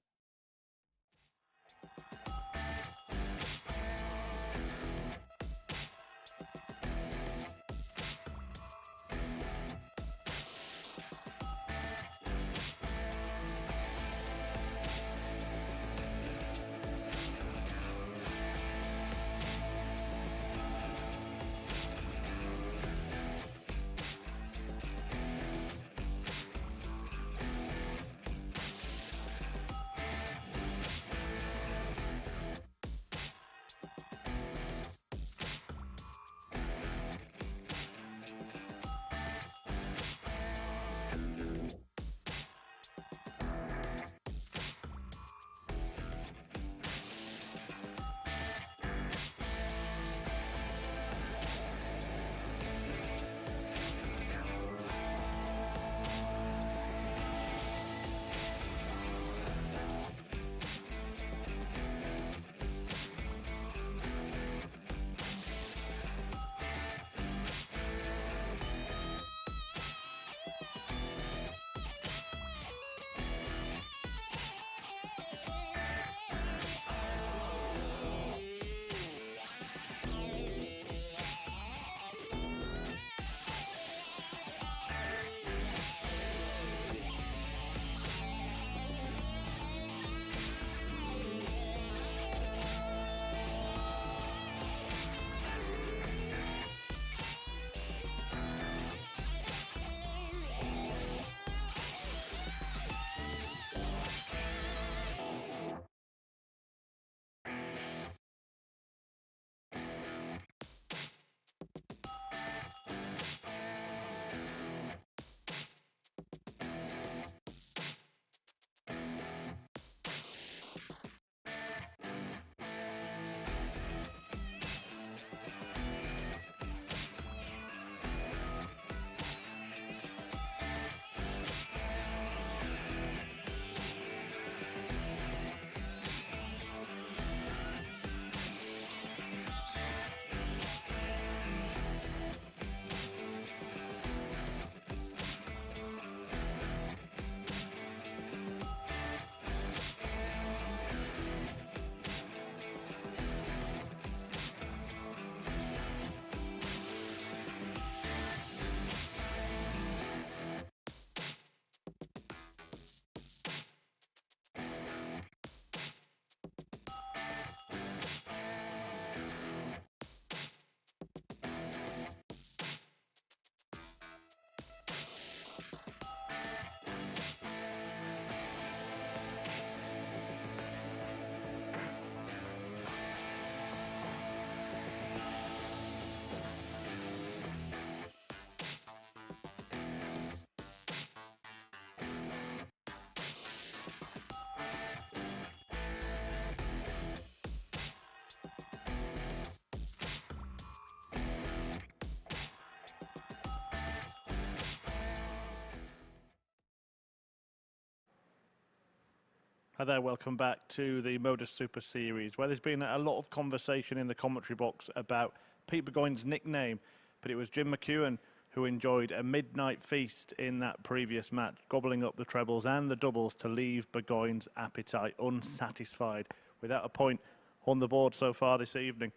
Speaker 2: Hi there, welcome back to the MODUS Super Series, where there's been a lot of conversation in the commentary box about Pete Burgoyne's nickname, but it was Jim McEwen who enjoyed a midnight feast in that previous match, gobbling up the trebles and the doubles to leave Burgoyne's appetite unsatisfied. Without a point on the board so far this evening.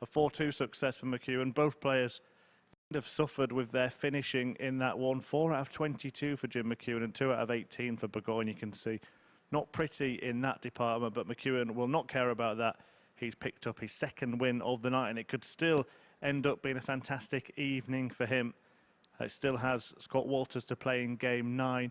Speaker 2: A 4-2 success for McEwen. Both players have suffered with their finishing in that one. 4 out of 22 for Jim McEwen and 2 out of 18 for Burgoyne, you can see. Not pretty in that department, but McEwen will not care about that. He's picked up his second win of the night, and it could still end up being a fantastic evening for him. It still has Scott Walters to play in game 9.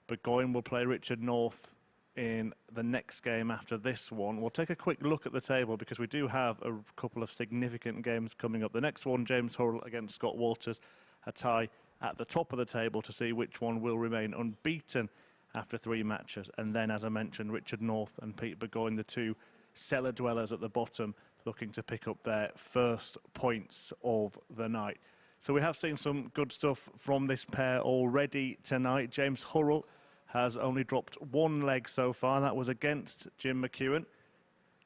Speaker 2: Burgoyne will play Richard North in the next game after this one. We'll take a quick look at the table because we do have a couple of significant games coming up. The next one, James Hurrell against Scott Walters, a tie at the top of the table to see which one will remain unbeaten after 3 matches. And then, as I mentioned, Richard North and Pete Burgoyne, the 2 cellar dwellers at the bottom, looking to pick up their first points of the night. So we have seen some good stuff from this pair already tonight. James Hurrell has only dropped 1 leg so far. That was against Jim McEwen,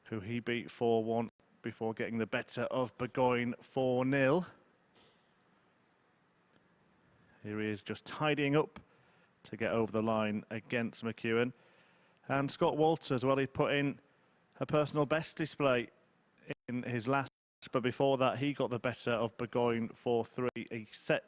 Speaker 2: who he beat 4-1 before getting the better of Burgoyne 4-0. Here he is just tidying up to get over the line against McEwen. And Scott Walters, well, he put in a personal best display in his last, but before that he got the better of Burgoyne 4-3. He set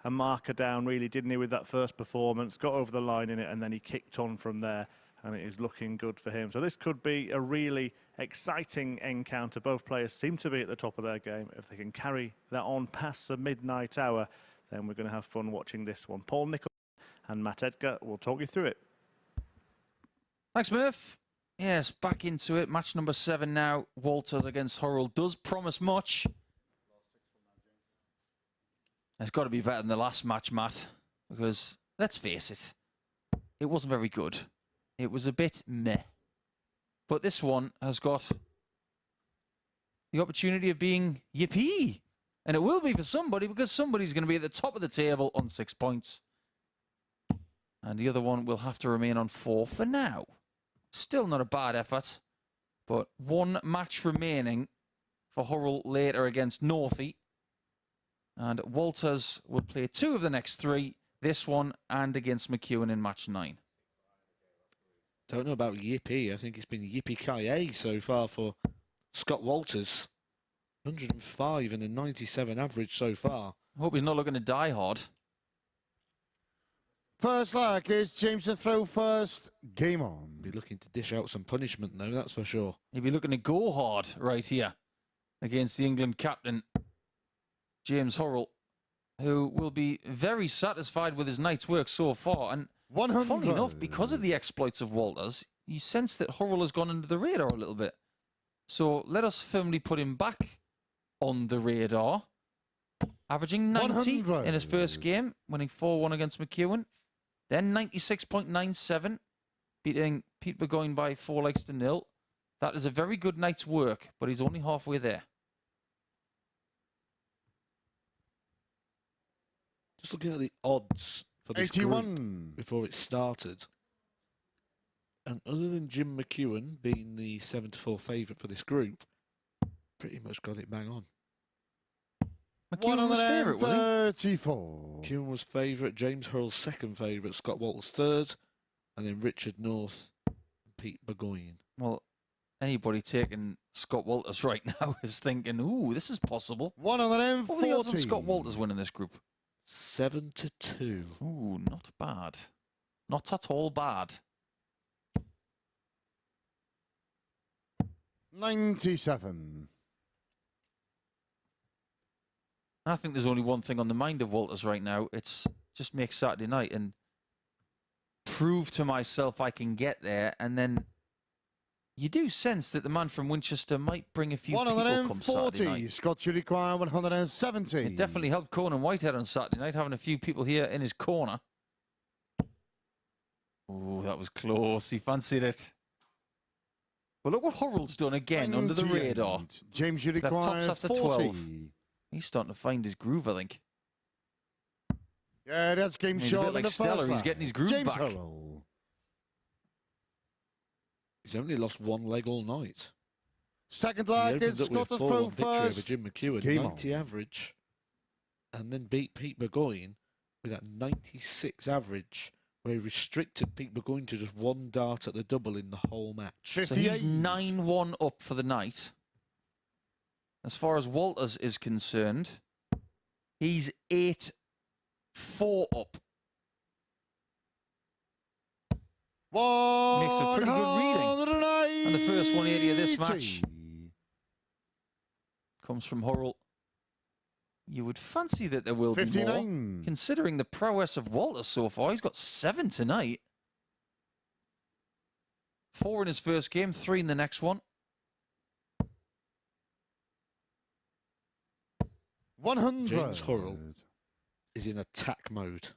Speaker 2: a marker down, really, didn't he, with that first performance, got over the line in it, and then he kicked on from there, and it is looking good for him. So this could be a really exciting encounter. Both players seem to be at the top of their game. If they can carry that on past the midnight hour, then we're going to have fun watching this one. Paul Nicholson and Matt Edgar will talk you through it.
Speaker 7: Thanks, Murph. Yes, back into it. Match number 7 now. Walters against Hurrell does promise much. It's got to be better than the last match, Matt, because let's face it, it wasn't very good. It was a bit meh. But this one has got the opportunity of being yippee. And it will be for somebody, because somebody's going to be at the top of the table on 6 points. And the other one will have to remain on 4 for now. Still not a bad effort, but 1 match remaining for Hurrell later against Northie. And Walters will play 2 of the next 3, this one and against McEwen in match 9.
Speaker 8: Don't know about yippee. I think it's been yippee-ki-yay so far for Scott Walters. 105 and a 97 average so far.
Speaker 7: Hope he's not looking to die hard.
Speaker 9: First leg is James to throw first. Game on.
Speaker 8: Be looking to dish out some punishment, though, that's for sure.
Speaker 7: He'll be looking to go hard right here against the England captain, James Hurrell, who will be very satisfied with his night's work so far. And funnily enough, because of the exploits of Walters, you sense that Hurrell has gone under the radar a little bit. So let us firmly put him back on the radar. Averaging 90 in his first game, winning 4-1 against McEwen. Then 96.97, beating Pete Burgoyne by 4 legs to 0. That is a very good night's work, but he's only halfway there.
Speaker 8: Just looking at the odds for this
Speaker 9: 81
Speaker 8: group before it started. And other than Jim McEwen being the 7-4 favourite for this group, pretty much got it bang on.
Speaker 7: McEwen was favourite, was he?
Speaker 9: 34.
Speaker 8: McEwen was favourite, James Hurrell's second favourite, Scott Walters third, and then Richard North and Pete Burgoyne.
Speaker 7: Well, anybody taking Scott Walters right now is thinking, ooh, this is possible.
Speaker 9: 140.
Speaker 7: What were the odds on Scott Walters winning this group?
Speaker 8: 7-2.
Speaker 7: Ooh, not bad. Not at all bad.
Speaker 9: 97.
Speaker 7: I think there's only one thing on the mind of Walters right now. It's just make Saturday night and prove to myself I can get there. And then you do sense that the man from Winchester might bring a few people come Saturday night.
Speaker 9: Scott should require 170.
Speaker 7: It definitely helped Conan Whitehead on Saturday night, having a few people here in his corner. Oh, that was close. He fancied it. Well, look what Hurrell's done again under the radar.
Speaker 9: James should
Speaker 7: Left
Speaker 9: require
Speaker 7: tops after
Speaker 9: 40.
Speaker 7: 12. He's starting to find his groove, I think.
Speaker 9: Yeah, that's game
Speaker 7: He's
Speaker 9: short
Speaker 7: a bit like
Speaker 9: in the
Speaker 7: Stella.
Speaker 9: first
Speaker 7: He's
Speaker 9: leg.
Speaker 7: getting his groove
Speaker 9: James
Speaker 7: back.
Speaker 9: Hurrell.
Speaker 8: He's only lost one leg all night.
Speaker 9: Second
Speaker 8: He
Speaker 9: leg
Speaker 8: opened
Speaker 9: is
Speaker 8: up with a
Speaker 9: Scottish throw
Speaker 8: 4-1 victory over
Speaker 9: first.
Speaker 8: Jim McEwen,
Speaker 9: Game
Speaker 8: 90 average, and then beat Pete Burgoyne with that 96 average, where he restricted Pete Burgoyne to just one dart at the double in the whole match.
Speaker 7: So he's 9-1 up for the night. As far as Walters is concerned, he's 8-4 up. Makes a pretty good reading. And the first 180 of this match comes from Hurrell. You would fancy that there will be more, considering the prowess of Walters so far. He's got 7 tonight. 4 in his first game, 3 in the next one.
Speaker 9: 100.
Speaker 8: James Hurrell is in attack mode.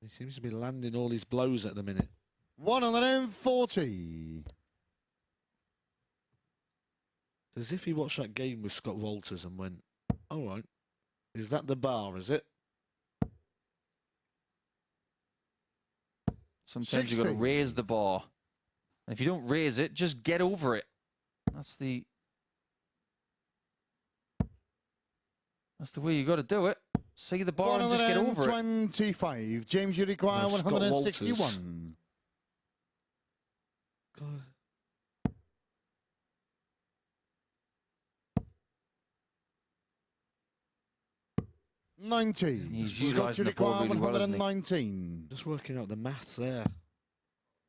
Speaker 8: He seems to be landing all his blows at the minute.
Speaker 9: 140.
Speaker 8: As if he watched that game with Scott Walters and went, all right, is that the bar, is it?
Speaker 7: Sometimes you've got to raise the bar. And if you don't raise it, just get over it. That's the way you got to do it. See the bar and just get over it.
Speaker 9: 125. James, you require 161.
Speaker 8: God.
Speaker 7: He's utilising the ball really well, isn't he?
Speaker 9: 119.
Speaker 8: Just working out the maths there.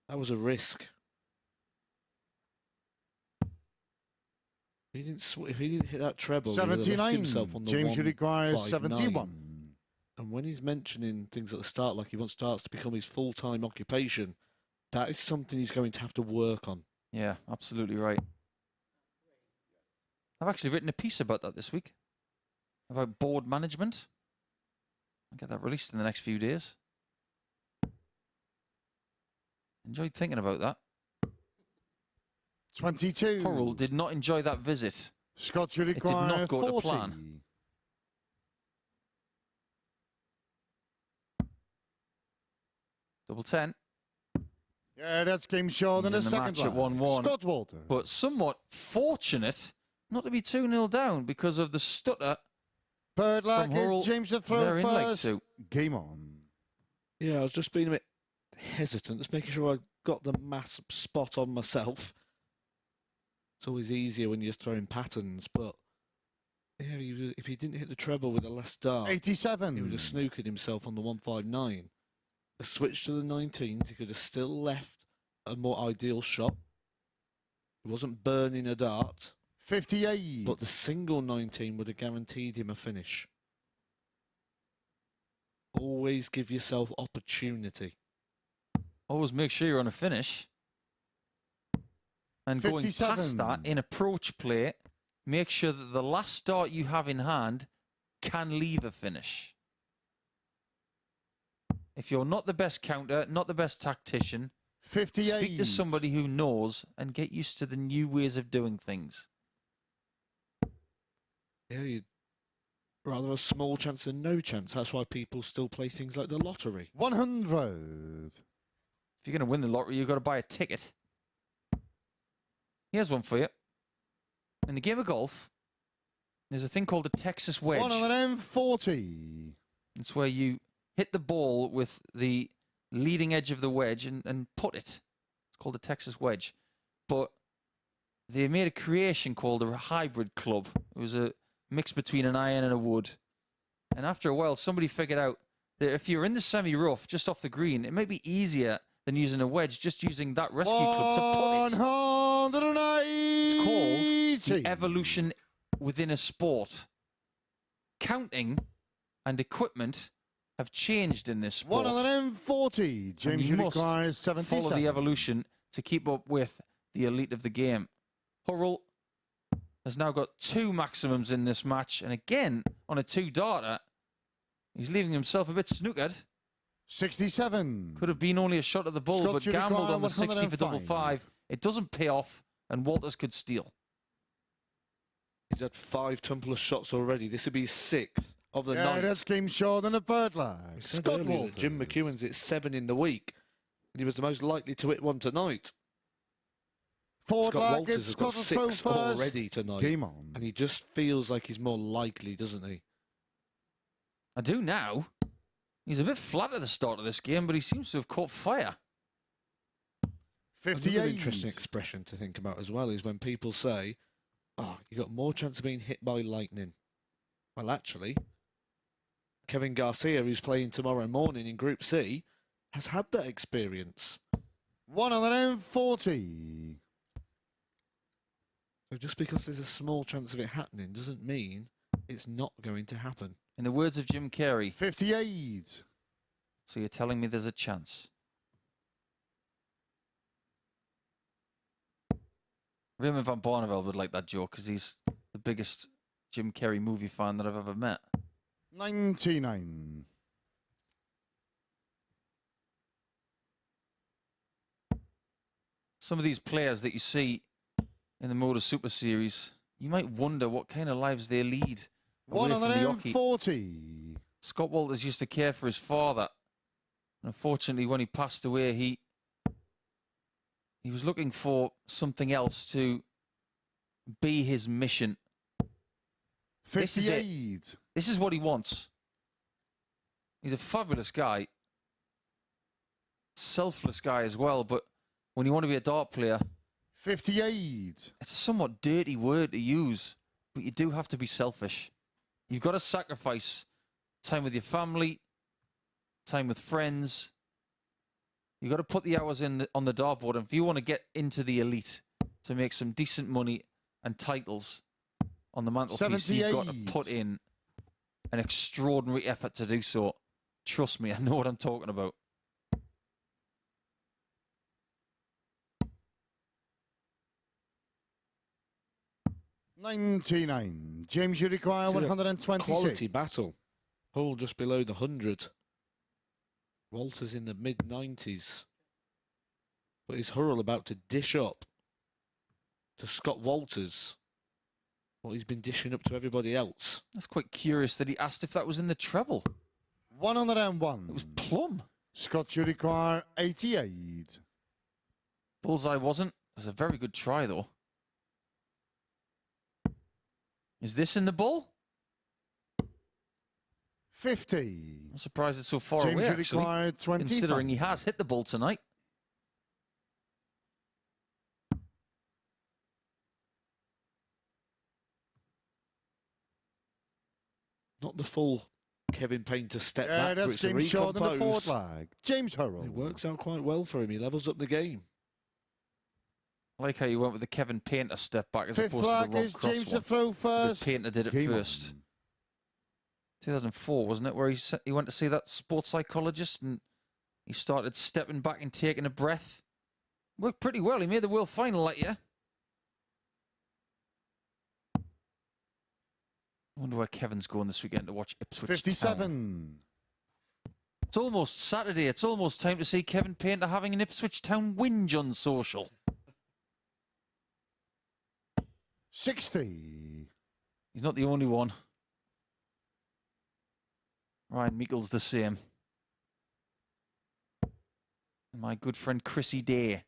Speaker 8: That was a risk. If he didn't hit that treble, he would have left
Speaker 9: 79.
Speaker 8: himself on the
Speaker 9: James, you require
Speaker 8: 159.
Speaker 9: 71.
Speaker 8: And when he's mentioning things at the start, like he wants darts to become his full-time occupation, that is something he's going to have to work on.
Speaker 7: Yeah, absolutely right. I've actually written a piece about that this week, about board management. I'll get that released in the next few days. Enjoyed thinking about that.
Speaker 9: 22.
Speaker 7: Hurrell did not enjoy that visit.
Speaker 9: Scott, you
Speaker 7: It did
Speaker 9: require
Speaker 7: not go
Speaker 9: 40.
Speaker 7: to plan. Double 10.
Speaker 9: Yeah, that's game short in the
Speaker 7: He's in the
Speaker 9: second
Speaker 7: match at
Speaker 9: leg.
Speaker 7: 1-1.
Speaker 9: Scott Walter.
Speaker 7: But somewhat fortunate not to be 2-0 down because of the stutter.
Speaker 9: Third leg
Speaker 7: from Hurrell
Speaker 9: is James to throw
Speaker 7: there in leg
Speaker 9: first.
Speaker 7: 2.
Speaker 9: Game on.
Speaker 8: Yeah, I was just being a bit hesitant, just making sure I got the maths spot on myself. It's always easier when you're throwing patterns, but yeah, if he didn't hit the treble with the last dart,
Speaker 9: 87.
Speaker 8: he would have snookered himself on the 159. A switch to the 19s, he could have still left a more ideal shot. He wasn't burning a dart.
Speaker 9: 58.
Speaker 8: But the single 19 would have guaranteed him a finish. Always give yourself opportunity.
Speaker 7: Always make sure you're on a finish. And
Speaker 9: 57.
Speaker 7: going past that in approach play, make sure that the last dart you have in hand can leave a finish. If you're not the best counter, not the best tactician,
Speaker 9: 58.
Speaker 7: speak to somebody who knows and get used to the new ways of doing things.
Speaker 8: Yeah, you'd rather a small chance than no chance. That's why people still play things like the lottery.
Speaker 9: 100.
Speaker 7: If you're going to win the lottery, you've got to buy a ticket. Here's one for you. In the game of golf, there's a thing called a Texas wedge.
Speaker 9: 140.
Speaker 7: It's where you hit the ball with the leading edge of the wedge and put it. It's called a Texas wedge. But they made a creation called a hybrid club. It was a mix between an iron and a wood. And after a while, somebody figured out that if you're in the semi-rough, just off the green, it may be easier than using a wedge, just using that rescue club to put it.
Speaker 9: 180.
Speaker 7: It's called the evolution within a sport. Counting and equipment have changed in this sport.
Speaker 9: 140. James,
Speaker 7: you must
Speaker 9: requires 77.
Speaker 7: follow the evolution to keep up with the elite of the game. Hurrell has now got 2 maximums in this match, and again, on a 2-darter, he's leaving himself a bit snookered.
Speaker 9: 67.
Speaker 7: Could have been only a shot at the bull,
Speaker 9: Scott,
Speaker 7: but
Speaker 9: you
Speaker 7: gambled
Speaker 9: require
Speaker 7: on the 60 for double
Speaker 9: 105.
Speaker 7: 5. It doesn't pay off, and Walters could steal.
Speaker 8: He's had 5 tumbleless shots already. This would be his 6th of the
Speaker 9: Yeah,
Speaker 8: night.
Speaker 9: that's game short on the third leg.
Speaker 8: We said
Speaker 9: Scott
Speaker 8: earlier that
Speaker 9: Walters.
Speaker 8: Jim McEwen's hit 7 in the week, and he was the most likely to hit one tonight.
Speaker 9: Fourth
Speaker 8: Scott
Speaker 9: leg,
Speaker 8: Walters
Speaker 9: it's
Speaker 8: has got
Speaker 9: Scott throw
Speaker 8: 6
Speaker 9: first.
Speaker 8: already tonight.
Speaker 9: Game on.
Speaker 8: And he just feels like he's more likely, doesn't he?
Speaker 7: I do now. He's a bit flat at the start of this game, but he seems to have caught fire.
Speaker 9: 58.
Speaker 8: Another interesting expression to think about as well is when people say, "Oh, you got more chance of being hit by lightning." Well, actually, Kevin Garcia, who's playing tomorrow morning in Group C, has had that experience.
Speaker 9: 140.
Speaker 8: So just because there's a small chance of it happening doesn't mean it's not going to happen.
Speaker 7: In the words of Jim Carrey.
Speaker 9: 58.
Speaker 7: So you're telling me there's a chance? Raymond van Barneveld would like that joke because he's the biggest Jim Carrey movie fan that I've ever met.
Speaker 9: 99.
Speaker 7: Some of these players that you see in the MODUS Super Series, you might wonder what kind of lives they lead away from the hockey.
Speaker 9: 140.
Speaker 7: Scott Walters used to care for his father. Unfortunately, when he passed away, he was looking for something else to be his mission.
Speaker 9: 58.
Speaker 7: This is it. This is what he wants. He's a fabulous guy. Selfless guy as well, but when you want to be a dart player,
Speaker 9: 58.
Speaker 7: it's a somewhat dirty word to use, but you do have to be selfish. You've got to sacrifice time with your family, time with friends. You've got to put the hours in on the dartboard. And if you want to get into the elite to make some decent money and titles on the mantelpiece, you've got to put in an extraordinary effort to do so. Trust me, I know what I'm talking about.
Speaker 9: $99. James, you require 126.
Speaker 8: Quality battle. Hull just below the 100. Walters in the mid-90s. But is Hurrell about to dish up to Scott Walters what he's been dishing up to everybody else?
Speaker 7: That's quite curious that he asked if that was in the treble.
Speaker 9: 101.
Speaker 7: It was plumb.
Speaker 9: Scott, you require 88.
Speaker 7: Bullseye wasn't. It was a very good try, though. Is this in the bull?
Speaker 9: 50.
Speaker 7: I'm surprised it's so far
Speaker 9: James,
Speaker 7: away,
Speaker 9: you
Speaker 7: actually,
Speaker 9: require 25.
Speaker 7: considering he has hit the bull tonight.
Speaker 8: Not the full Kevin Painter step
Speaker 9: Yeah,
Speaker 8: back, but
Speaker 9: that's
Speaker 8: it's a
Speaker 9: James Short in the
Speaker 8: recompose.
Speaker 9: fourth leg. James Hurrell.
Speaker 8: It works out quite well for him. He levels up the game.
Speaker 7: I like how you went with the Kevin Painter step back as
Speaker 9: Fifth
Speaker 7: opposed to
Speaker 9: leg
Speaker 7: the Rob
Speaker 9: is
Speaker 7: Cross
Speaker 9: James
Speaker 7: one.
Speaker 9: to throw
Speaker 7: Because
Speaker 9: first.
Speaker 7: Painter did it
Speaker 9: Game
Speaker 7: first.
Speaker 9: on.
Speaker 7: 2004, wasn't it, where he went to see that sports psychologist and he started stepping back and taking a breath. Worked pretty well. He made the world final that year. I wonder where Kevin's going this weekend to watch Ipswich
Speaker 9: 57.
Speaker 7: Town. It's almost Saturday. It's almost time to see Kevin Painter having an Ipswich Town whinge on social.
Speaker 9: 60.
Speaker 7: He's not the only one. Ryan Meikle's the same. And my good friend Chrissy Day,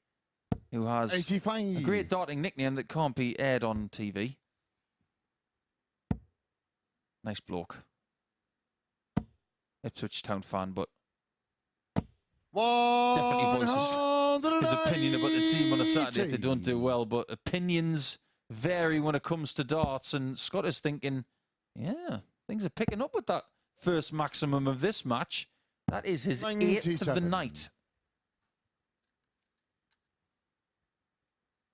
Speaker 7: who has
Speaker 9: 85.
Speaker 7: a great darting nickname that can't be aired on TV. Nice bloke. Ipswich Town fan, but definitely voices his opinion about the team on a Saturday if they don't do well. But opinions vary when it comes to darts, and Scott is thinking, yeah, things are picking up with that first maximum of this match. That is his 8th of the night.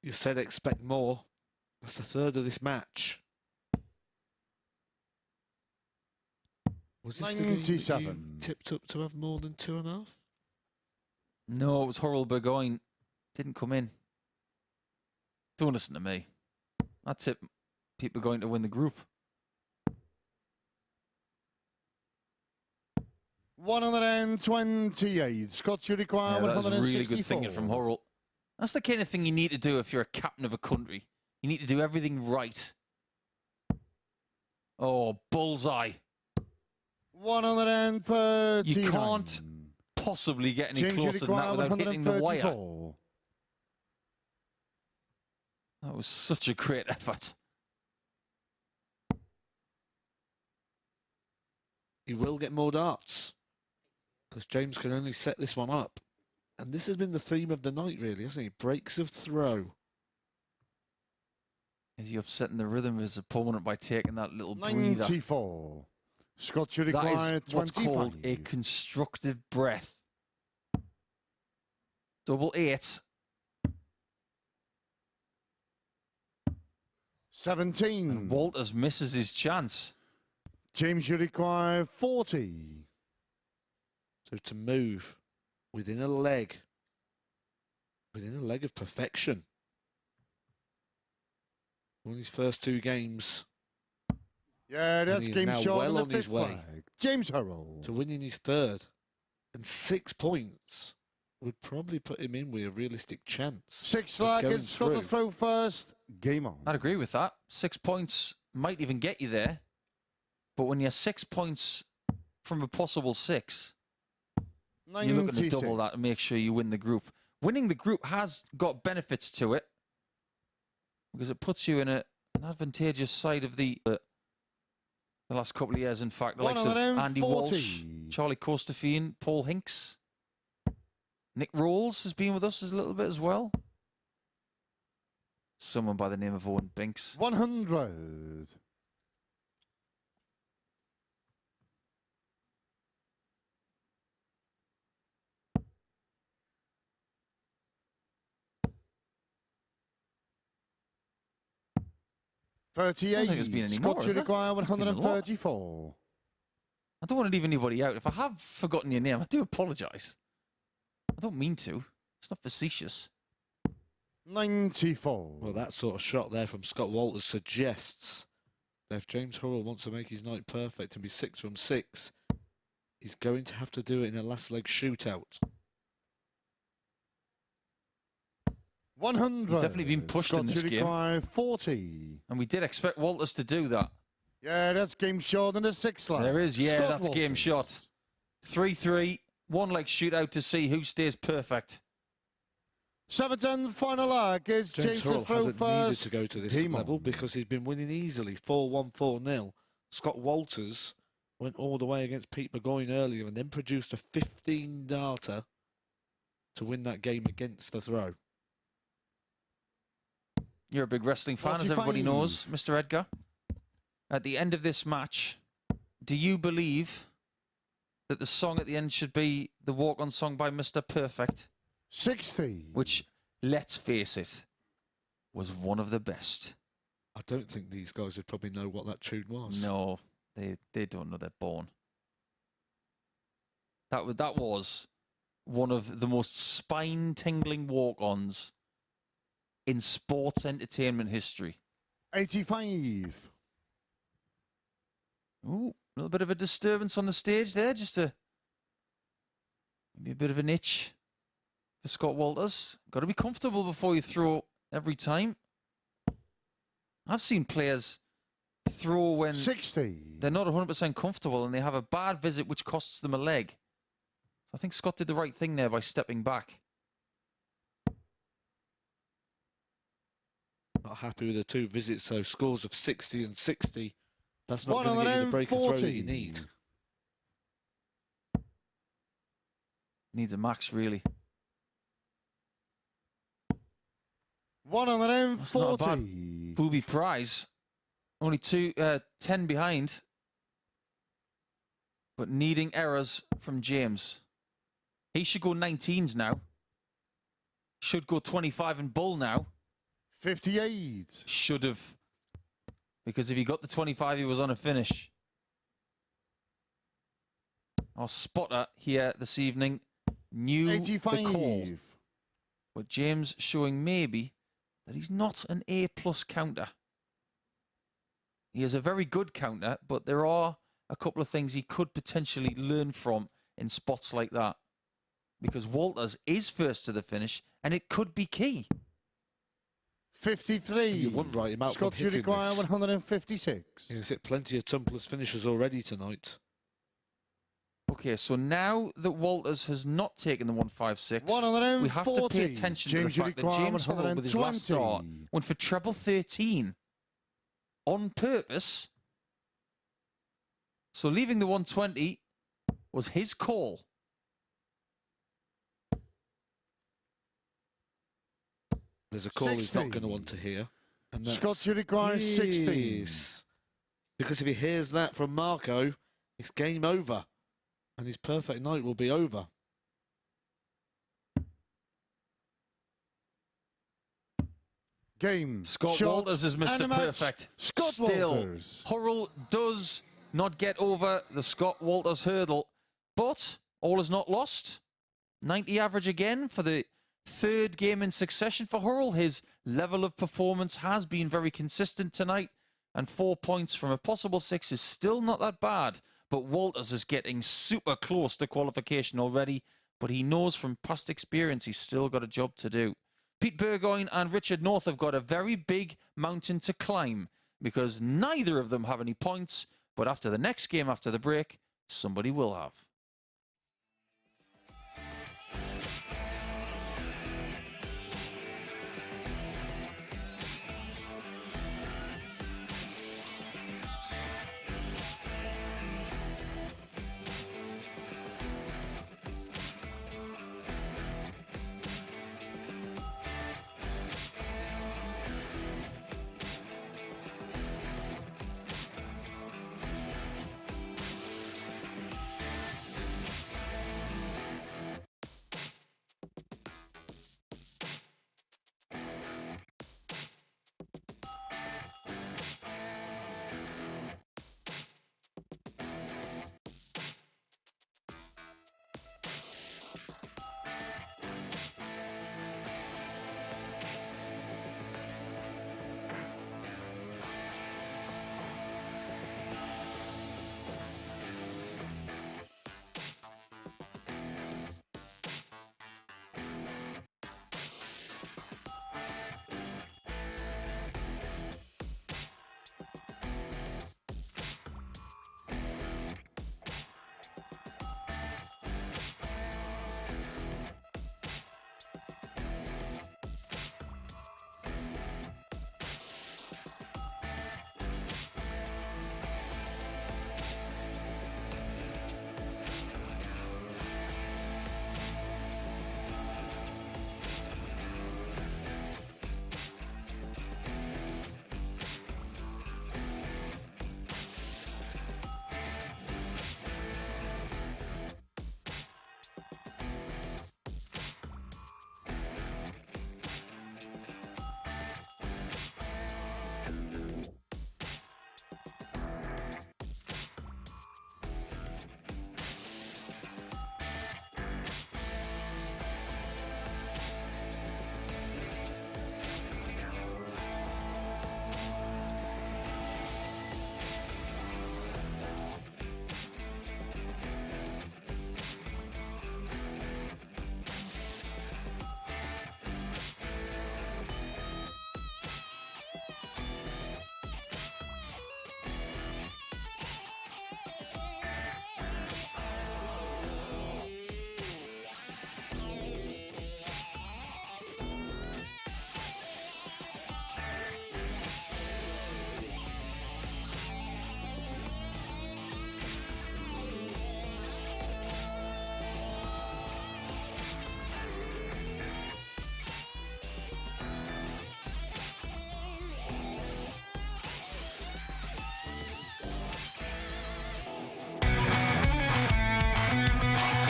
Speaker 8: You said expect more. That's the third of this match. Was this the game that you
Speaker 9: 97.
Speaker 8: tipped up to have more than 2.5?
Speaker 7: No, it was Hurrell Burgoyne. Didn't come in. Don't listen to me. I tip people going to win the group.
Speaker 9: 128. Scott, you require
Speaker 7: Yeah, that was
Speaker 9: 164.
Speaker 7: really good thinking from Hurrell. That's the kind of thing you need to do if you're a captain of a country. You need to do everything right. Oh, bullseye.
Speaker 9: 139.
Speaker 7: You can't possibly get any
Speaker 9: James
Speaker 7: closer than that without hitting the wire.
Speaker 9: 134.
Speaker 7: That was such a great effort.
Speaker 8: He will get more darts because James can only set this one up. And this has been the theme of the night, really, hasn't he? Breaks of throw.
Speaker 7: Is he upsetting the rhythm of his opponent by taking that little
Speaker 9: 94.
Speaker 7: breather?
Speaker 9: Scott, you
Speaker 7: That
Speaker 9: require
Speaker 7: is what's
Speaker 9: 25.
Speaker 7: called a constructive breath. Double 8.
Speaker 9: 17.
Speaker 7: And Walters misses his chance.
Speaker 9: James, you require 40.
Speaker 8: So to move within a leg of perfection. Won his first 2 games.
Speaker 9: Yeah, that's game
Speaker 8: now
Speaker 9: shot
Speaker 8: well
Speaker 9: in
Speaker 8: on
Speaker 9: the
Speaker 8: his
Speaker 9: fifth
Speaker 8: way
Speaker 9: flag. James Hurrell.
Speaker 8: to winning his 3rd. And 6 points would probably put him in with a realistic chance.
Speaker 9: 6
Speaker 8: of
Speaker 9: flag
Speaker 8: going
Speaker 9: and Scott to
Speaker 8: through.
Speaker 9: throw first. Game on.
Speaker 7: I'd agree with that. 6 points might even get you there. But when you're 6 points from a possible 6, you're looking to
Speaker 9: 96.
Speaker 7: double that and make sure you win the group. Winning the group has got benefits to it because it puts you in an advantageous side of the last couple of years. In fact, the likes of Andy Walsh, Charlie Costafine, Paul Hinks, Nick Rolls has been with us a little bit as well. Someone by the name of Owen Binks.
Speaker 9: 100.
Speaker 7: I don't think there's been any more,
Speaker 9: Scott,
Speaker 7: has
Speaker 9: you
Speaker 7: there?
Speaker 9: require
Speaker 7: There's been a lot.
Speaker 9: 134.
Speaker 7: I don't want to leave anybody out. If I have forgotten your name, I do apologise. I don't mean to. It's not facetious.
Speaker 9: 94.
Speaker 8: Well, that sort of shot there from Scott Walters suggests that if James Hurrell wants to make his night perfect and be 6 from 6, he's going to have to do it in a last leg shootout.
Speaker 9: 100.
Speaker 7: He's definitely been pushed in this game.
Speaker 9: Require 40.
Speaker 7: And we did expect Walters to do that.
Speaker 9: Yeah, that's game shot in the 6th leg.
Speaker 7: There is, yeah,
Speaker 9: Scott
Speaker 7: that's game
Speaker 9: Walters.
Speaker 7: shot. 3-3, 1 leg shootout to see who stays perfect.
Speaker 9: 7th and final leg is James to
Speaker 8: Hurrell
Speaker 9: throw
Speaker 8: hasn't needed
Speaker 9: first.
Speaker 8: to go to this
Speaker 9: Game
Speaker 8: level
Speaker 9: on.
Speaker 8: because he's been winning easily, 4-1, 4-0. Scott Walters went all the way against Pete Burgoyne earlier and then produced a 15-darter to win that game against the throw.
Speaker 7: You're a big wrestling fan, as everybody
Speaker 9: 45.
Speaker 7: knows, Mr. Edgar. At the end of this match, do you believe that the song at the end should be the walk-on song by Mr. Perfect?
Speaker 9: 60.
Speaker 7: Which, let's face it, was one of the best.
Speaker 8: I don't think these guys would probably know what that tune was.
Speaker 7: No, they don't know they're born. That was one of the most spine-tingling walk-ons in sports entertainment history.
Speaker 9: 85.
Speaker 7: Ooh, a little bit of a disturbance on the stage there, just maybe a bit of an itch for Scott Walters. Got to be comfortable before you throw every time. I've seen players throw when
Speaker 9: 60.
Speaker 7: they're not 100% comfortable and they have a bad visit which costs them a leg. So I think Scott did the right thing there by stepping back.
Speaker 8: Not happy with the 2 visits, so scores of 60 and 60. That's not going to get you the break of throw that you need.
Speaker 7: Needs a max, really.
Speaker 9: 140.
Speaker 7: That's not a bad booby prize. Only 10 behind. But needing errors from James. He should go 19s now. Should go 25 and bull now.
Speaker 9: 58.
Speaker 7: Should have. Because if he got the 25, he was on a finish. Our spotter here this evening knew
Speaker 9: 85.
Speaker 7: the call. But James showing maybe that he's not an A+ counter. He is a very good counter, but there are a couple of things he could potentially learn from in spots like that. Because Walters is first to the finish, and it could be key.
Speaker 9: 53.
Speaker 8: You wouldn't write him out
Speaker 9: Scott,
Speaker 8: from
Speaker 9: you
Speaker 8: hitting
Speaker 9: require
Speaker 8: this.
Speaker 9: 156.
Speaker 8: He's hit plenty of tumblers finishers already tonight.
Speaker 7: Okay, so now that Walters has not taken the 156,
Speaker 9: 140.
Speaker 7: we have to pay attention to the fact that James Hurrell, with his last start, went for treble 13 on purpose. So leaving the 120 was his call.
Speaker 8: There's a call he's not going to want to hear. And
Speaker 9: Scotty requires 16.
Speaker 8: Because if he hears that from Marco, it's game over. And his perfect night will be over.
Speaker 9: Game.
Speaker 7: Scott Walters is Mr. Perfect.
Speaker 9: Scott
Speaker 7: Still,
Speaker 9: Walters.
Speaker 7: Hurrell does not get over the Scott Walters hurdle, but all is not lost. 90 average again for the third game in succession for Hurrell. His level of performance has been very consistent tonight, and 4 points from a possible 6 is still not that bad. But Walters is getting super close to qualification already, but he knows from past experience he's still got a job to do. Pete Burgoyne and Richard North have got a very big mountain to climb because neither of them have any points, but after the next game after the break, somebody will have.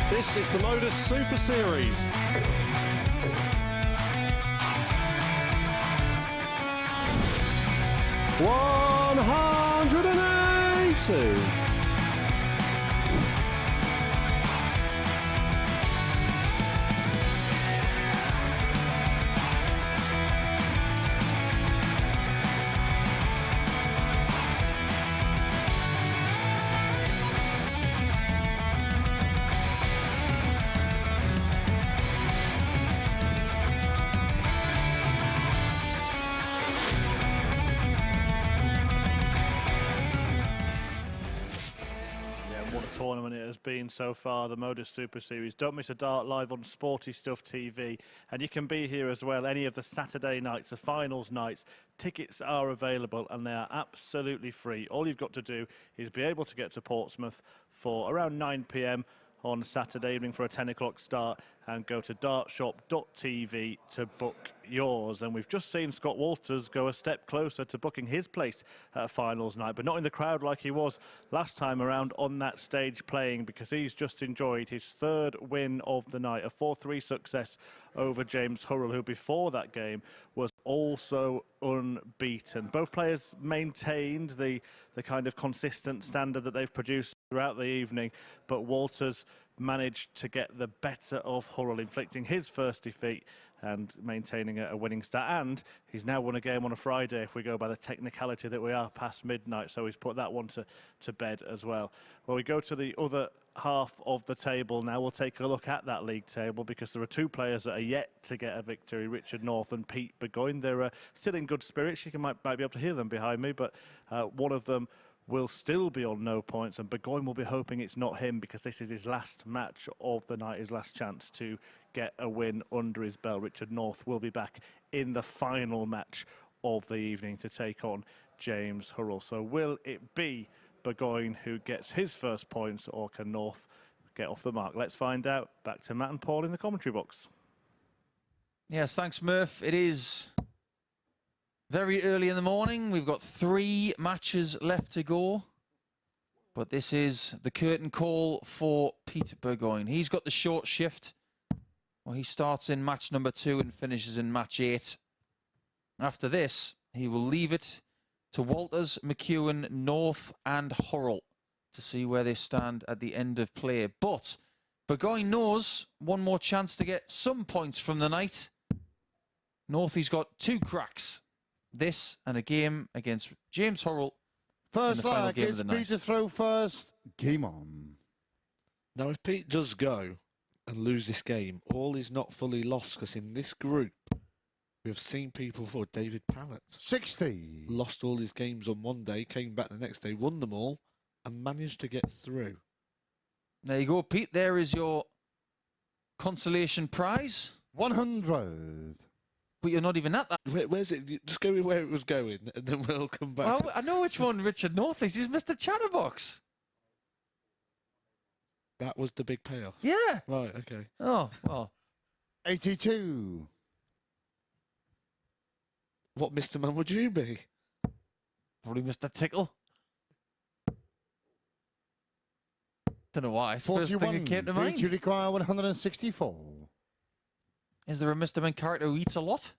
Speaker 14: This is the MODUS Super Series. $180.
Speaker 2: tournament it has been so far, the MODUS Super Series. Don't miss a dart live on Sporty Stuff TV. And you can be here as well any of the Saturday nights, the finals nights. Tickets are available and they are absolutely free. All you've got to do is be able to get to Portsmouth for around 9 p.m. on Saturday evening for a 10 o'clock start and go to dartshop.tv to book yours. And we've just seen Scott Walters go a step closer to booking his place at finals night, but not in the crowd like he was last time around on that stage playing, because he's just enjoyed his third win of the night, a 4-3 success over James Hurrell, who before that game was also unbeaten. Both players maintained the kind of consistent standard that they've produced throughout the evening, but Walters managed to get the better of Hurrell, inflicting his first defeat and maintaining a winning start. And he's now won a game on a Friday, if we go by the technicality that we are past midnight, so he's put that one to bed as well. Well, we go to the other half of the table now. We'll take a look at that league table, because there are two players that are yet to get a victory, Richard North and Pete Burgoyne. They're still in good spirits. You might be able to hear them behind me, but one of them will still be on no points, and Burgoyne will be hoping it's not him, because this is his last match of the night, his last chance to get a win under his belt. Richard North will be back in the final match of the evening to take on James Hurrell. So will it be Burgoyne who gets his first points, or can North get off the mark? Let's find out. Back to Matt and Paul in the commentary box.
Speaker 7: Yes, thanks, Murph. It is very early in the morning. We've got 3 matches left to go. But this is the curtain call for Pete Burgoyne. He's got the short shift. Well, he starts in match number 2 and finishes in match 8. After this, he will leave it to Walters, McEwen, North and Hurrell to see where they stand at the end of play. But Burgoyne knows one more chance to get some points from the night. North, he's got 2 cracks. This and a game against James Hurrell.
Speaker 9: First leg is Pete to throw first. Game on.
Speaker 8: Now, if Pete does go and lose this game, all is not fully lost, because in this group, we have seen people before. David Pallett.
Speaker 9: 60.
Speaker 8: Lost all his games on one day, came back the next day, won them all, and managed to get through.
Speaker 7: There you go, Pete. There is your consolation prize.
Speaker 9: 100.
Speaker 7: But you're not even at that.
Speaker 8: Where's it? Just go with where it was going, and then we'll come back.
Speaker 7: Well, I know which one Richard North is. He's Mr. Chatterbox.
Speaker 8: That was the big payoff.
Speaker 7: Yeah.
Speaker 8: Right, okay.
Speaker 7: Oh, well.
Speaker 9: 82.
Speaker 8: What Mr. Man would you be?
Speaker 7: Probably Mr. Tickle. Don't know why. It's the first thing that came to mind.
Speaker 9: You require 164.
Speaker 7: Is there a Mr. Man character who eats a lot?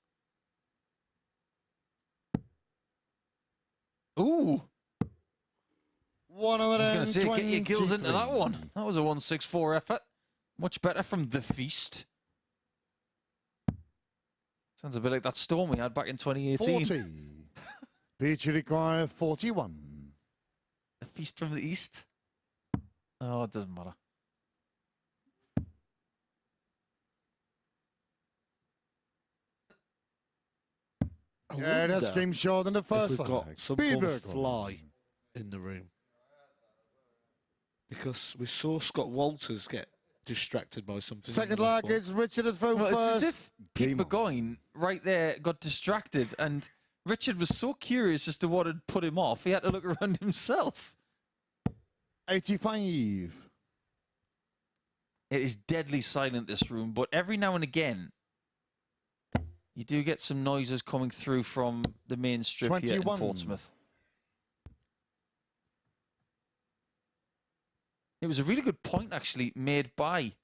Speaker 7: Ooh.
Speaker 9: 123.
Speaker 7: I was going to say, get your kills into that one. That was a 164 effort. Much better from The Feast. Sounds a bit like that storm we had back in 2018.
Speaker 9: 40. Pete, you require 41.
Speaker 7: The Feast from the East. Oh, it doesn't matter.
Speaker 9: Yeah, that's game short in the first
Speaker 8: we've got some form of fly in the room. Because we saw Scott Walters get distracted by something.
Speaker 9: Second leg is Richard to throw first.
Speaker 7: It's as if Pete Burgoyne right there got distracted, and Richard was so curious as to what had put him off, he had to look around himself.
Speaker 9: 85.
Speaker 7: It is deadly silent, this room, but every now and again, you do get some noises coming through from the main strip
Speaker 9: 21.
Speaker 7: here in Portsmouth. It was a really good point, actually, made by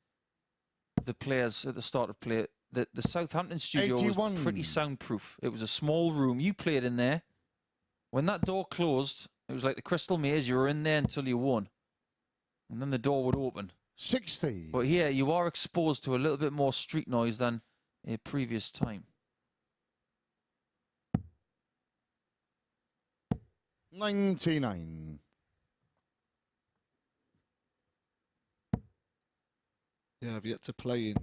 Speaker 7: the players at the start of play. The Southampton studio
Speaker 9: 81.
Speaker 7: was pretty soundproof. It was a small room. You played in there. When that door closed, it was like the Crystal Maze. You were in there until you won. And then the door would open.
Speaker 9: 60.
Speaker 7: But here, you are exposed to a little bit more street noise than a previous time.
Speaker 9: 99.
Speaker 8: Yeah, I've yet to play in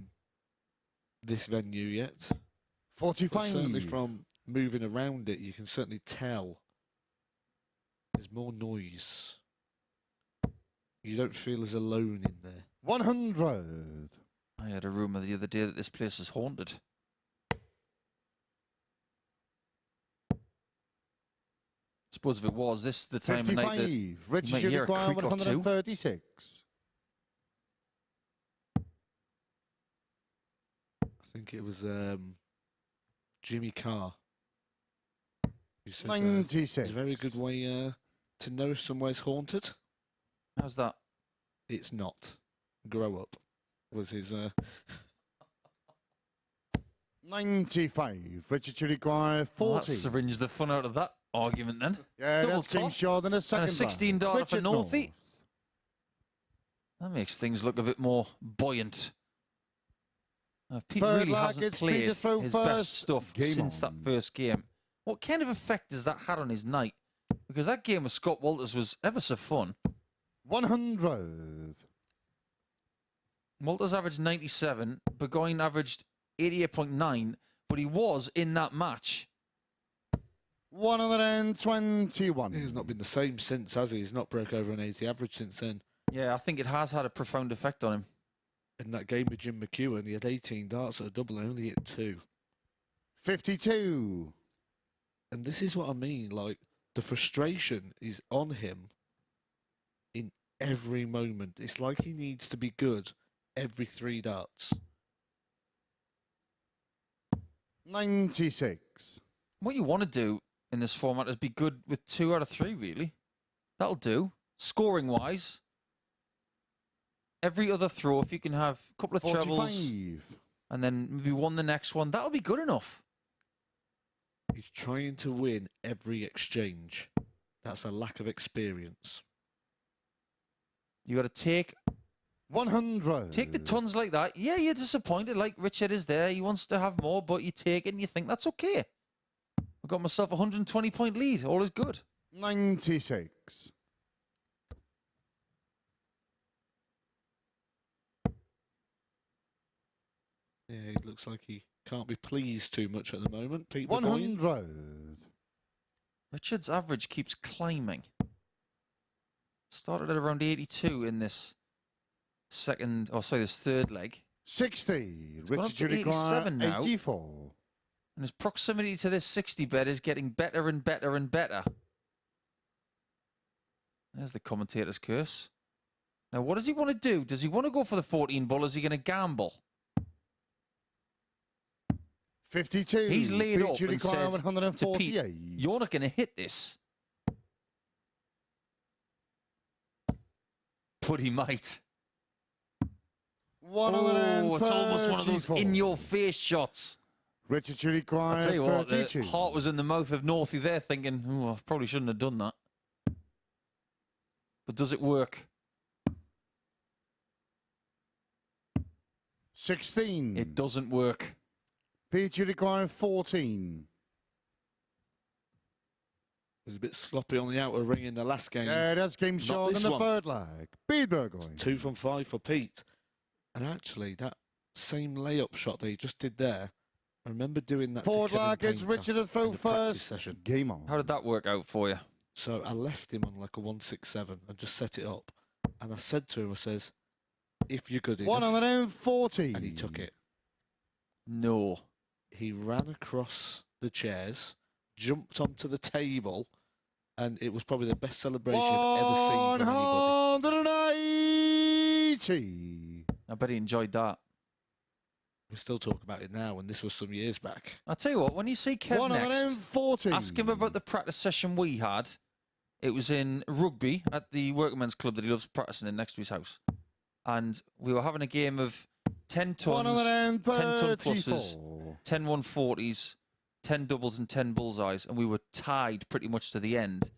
Speaker 8: this venue yet.
Speaker 9: 45.
Speaker 8: But certainly from moving around it, you can certainly tell there's more noise. you don't feel as alone in there.
Speaker 9: 100.
Speaker 7: I had a rumour the other day that this place is haunted. Suppose if it was, this the time of night that you
Speaker 9: Richard,
Speaker 7: might
Speaker 9: you
Speaker 7: hear a
Speaker 9: require
Speaker 7: creak or two.
Speaker 9: 136.
Speaker 8: I think it was Jimmy Carr. Who said,
Speaker 9: 96.
Speaker 8: it's a very good way to know if somewhere's haunted.
Speaker 7: How's that?
Speaker 8: It's not. Grow up. Was his
Speaker 9: 95. Richard, you require 40.
Speaker 7: Well, that syringed the fun out of that argument then.
Speaker 9: Yeah,
Speaker 7: Double
Speaker 9: that's James
Speaker 7: top.
Speaker 9: Short in a second.
Speaker 7: And a $16 for
Speaker 9: Richard
Speaker 7: Northie. That makes things look a bit more buoyant. Pete
Speaker 9: Third
Speaker 7: really
Speaker 9: leg,
Speaker 7: hasn't
Speaker 9: it's
Speaker 7: played
Speaker 9: Peter throw
Speaker 7: his
Speaker 9: first.
Speaker 7: best stuff
Speaker 9: Game
Speaker 7: since that first game. What kind of effect has that had on his night? Because that game with Scott Walters was ever so fun.
Speaker 9: 100.
Speaker 7: Walters averaged 97. Burgoyne averaged 88.9. But he was in that match.
Speaker 9: 121.
Speaker 8: He's not been the same since, has he? He's not broke over an 80 average since then.
Speaker 7: Yeah, I think it has had a profound effect on him.
Speaker 8: In that game with Jim McEwen, he had 18 darts at a double and only hit 2.
Speaker 9: 52.
Speaker 8: And this is what I mean, like, the frustration is on him in every moment. It's like he needs to be good every 3 darts.
Speaker 9: 96.
Speaker 7: What you want to do in this format is be good with 2 out of 3, really. That'll do. Scoring-wise, every other throw, if you can have a couple of
Speaker 9: 45.
Speaker 7: trebles and then maybe won the next one, that'll be good enough.
Speaker 8: He's trying to win every exchange. That's a lack of experience.
Speaker 7: You got to take
Speaker 9: 100.
Speaker 7: Take the tons like that. Yeah, you're disappointed. Like Richard is there. He wants to have more, but you take it and you think that's okay. I've got myself a 120-point lead. All is good.
Speaker 9: 96.
Speaker 8: Yeah, it looks like he can't be pleased too much at the moment. Pete
Speaker 9: 100.
Speaker 7: Richard's average keeps climbing. Started at around 82 in this this third leg.
Speaker 9: 60.
Speaker 7: It's gone up
Speaker 9: Richard,
Speaker 7: to
Speaker 9: you require
Speaker 7: 87 now.
Speaker 9: 84.
Speaker 7: And his proximity to this 60 bet is getting better and better and better. There's the commentator's curse. Now, what does he want to do? Does he want to go for the 14 ball? Is he going to gamble?
Speaker 9: 52.
Speaker 7: He's laid up
Speaker 9: Richard,
Speaker 7: and
Speaker 9: require
Speaker 7: said
Speaker 9: 148.
Speaker 7: to Pete, you're not going to hit this. But he might. Oh, it's almost one of those in-your-face shots.
Speaker 9: Richard, you require
Speaker 7: I'll tell you what,
Speaker 9: 32.
Speaker 7: the heart was in the mouth of Northie there thinking, oh, I probably shouldn't have done that. But does it work?
Speaker 9: 16.
Speaker 7: It doesn't work.
Speaker 9: Pete, you require 14.
Speaker 8: He was a bit sloppy on the outer ring in the last game.
Speaker 9: Yeah, that's game
Speaker 8: Not
Speaker 9: short in
Speaker 8: this
Speaker 9: the
Speaker 8: one.
Speaker 9: third leg. Beat Burgoyne.
Speaker 8: 2 from 5 for Pete. And actually, that same layup shot that he just did there, I remember doing that
Speaker 9: Forward
Speaker 8: to Kevin
Speaker 9: leg, it's
Speaker 8: Painter
Speaker 9: Richard to throw
Speaker 8: in the practice
Speaker 9: first.
Speaker 8: session.
Speaker 9: Game on.
Speaker 7: How did that work out for you?
Speaker 8: So I left him on like a 167 and just set it up. And I said to him, I says, if you're good enough.
Speaker 9: 140.
Speaker 8: And he took it.
Speaker 7: No.
Speaker 8: He ran across the chairs, jumped onto the table, and it was probably the best celebration I've ever seen from anybody.
Speaker 9: 180.
Speaker 7: I bet he enjoyed that.
Speaker 8: We still talk about it now, and this was some years back.
Speaker 7: I'll tell you what, when you see Kev next,
Speaker 9: 140.
Speaker 7: ask him about the practice session we had. It was in rugby at the workmen's club that he loves practicing in next to his house. And we were having a game of 10 tons, 10 ton pluses, 10 140s, 10 doubles and 10 bullseyes. And we were tied pretty much to the end.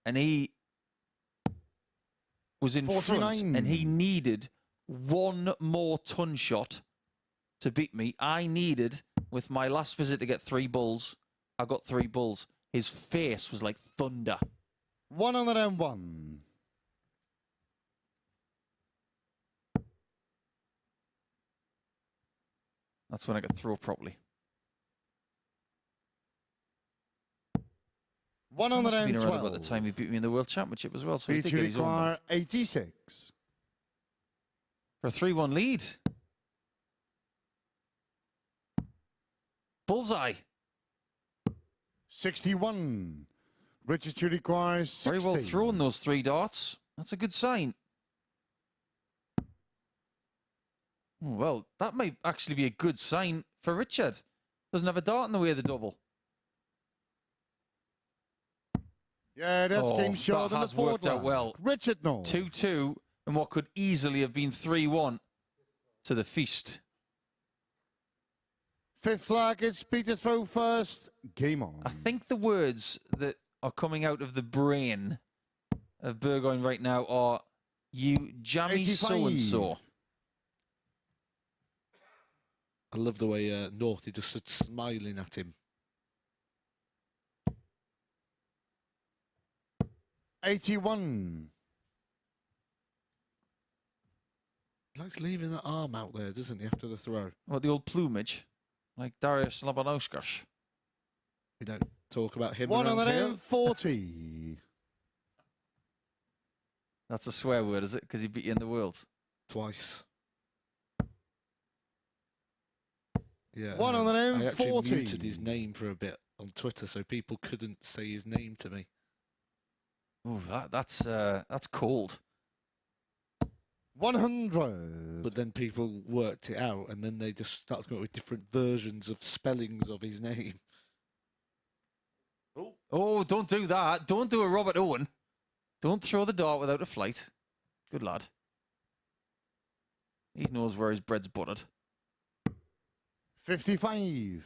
Speaker 7: And he was in
Speaker 9: 49.
Speaker 7: front and he needed one more ton shot to beat me. I needed, with my last visit, to get 3 bulls. I got 3 bulls. His face was like thunder.
Speaker 9: 101.
Speaker 7: That's when I could throw properly. Must have been around about the time he beat me in the World Championship as well, so he did get his own one.
Speaker 9: 86.
Speaker 7: For a 3-1 lead. Bullseye.
Speaker 9: 61. Richard should require 60.
Speaker 7: Very well thrown, those 3 darts. That's a good sign. Well, that might actually be a good sign for Richard. Doesn't have a dart in the way of the double.
Speaker 9: Yeah, that's game short
Speaker 7: that
Speaker 9: on
Speaker 7: has
Speaker 9: the forward
Speaker 7: worked out
Speaker 9: line.
Speaker 7: well.
Speaker 9: Richard, no.
Speaker 7: 2-2, and what could easily have been 3-1 to the feast.
Speaker 9: 5th flag is Peter throw first. Game on.
Speaker 7: I think the words that are coming out of the brain of Burgoyne right now are, you jammy
Speaker 9: 85.
Speaker 7: so-and-so.
Speaker 8: I love the way North, he just stood smiling at him.
Speaker 9: 81.
Speaker 8: He likes leaving that arm out there, doesn't he, after the throw?
Speaker 7: What, the old plumage? Like Darius Labanauskas.
Speaker 8: We don't talk about him
Speaker 9: One on
Speaker 8: around
Speaker 9: the
Speaker 8: here.
Speaker 9: name, 40.
Speaker 7: That's a swear word, is it? Because he beat you in the world.
Speaker 8: Twice. Yeah.
Speaker 9: One on the name,
Speaker 8: I actually
Speaker 9: 40.
Speaker 8: muted his name for a bit on Twitter so people couldn't say his name to me.
Speaker 7: Oh, that's cold.
Speaker 9: 100.
Speaker 8: But then people worked it out, and then they just started coming up with different versions of spellings of his name.
Speaker 7: Oh, don't do that. Don't do a Robert Owen. Don't throw the dart without a flight. Good lad. He knows where his bread's buttered.
Speaker 9: 55.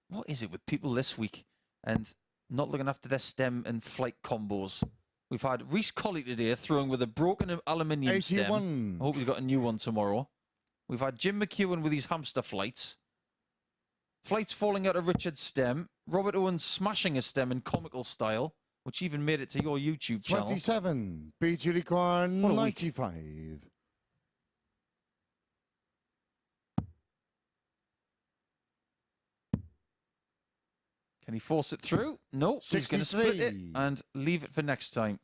Speaker 7: What is it with people this week and not looking after their stem and flight combos? We've had Reece Colley today throwing with a broken aluminium stem.
Speaker 9: 81.
Speaker 7: I hope he's got a new one tomorrow. We've had Jim McEwen with his hamster flights. Flights falling out of Richard's stem. Robert Owen smashing a stem in comical style, which even made it to your YouTube channel.
Speaker 9: 27. BG require
Speaker 7: What a week.
Speaker 9: 95.
Speaker 7: Can he force it through? No, he's going to split it
Speaker 9: 63.
Speaker 7: and leave it for next time.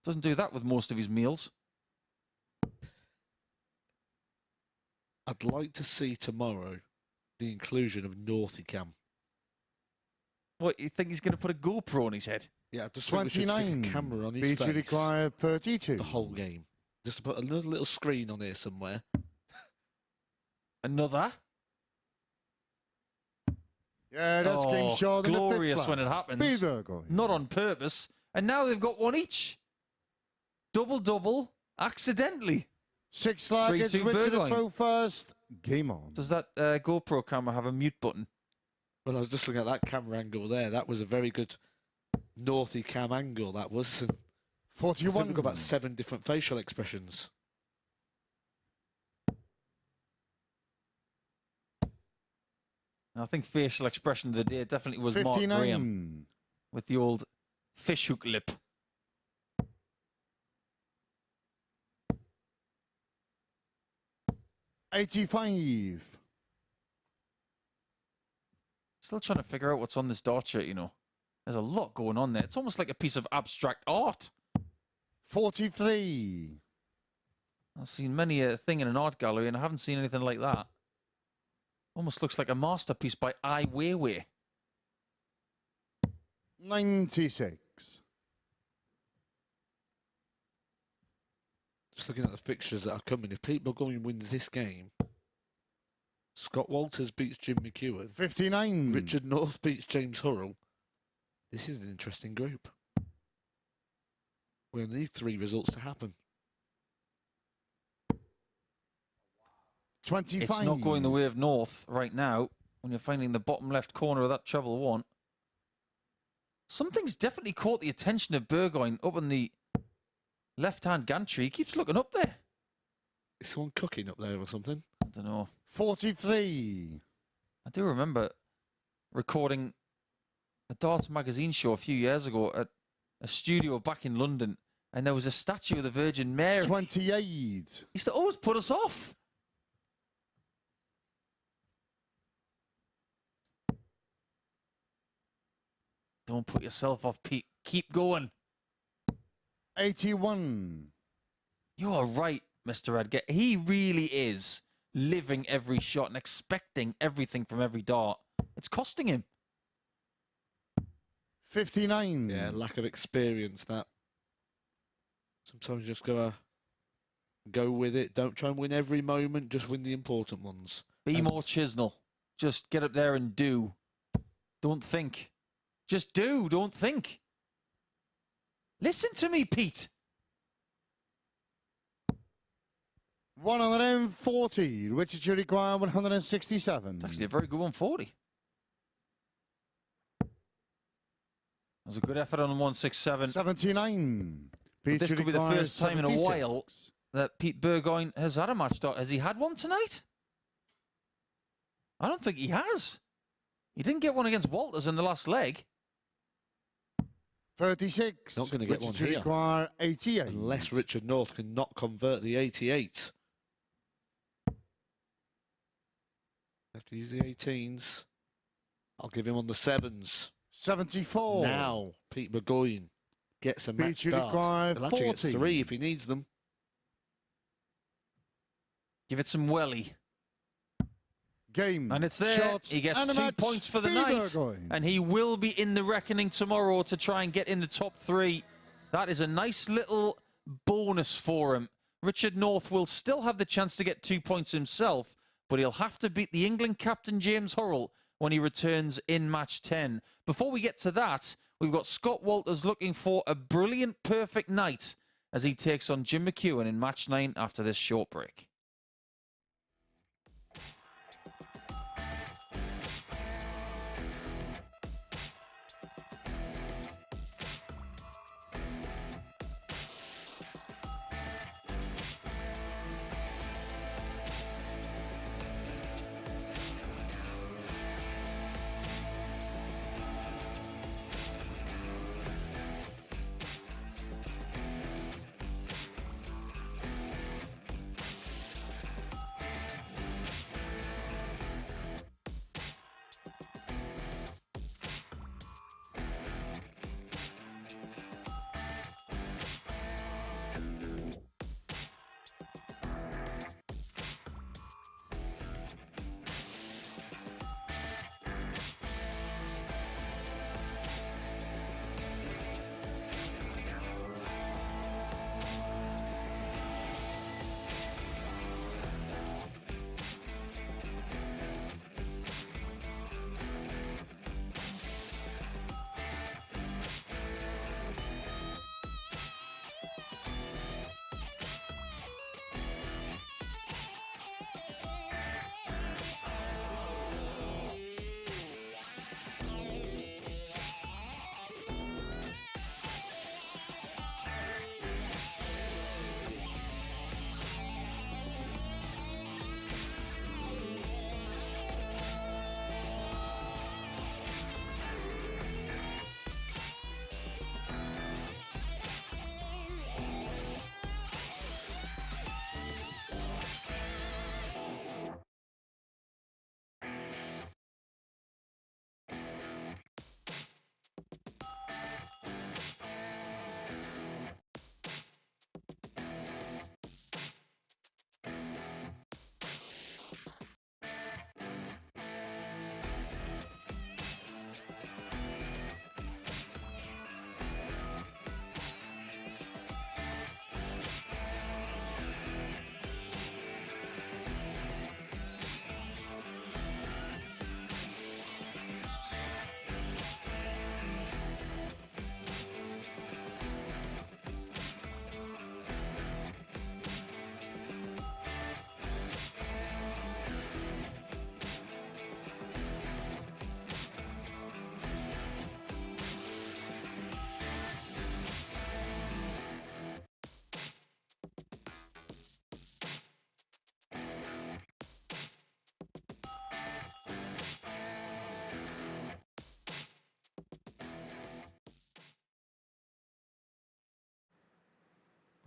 Speaker 7: Doesn't do that with most of his meals.
Speaker 8: I'd like to see tomorrow the inclusion of Northicam.
Speaker 7: What, you think he's going to put a GoPro on his head?
Speaker 8: Yeah, I just think we should stick
Speaker 9: 29.
Speaker 8: a camera on his
Speaker 9: BG
Speaker 8: face
Speaker 9: require 32.
Speaker 8: the whole game. Just to put another little screen on here somewhere.
Speaker 7: Another?
Speaker 9: Yeah, that's game short on the 5th
Speaker 7: glorious
Speaker 9: flag.
Speaker 7: when it happens.
Speaker 9: Be Burgoyne.
Speaker 7: Not on purpose. And now they've got one each. Double, accidentally.
Speaker 9: 6th flag is
Speaker 7: 3-2
Speaker 9: Richard to
Speaker 7: Burgoyne.
Speaker 9: throw first. Game on.
Speaker 7: Does that GoPro camera have a mute button?
Speaker 8: Well, I was just looking at that camera angle there. That was a very good Northicam angle, that was. And I
Speaker 9: 41.
Speaker 8: think we've got about 7 different facial expressions.
Speaker 7: I think facial expression of the day definitely was
Speaker 9: 59.
Speaker 7: Mark Graham with the old fishhook lip.
Speaker 9: $85.
Speaker 7: Still trying to figure out what's on this dart shirt, you know. There's a lot going on there. It's almost like a piece of abstract art.
Speaker 9: 43.
Speaker 7: I've seen many a thing in an art gallery, and I haven't seen anything like that. Almost looks like a masterpiece by Ai Weiwei.
Speaker 9: 96.
Speaker 8: Just looking at the fixtures that are coming. If Pete Burgoyne wins this game, Scott Walters beats Jim McEwen.
Speaker 9: 59.
Speaker 8: Richard North beats James Hurrell. This is an interesting group. We'll need 3 results to happen.
Speaker 9: 25.
Speaker 7: It's not going the way of North right now when you're finding the bottom left corner of that treble 1. Something's definitely caught the attention of Burgoyne up on the left-hand gantry. He keeps looking up there.
Speaker 8: Is someone cooking up there or something?
Speaker 7: I don't know.
Speaker 9: 43.
Speaker 7: I do remember recording a darts magazine show a few years ago at a studio back in London, and there was a statue of the Virgin Mary.
Speaker 9: 28.
Speaker 7: Used to always put us off. Don't put yourself off, Pete. Keep going.
Speaker 9: 81.
Speaker 7: You are right, Mr. Edgar. He really is living every shot and expecting everything from every dart. It's costing him.
Speaker 9: 59.
Speaker 8: Yeah, lack of experience, that. Sometimes you just gotta go with it. Don't try and win every moment. Just win the important ones.
Speaker 7: Be more Chisnell. Just get up there and do. Don't think. Just do. Don't think. Listen to me, Pete.
Speaker 9: 140. Richard, you require 167.
Speaker 7: It's actually a very good 140. That was a good effort on 167.
Speaker 9: 79.
Speaker 7: But this could be the first time in a while that Pete Burgoyne has had a match start. Has he had one tonight? I don't think he has. He didn't get one against Walters in the last leg.
Speaker 9: 36.
Speaker 8: Not going to get one here.
Speaker 9: Require 88.
Speaker 8: Unless Richard North can not convert the 88. Have to use the 18s. I'll give him on the 7s.
Speaker 9: 74.
Speaker 8: Now, Pete Burgoyne gets a match
Speaker 9: Pete
Speaker 8: start. He'll actually get
Speaker 9: 40.
Speaker 8: 3 if he needs them.
Speaker 7: Give it some welly.
Speaker 9: Game.
Speaker 7: And it's there.
Speaker 9: Shot,
Speaker 7: He gets
Speaker 9: and
Speaker 7: 2 points for the night.
Speaker 9: Burgoyne.
Speaker 7: And he will be in the reckoning tomorrow to try and get in the top 3. That is a nice little bonus for him. Richard North will still have the chance to get 2 points himself, but he'll have to beat the England captain James Hurrell when he returns in match 10. Before we get to that, we've got Scott Walters looking for a brilliant, perfect night as he takes on Jim McEwen in match 9 after this short break.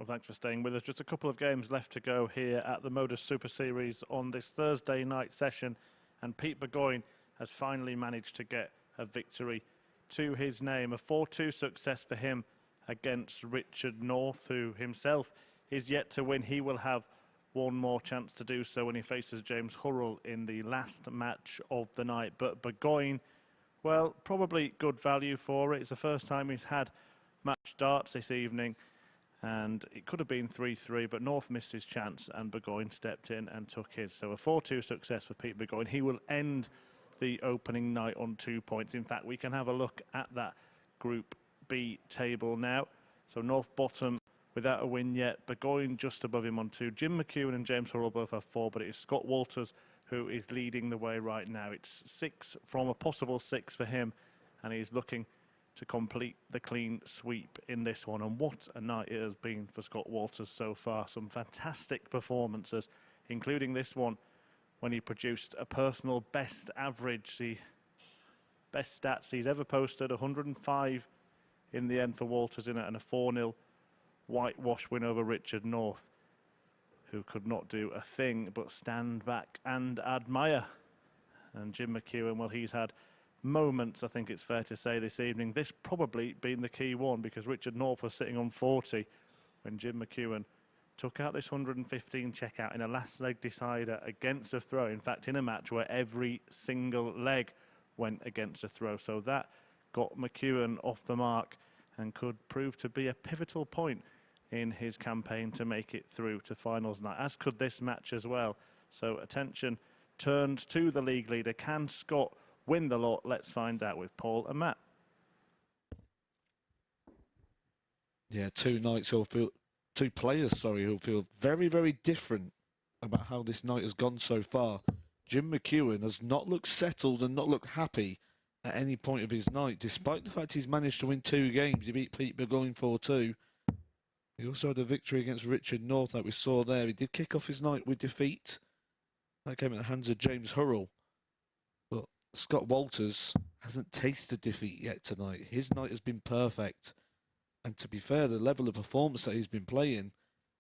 Speaker 2: Well, thanks for staying with us. Just a couple of games left to go here at the MODUS Super Series on this Thursday night session. And Pete Burgoyne has finally managed to get a victory to his name. A 4-2 success for him against Richard North, who himself is yet to win. He will have one more chance to do so when he faces James Hurrell in the last match of the night. But Burgoyne, well, probably good value for it. It's the first time he's had match darts this evening, and it could have been 3-3, but North missed his chance and Burgoyne stepped in and took his. So a 4-2 success for Pete Burgoyne. He will end the opening night on 2 points. In fact, we can have a look at that Group B table now. So North bottom without a win yet. Burgoyne just above him on 2. Jim McEwen and James Hurrell both have 4, but it is Scott Walters who is leading the way right now. It's 6 from a possible 6 for him, and he's looking to complete the clean sweep in this one. And what a night it has been for Scott Walters so far. Some fantastic performances, including this one when he produced a personal best average, the best stats he's ever posted, 105 in the end for Walters in it, and a 4-0 whitewash win over Richard North, who could not do a thing but stand back and admire. And Jim McEwen, well, he's had moments, I think it's fair to say, this evening. This probably been the key one, because Richard North was sitting on 40 when Jim McEwen took out this 115 checkout in a last leg decider against a throw. In fact, in a match where every single leg went against a throw. So that got McEwen off the mark and could prove to be a pivotal point in his campaign to make it through to finals night, as could this match as well. So attention turned to the league leader. Can Scott win the lot? Let's find out with Paul and Matt.
Speaker 8: Yeah, two players, who'll feel very, very different about how this night has gone so far. Jim McEwen has not looked settled and not looked happy at any point of his night, despite the fact he's managed to win 2 games. He beat Pete Burgoyne 4-2. He also had a victory against Richard North, like we saw there. He did kick off his night with defeat. That came at the hands of James Hurrell. But Scott Walters hasn't tasted defeat yet tonight. His night has been perfect. And to be fair, the level of performance that he's been playing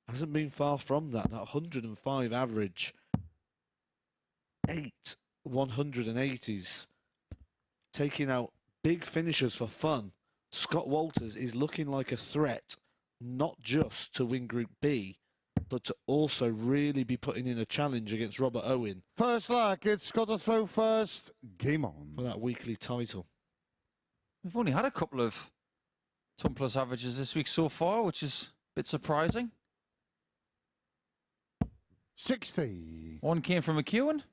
Speaker 8: hasn't been far from that. That 105 average, 8 180s, taking out big finishers for fun. Scott Walters is looking like a threat, not just to win Group B, but to also really be putting in a challenge against Robert Owen.
Speaker 9: First leg, it's got to throw first. Game on.
Speaker 8: For that weekly title.
Speaker 7: We've only had a couple of ton plus averages this week so far, which is a bit surprising.
Speaker 9: 60.
Speaker 7: One came from McEwen.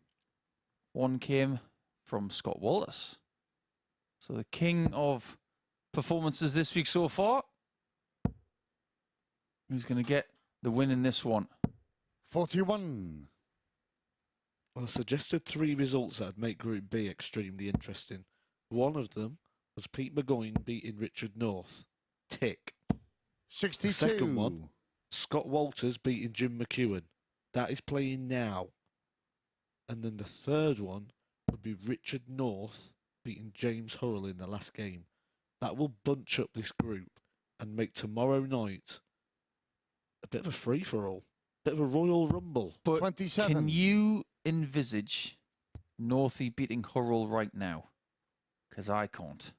Speaker 7: One came from Scott Walters. So the king of performances this week so far. Who's going to get the win in this one?
Speaker 9: 41.
Speaker 8: Well, I suggested 3 results that would make Group B extremely interesting. One of them was Pete Burgoyne beating Richard North. Tick.
Speaker 9: 62.
Speaker 8: The second one, Scott Walters beating Jim McEwen. That is playing now. And then the third one would be Richard North beating James Hurrell in the last game. That will bunch up this group and make tomorrow night a bit of a free-for-all. Bit of a Royal Rumble.
Speaker 7: But
Speaker 9: 27.
Speaker 7: Can you envisage Northie beating Hurrell right now? Because I can't.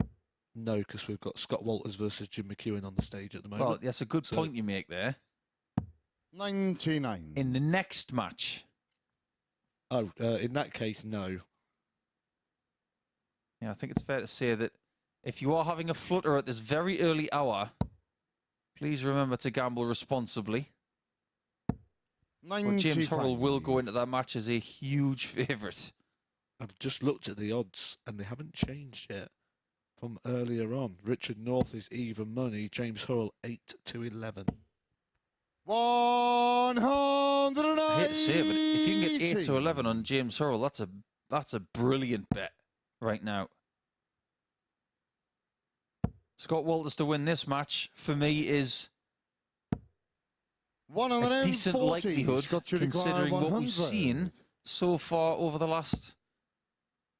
Speaker 8: No, because we've got Scott Walters versus Jim McEwen on the stage at the moment.
Speaker 7: Well, that's a good point you make there.
Speaker 9: 99.
Speaker 7: In the next match.
Speaker 8: Oh, in that case, no.
Speaker 7: Yeah, I think it's fair to say that if you are having a flutter at this very early hour, please remember to gamble responsibly.
Speaker 9: 95.
Speaker 7: James Hurrell will go into that match as a huge favourite.
Speaker 8: I've just looked at the odds and they haven't changed yet from earlier on. Richard North is even money. James Hurrell 8-11.
Speaker 9: 180.
Speaker 7: I hate to say it, but if you can get 8-11 on James Hurrell, that's a brilliant bet right now. Scott Walters to win this match for me is a decent likelihood, considering what we've seen so far over the last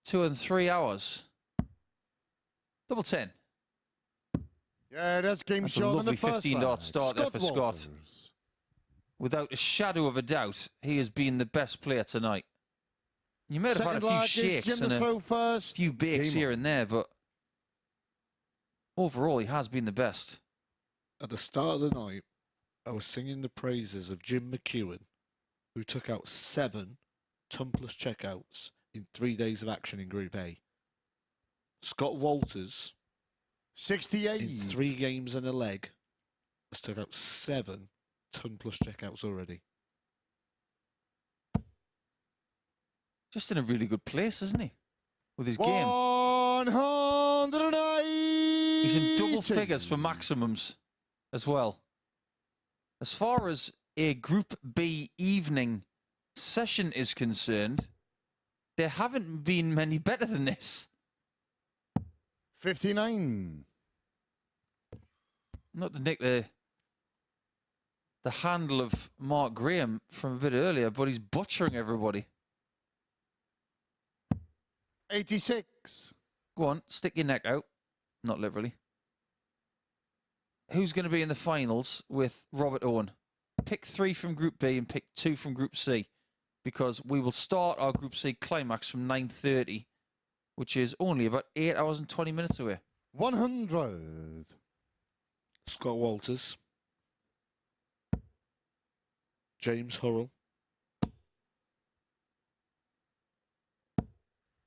Speaker 7: 2 and 3 hours. Double 10.
Speaker 9: Yeah, that's game
Speaker 7: That's
Speaker 9: shot
Speaker 7: a
Speaker 9: in the
Speaker 7: lovely
Speaker 9: first
Speaker 7: 15-dot start there for
Speaker 9: Walters.
Speaker 7: Scott. Without a shadow of a doubt, he has been the best player tonight. You may have had a few shakes and a few bakes here and there, but overall, he has been the best.
Speaker 8: At the start of the night, I was singing the praises of Jim McEwen, who took out 7 ton-plus checkouts in 3 days of action in Group A. Scott Walters,
Speaker 9: 68.
Speaker 8: in 3 games and a leg, has took out 7 ton-plus checkouts already.
Speaker 7: Just in a really good place, isn't he? With his game.
Speaker 9: 180.
Speaker 7: He's in double figures for maximums as well. As far as a Group B evening session is concerned, there haven't been many better than this.
Speaker 9: 59.
Speaker 7: Not to nick the handle of Mark Graham from a bit earlier, but he's butchering everybody.
Speaker 9: 86.
Speaker 7: Go on, stick your neck out. Not literally. Who's going to be in the finals with Robert Owen? Pick 3 from Group B and pick 2 from Group C, because we will start our Group C climax from 9:30, which is only about 8 hours and 20 minutes away.
Speaker 9: 100.
Speaker 8: Scott Walters. James Hurrell.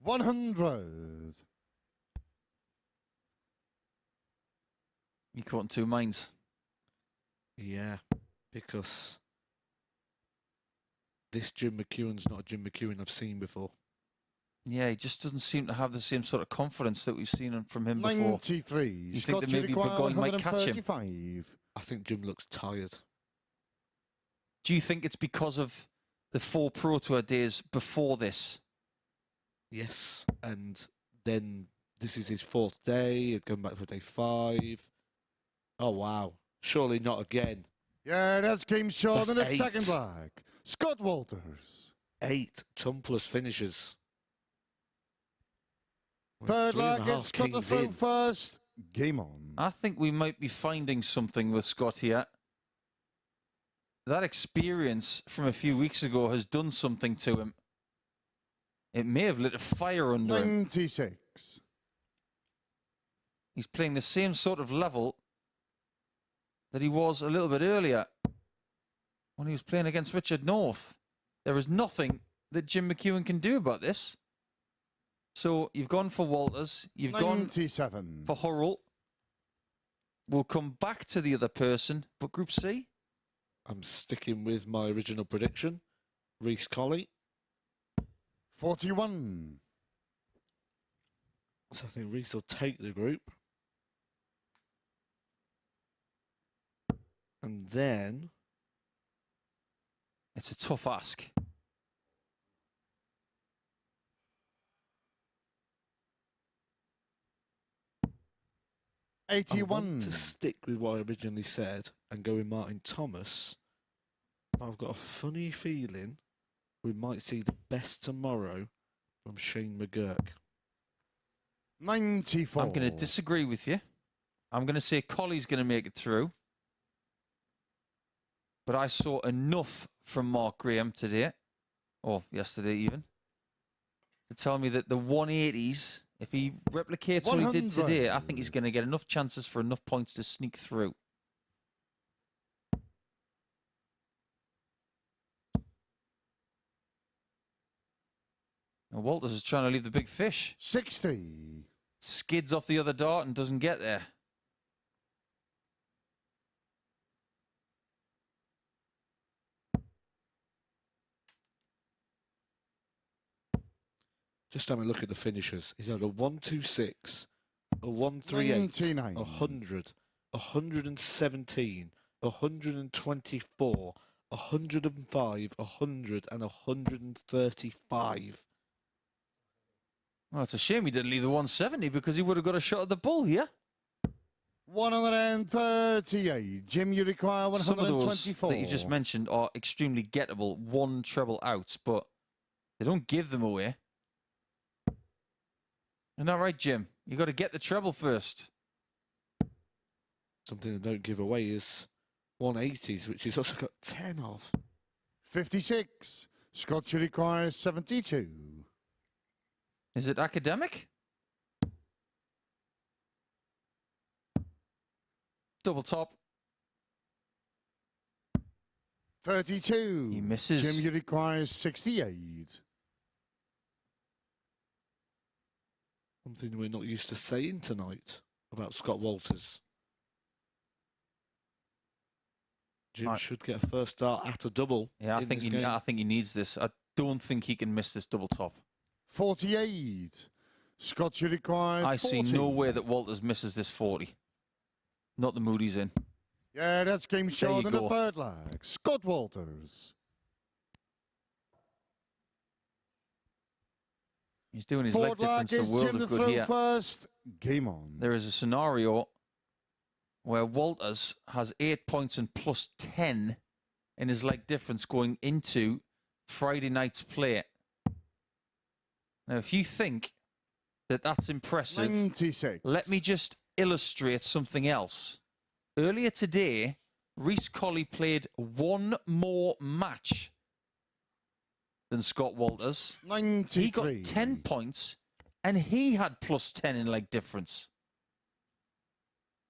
Speaker 9: 100.
Speaker 7: You caught in 2 minds.
Speaker 8: Yeah, because this Jim McEwen's not a Jim McEwen I've seen before.
Speaker 7: Yeah, he just doesn't seem to have the same sort of confidence that we've seen from him before.
Speaker 9: 93.
Speaker 7: You think that maybe Burgoyne might catch him?
Speaker 8: I think Jim looks tired.
Speaker 7: Do you think it's because of the 4 Pro Tour days before this?
Speaker 8: Yes, and then this is his 4th day. He'd come back for day 5. Oh, wow. Surely not again.
Speaker 9: Yeah, that's game short in the
Speaker 8: 8.
Speaker 9: second black. Scott Walters.
Speaker 8: 8 ton-plus finishes.
Speaker 9: Third
Speaker 8: 3.5
Speaker 9: leg, it's got the
Speaker 8: kings
Speaker 9: throw
Speaker 8: in.
Speaker 9: first. Game on.
Speaker 7: I think we might be finding something with Scott here. That experience from a few weeks ago has done something to him. It may have lit a fire under him.
Speaker 9: 96.
Speaker 7: He's playing the same sort of level that he was a little bit earlier when he was playing against Richard North. There is nothing that Jim McEwen can do about this. So you've gone for Walters. You've
Speaker 9: 97.
Speaker 7: gone for Hurrell. We'll come back to the other person, but Group C?
Speaker 8: I'm sticking with my original prediction. Reece Colley.
Speaker 9: 41.
Speaker 8: So I think Reece will take the group. And then...
Speaker 7: It's a tough ask.
Speaker 8: I
Speaker 9: 81.
Speaker 8: want to stick with what I originally said and go with Martin Thomas. I've got a funny feeling we might see the best tomorrow from Shane McGurk.
Speaker 9: 94.
Speaker 7: I'm going to disagree with you. I'm going to say Colley's going to make it through. But I saw enough from Mark Graham today, or yesterday even, to tell me that the 180s, if he replicates what he did today, I think he's going to get enough chances for enough points to sneak through. Now Walters is trying to leave the big fish.
Speaker 9: 60.
Speaker 7: Skids off the other dart and doesn't get there.
Speaker 8: Just having a look at the finishers. He's had a 126, a 138,
Speaker 9: 99.
Speaker 8: 100, 117, 124, 105, 100, and 135.
Speaker 7: Well, it's a shame he didn't leave the 170 because he would have got a shot at the bull here.
Speaker 9: 138. Jim, you require 124.
Speaker 7: Some of those that you just mentioned are extremely gettable, 1 treble outs, but they don't give them away. Isn't that right, Jim? You got to get the treble first.
Speaker 8: Something they don't give away is 180s, which he's also got 10 of.
Speaker 9: 56. Scott, you require 72.
Speaker 7: Is it academic? Double top.
Speaker 9: 32.
Speaker 7: He misses.
Speaker 9: Jim, you require 68.
Speaker 8: Something we're not used to saying tonight about Scott Walters. Jim should get a first start at a double.
Speaker 7: Yeah, I think he needs this. I don't think he can miss this double top.
Speaker 9: 48. Scott, you require 40.
Speaker 7: I see no way that Walters misses this 40. Not the mood he's in.
Speaker 9: Yeah, that's game short in the
Speaker 7: go.
Speaker 9: third leg. Scott Walters.
Speaker 7: He's doing his
Speaker 9: Fourth
Speaker 7: leg difference a
Speaker 9: leg is
Speaker 7: world
Speaker 9: Jim
Speaker 7: of
Speaker 9: the
Speaker 7: good here.
Speaker 9: first. Game on.
Speaker 7: There is a scenario where Walters has 8 points and plus 10 in his leg difference going into Friday night's play. Now, if you think that that's impressive,
Speaker 9: 96.
Speaker 7: let me just illustrate something else. Earlier today, Rhys Colley played one more match than Scott Walters.
Speaker 9: 93.
Speaker 7: He got 10 points, and he had plus 10 in leg difference.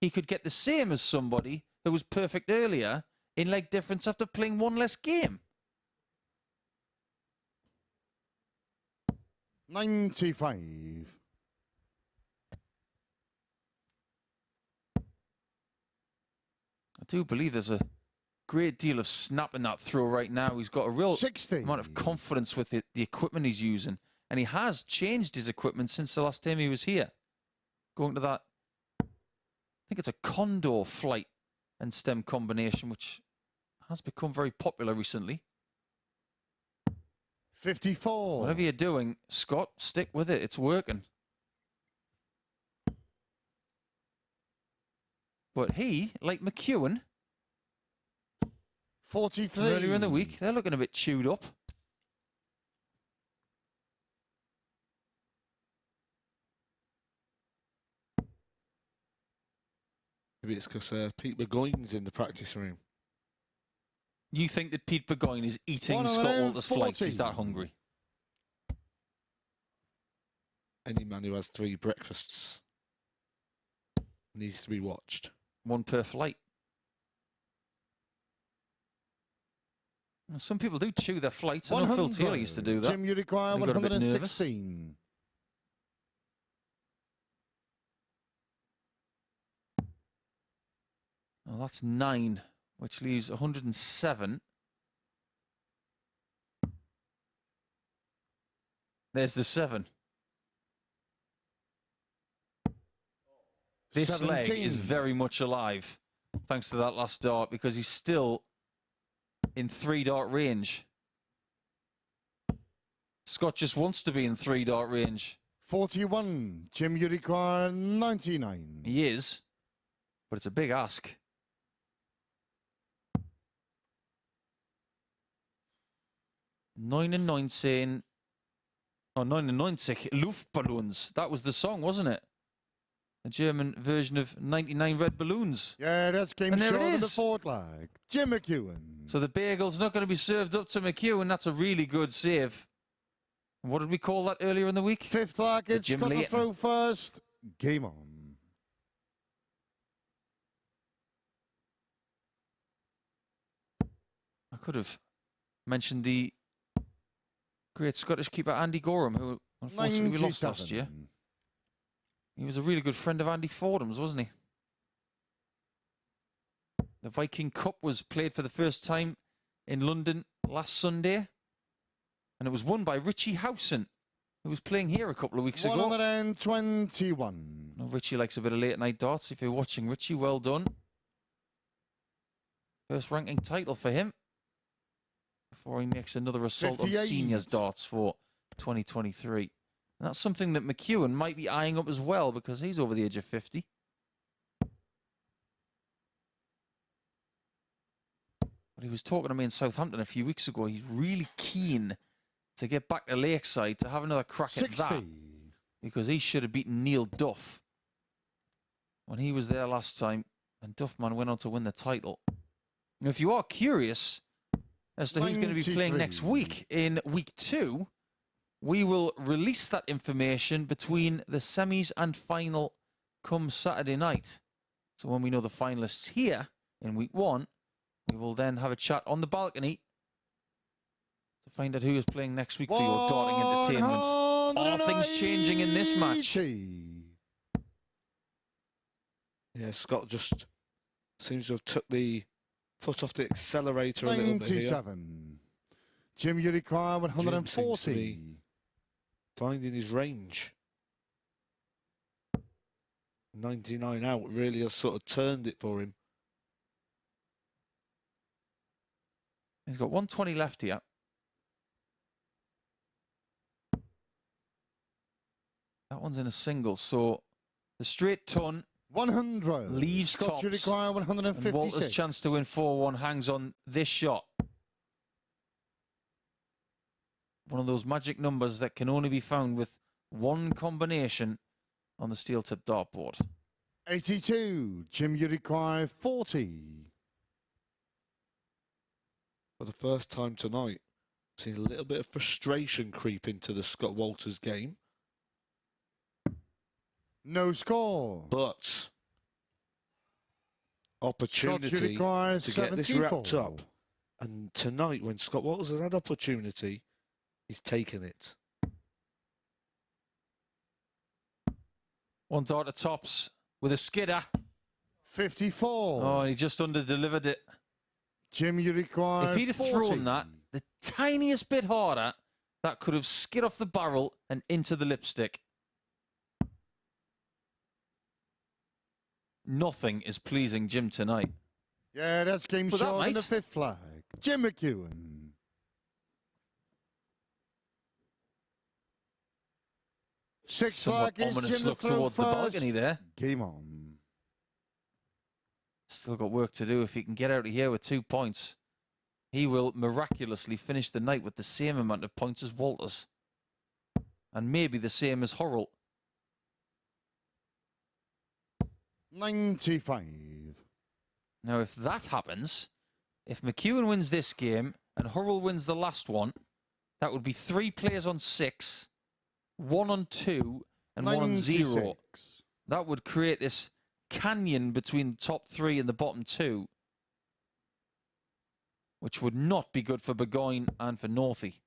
Speaker 7: He could get the same as somebody who was perfect earlier in leg difference after playing one less game.
Speaker 9: 95.
Speaker 7: I do believe there's a great deal of snap in that throw right now. He's got a real
Speaker 9: 60.
Speaker 7: amount of confidence with the equipment he's using. And he has changed his equipment since the last time he was here. Going to that, I think it's a condor flight and stem combination, which has become very popular recently.
Speaker 9: 54.
Speaker 7: Whatever you're doing, Scott, stick with it. It's working. But he, like McEwen,
Speaker 9: 43.
Speaker 7: earlier in the week, they're looking a bit chewed up.
Speaker 8: Maybe it's because Pete Burgoyne's in the practice room.
Speaker 7: You think that Pete Burgoyne is eating Scott Walters' flights? He's that hungry.
Speaker 8: Any man who has 3 breakfasts needs to be watched.
Speaker 7: One per flight. Well, some people do chew their flights. I know Phil Taylor used to do that.
Speaker 9: Jim, you require
Speaker 7: He got a bit nervous.
Speaker 9: 116.
Speaker 7: Well, that's 9, which leaves 107. There's the 7. This
Speaker 9: 17.
Speaker 7: leg is very much alive, thanks to that last dart, because he's still in 3-dart range. Scott just wants to be in 3-dart range.
Speaker 9: 41. Jim, you require 99.
Speaker 7: He is, but it's a big ask. "99 Luftballons." That was the song, wasn't it? A German version of 99 Red Balloons.
Speaker 9: Yeah, that's game
Speaker 7: And there
Speaker 9: short
Speaker 7: it
Speaker 9: of the
Speaker 7: is.
Speaker 9: fourth leg. Jim McEwen.
Speaker 7: So the bagel's not going to be served up to McEwen. That's a really good save. What did we call that earlier in the week?
Speaker 9: Fifth leg, it's
Speaker 7: Jim
Speaker 9: got to
Speaker 7: Leighton.
Speaker 9: throw first. Game on.
Speaker 7: I could have mentioned the great Scottish keeper Andy Gorham, who unfortunately we lost last year. He was a really good friend of Andy Fordham's, wasn't he? The Viking Cup was played for the first time in London last Sunday, and it was won by Richie Howson, who was playing here a couple of weeks ago.
Speaker 9: 121.
Speaker 7: No, Richie likes a bit of late night darts. If you're watching Richie, well done. First ranking title for him before he makes another assault on
Speaker 9: 58.
Speaker 7: seniors darts for 2023. And that's something that McEwen might be eyeing up as well, because he's over the age of 50. But he was talking to me in Southampton a few weeks ago. He's really keen to get back to Lakeside to have another crack
Speaker 9: 60.
Speaker 7: at that, because he should have beaten Neil Duff when he was there last time, and Duffman went on to win the title. And if you are curious as to who's going to be playing next week in week 2, we will release that information between the semis and final come Saturday night. So when we know the finalists here in week 1, we will then have a chat on the balcony to find out who is playing next week for your darting entertainment. Are things changing in this match?
Speaker 8: Yeah, Scott just seems to have took the foot off the accelerator a little bit here.
Speaker 9: 97. Jim, you require 140.
Speaker 8: Finding his range. 99 out really has sort of turned it for him.
Speaker 7: He's got 120 left here. That one's in a single, so the straight ton
Speaker 9: 100
Speaker 7: leaves
Speaker 9: Scott,
Speaker 7: tops.
Speaker 9: you require 156.
Speaker 7: And Walter's chance to win 4-1 hangs on this shot. One of those magic numbers that can only be found with one combination on the steel tip dartboard.
Speaker 9: 82. Jim, you require 40.
Speaker 8: For the first time tonight, I've seen a little bit of frustration creep into the Scott Walters game.
Speaker 9: No score.
Speaker 8: But opportunity
Speaker 9: Scott, you require
Speaker 8: to get this
Speaker 9: 74.
Speaker 8: wrapped up. And tonight, when Scott Walters has had opportunity, he's taken it.
Speaker 7: One dart to tops with a skidder.
Speaker 9: 54.
Speaker 7: Oh, and he just under-delivered it.
Speaker 9: Jim, you require
Speaker 7: If he'd have
Speaker 9: 40.
Speaker 7: thrown that the tiniest bit harder, that could have skid off the barrel and into the lipstick. Nothing is pleasing Jim tonight.
Speaker 9: Yeah, that's game
Speaker 7: Was that,
Speaker 9: short in the
Speaker 7: mate?
Speaker 9: 5th flag. Jim McEwen. Sixth
Speaker 7: Somewhat
Speaker 9: flag is
Speaker 7: ominous
Speaker 9: Jim
Speaker 7: look
Speaker 9: the throw
Speaker 7: towards the
Speaker 9: first.
Speaker 7: balcony there.
Speaker 9: Game on.
Speaker 7: Still got work to do. If he can get out of here with 2 points, he will miraculously finish the night with the same amount of points as Walters. And maybe the same as Hurrell.
Speaker 9: 95.
Speaker 7: Now, if that happens, if McEwen wins this game and Hurrell wins the last one, that would be 3 players on 6, 1 on 2, and 1 on 0.
Speaker 9: 96.
Speaker 7: That would create this canyon between the top 3 and the bottom 2, which would not be good for Burgoyne and for Northey.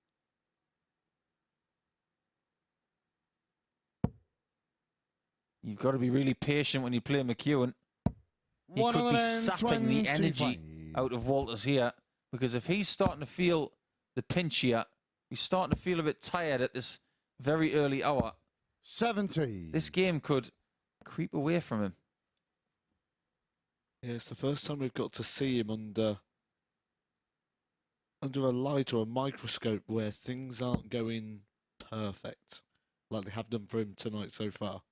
Speaker 7: You've got to be really patient when you play McEwen. He could be sapping the energy out of Walters here, because if he's starting to feel the pinch here, he's starting to feel a bit tired at this very early hour.
Speaker 9: 70.
Speaker 7: This game could creep away from him.
Speaker 8: Yeah, it's the first time we've got to see him under a light or a microscope where things aren't going perfect, like they have done for him tonight so far.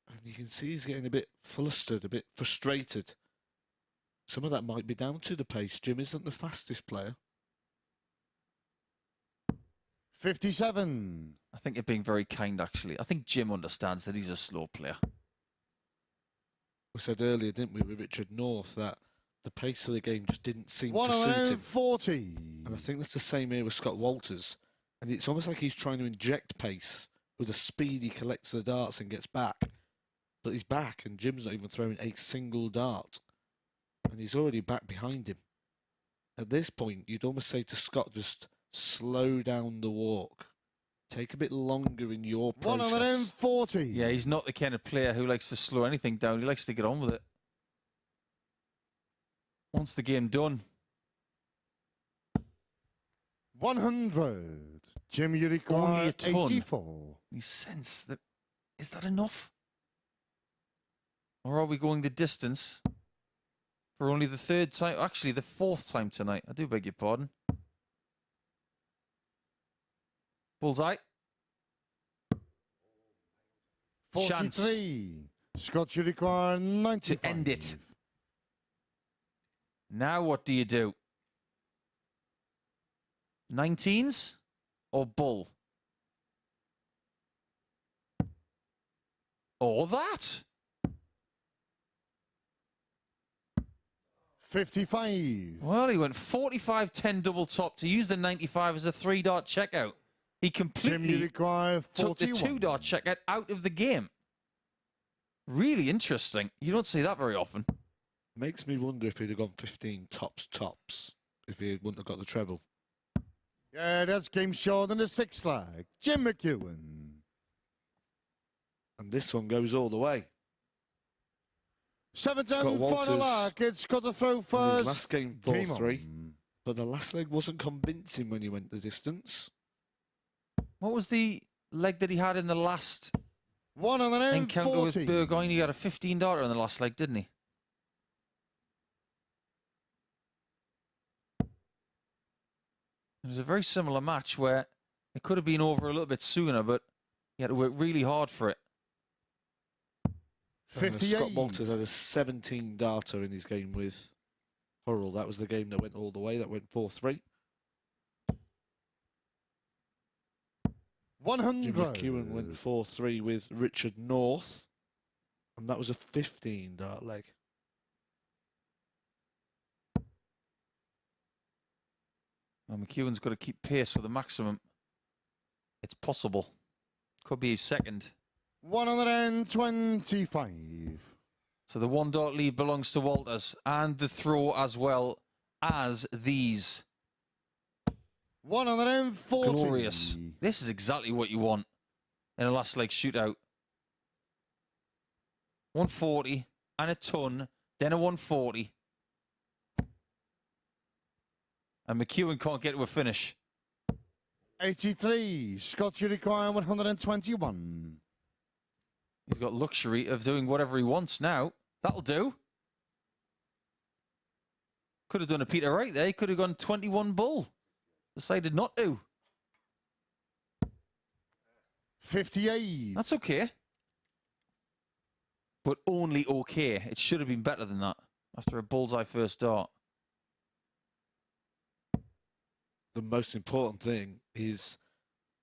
Speaker 8: And you can see he's getting a bit flustered, a bit frustrated. Some of that might be down to the pace. Jim isn't the fastest player.
Speaker 9: 57.
Speaker 7: I think you're being very kind, actually. I think Jim understands that he's a slow player.
Speaker 8: We said earlier, didn't we, with Richard North, that the pace of the game just didn't seem to suit him.
Speaker 9: 140.
Speaker 8: And I think that's the same here with Scott Walters. And it's almost like he's trying to inject pace with the speed he collects the darts and gets back. But he's back, and Jim's not even throwing a single dart. And he's already back behind him. At this point, you'd almost say to Scott, just slow down the walk. Take a bit longer in your process.
Speaker 9: 140.
Speaker 7: Yeah, he's not the kind of player who likes to slow anything down. He likes to get on with it. Wants the game done.
Speaker 9: 100. Jim, you
Speaker 7: Only
Speaker 9: require
Speaker 7: a ton.
Speaker 9: 84.
Speaker 7: You sense that. Is that enough? Or are we going the distance for only the 3rd time? Actually, the 4th time tonight. I do beg your pardon. Bullseye.
Speaker 9: 43. Scott, you require 95.
Speaker 7: To end it. Now what do you do? 19s or bull? Or that?
Speaker 9: 55.
Speaker 7: Well, he went 45-10 double top to use the 95 as a 3-dart checkout. He
Speaker 9: Jim, you
Speaker 7: completely
Speaker 9: require
Speaker 7: took the
Speaker 9: 41.
Speaker 7: 2-dart checkout out of the game. Really interesting. You don't see that very often.
Speaker 8: Makes me wonder if he'd have gone 15 tops, if he wouldn't have got the treble.
Speaker 9: Yeah, that's game short in the sixth leg. Jim McEwen.
Speaker 8: And this one goes all the way.
Speaker 9: 7-10 final leg. It's got to throw first.
Speaker 8: His last game 4-3. But the last leg wasn't convincing when he went the distance.
Speaker 7: What was the leg that he had in the last
Speaker 9: 114.
Speaker 7: encounter with Burgoyne? He got a 15 darter in the last leg, didn't he? It was a very similar match where it could have been over a little bit sooner, but he had to work really hard for it.
Speaker 9: 58.
Speaker 8: Scott Walters had a 17 darter in his game with Hurrell. That was the game that went all the way. That went 4-3.
Speaker 9: 100.
Speaker 8: Jim McEwen went 4-3 with Richard North. And that was a 15 dart leg.
Speaker 7: Well, McEwen's got to keep pace for the maximum. It's possible. Could be his second.
Speaker 9: 125.
Speaker 7: So the 1 dart lead belongs to Walters, and the throw as well as these.
Speaker 9: 140.
Speaker 7: Glorious. This is exactly what you want in a last leg shootout. 140 and a ton, then a 140. And McEwen can't get to a finish.
Speaker 9: 83. Scott, you require 121.
Speaker 7: He's got luxury of doing whatever he wants now. That'll do. Could have done a Peter Wright there. He could have gone 21 bull. Decided not to.
Speaker 9: 58.
Speaker 7: That's okay. But only okay. It should have been better than that after a bullseye first dart.
Speaker 8: The most important thing is,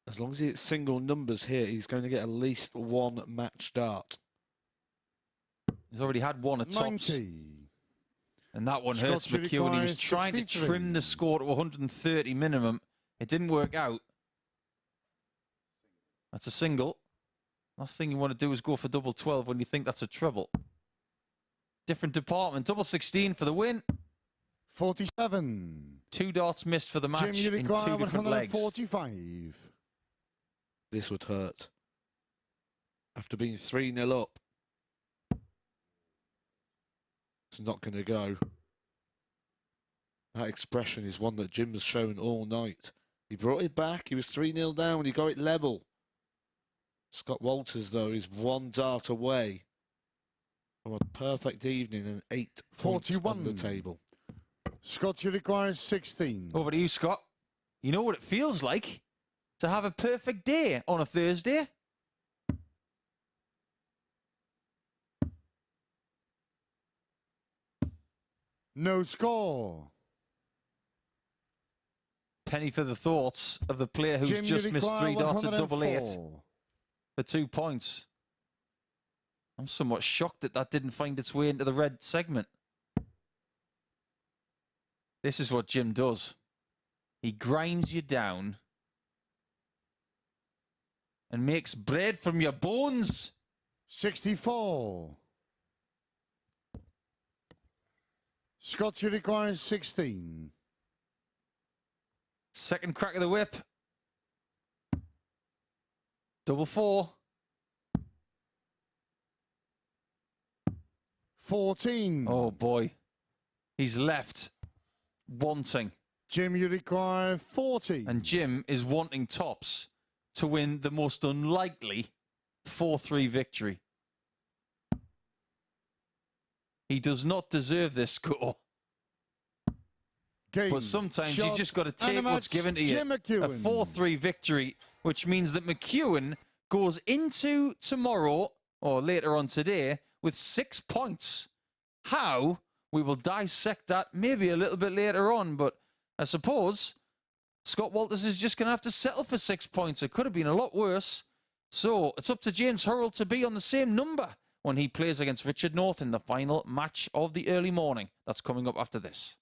Speaker 8: as long as he hits single numbers here, he's going to get at least one match dart.
Speaker 7: He's already had one at tops.
Speaker 9: 90.
Speaker 7: And that one hurts McEwen. He was trying to trim the score to 130 minimum. It didn't work out. That's a single. Last thing you want to do is go for double 12 when you think that's a treble. Different department. Double 16 for the win.
Speaker 9: 47.
Speaker 7: 2 darts missed for the match
Speaker 9: Jim, you
Speaker 7: in 2 different legs.
Speaker 9: 145.
Speaker 8: This would hurt. After being 3-0 up. It's not going to go. That expression is one that Jim has shown all night. He brought it back. He was 3-0 down. He got it level. Scott Walters, though, is 1 dart away from a perfect evening and 8 points on the table.
Speaker 9: Scott, you require 16.
Speaker 7: Over to you, Scott. You know what it feels like to have a perfect day on a Thursday?
Speaker 9: No score.
Speaker 7: Penny for the thoughts of the player who's
Speaker 9: Jim,
Speaker 7: just missed 3 darts at double 8
Speaker 9: 104.
Speaker 7: for 2 points. I'm somewhat shocked that that didn't find its way into the red segment. This is what Jim does. He grinds you down and makes bread from your bones.
Speaker 9: 64. Scott, you require 16.
Speaker 7: Second crack of the whip. Double 4.
Speaker 9: 14.
Speaker 7: Oh boy. He's left wanting.
Speaker 9: Jim, you require 40.
Speaker 7: And Jim is wanting tops to win the most unlikely 4-3 victory. He does not deserve this score.
Speaker 9: Game,
Speaker 7: but sometimes you
Speaker 9: shot,
Speaker 7: just got to take
Speaker 9: and
Speaker 7: what's given to you.
Speaker 9: Jim
Speaker 7: A
Speaker 9: McEwen.
Speaker 7: 4-3 victory, which means that McEwen goes into tomorrow, or later on today, with 6 points. How? We will dissect that maybe a little bit later on, but I suppose Scott Walters is just going to have to settle for 6 points. It could have been a lot worse. So it's up to James Hurrell to be on the same number when he plays against Richard North in the final match of the early morning. That's coming up after this.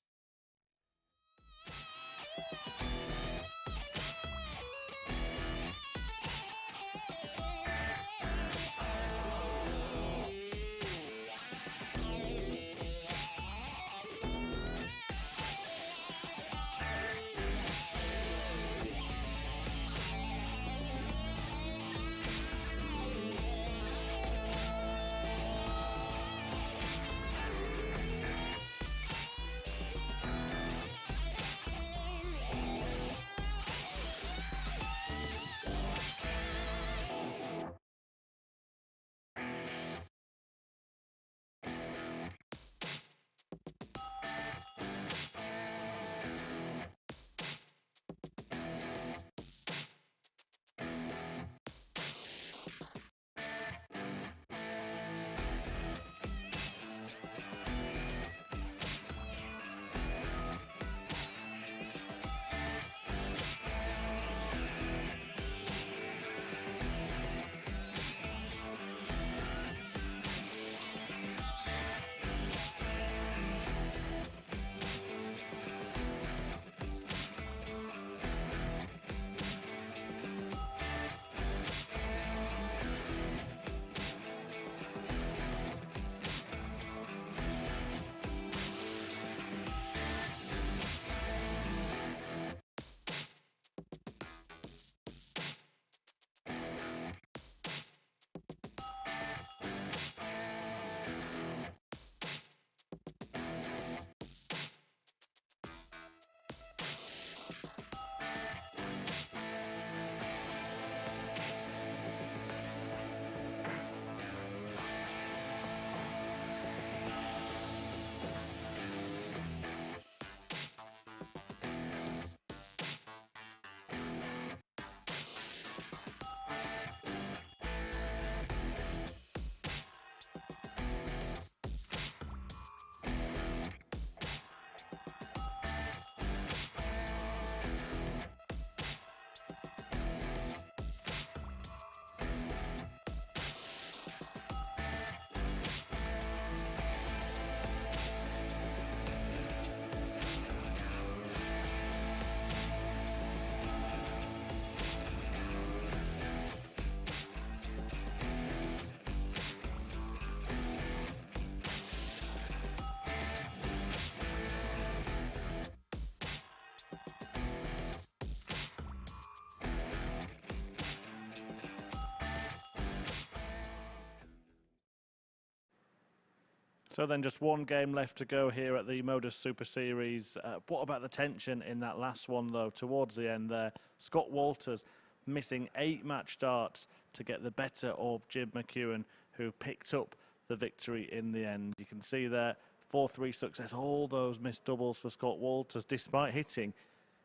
Speaker 2: So then just one game left to go here at the MODUS Super Series. What about the tension in that last one, though, towards the end there? Scott Walters missing 8 match starts to get the better of Jim McEwen, who picked up the victory in the end. You can see there, 4-3 success, all those missed doubles for Scott Walters, despite hitting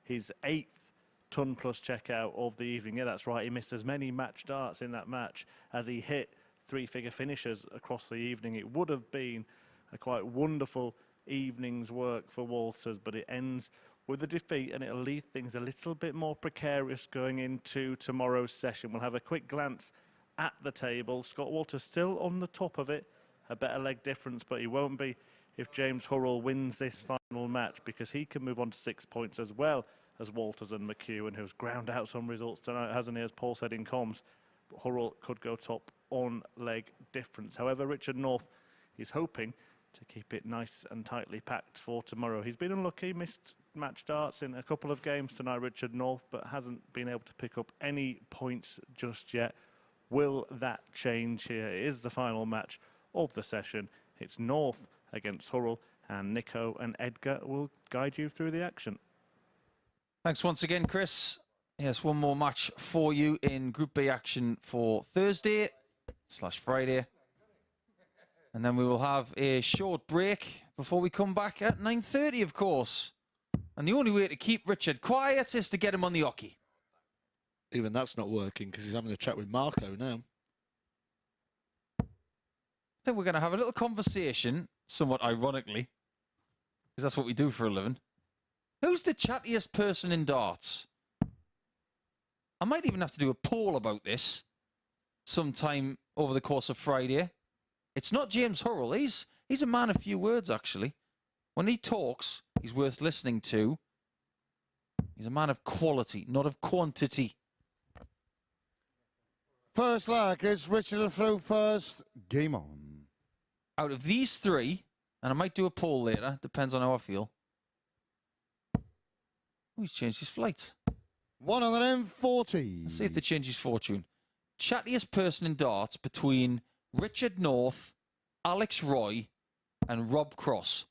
Speaker 2: his 8th ton-plus checkout of the evening. Yeah, that's right, he missed as many match starts in that match as he hit 3-figure finishes across the evening. It would have been a quite wonderful evening's work for Walters, but it ends with a defeat, and it'll leave things a little bit more precarious going into tomorrow's session. We'll have a quick glance at the table. Scott Walters still on the top of it, a better leg difference, but he won't be if James Hurrell wins this final match, because he can move on to 6 points as well as Walters and McEwen, who's ground out some results tonight, hasn't he, as Paul said in comms. But Hurrell could go top on leg difference. However, Richard North is hoping to keep it nice and tightly packed for tomorrow. He's been unlucky, missed match starts in a couple of games tonight, Richard North, but hasn't been able to pick up any points just yet. Will that change here? It is the final match of the session. It's North against Hurrell, and Nico and Edgar will guide you through the action.
Speaker 7: Thanks once again, Chris. Yes, one more match for you in Group B action for Thursday/Friday. And then we will have a short break before we come back at 9:30, of course. And the only way to keep Richard quiet is to get him on the hockey.
Speaker 8: Even that's not working because he's having a chat with Marco now.
Speaker 7: I think we're going to have a little conversation, somewhat ironically, because that's what we do for a living. Who's the chattiest person in darts? I might even have to do a poll about this sometime over the course of Friday. It's not James Hurrell. He's a man of few words, actually. When he talks, he's worth listening to. He's a man of quality, not of quantity.
Speaker 9: First leg is Richard to throw first. Game on.
Speaker 7: Out of these three, and I might do a poll later, depends on how I feel. Oh, he's changed his flight.
Speaker 9: 140.
Speaker 7: Let's see if they change his fortune. Chattiest person in darts between Richard North, Alex Roy, and Rob Cross.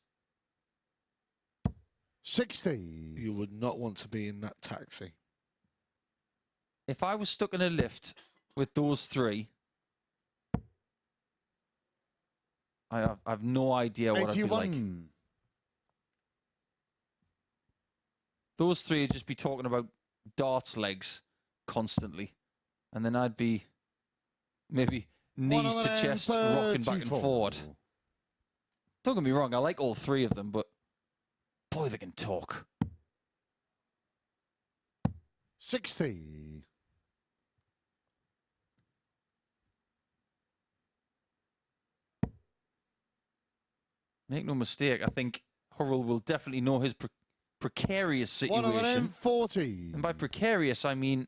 Speaker 9: 60.
Speaker 8: You would not want to be in that taxi.
Speaker 7: If I was stuck in a lift with those three, I have no idea what 81. I'd be like. Those three would just be talking about darts legs constantly. And then I'd be maybe knees to chest, rocking back and forward. Don't get me wrong, I like all three of them, but boy, they can talk.
Speaker 9: 60.
Speaker 7: Make no mistake, I think Hurrell will definitely know his precarious situation.
Speaker 9: 140.
Speaker 7: And by precarious, I mean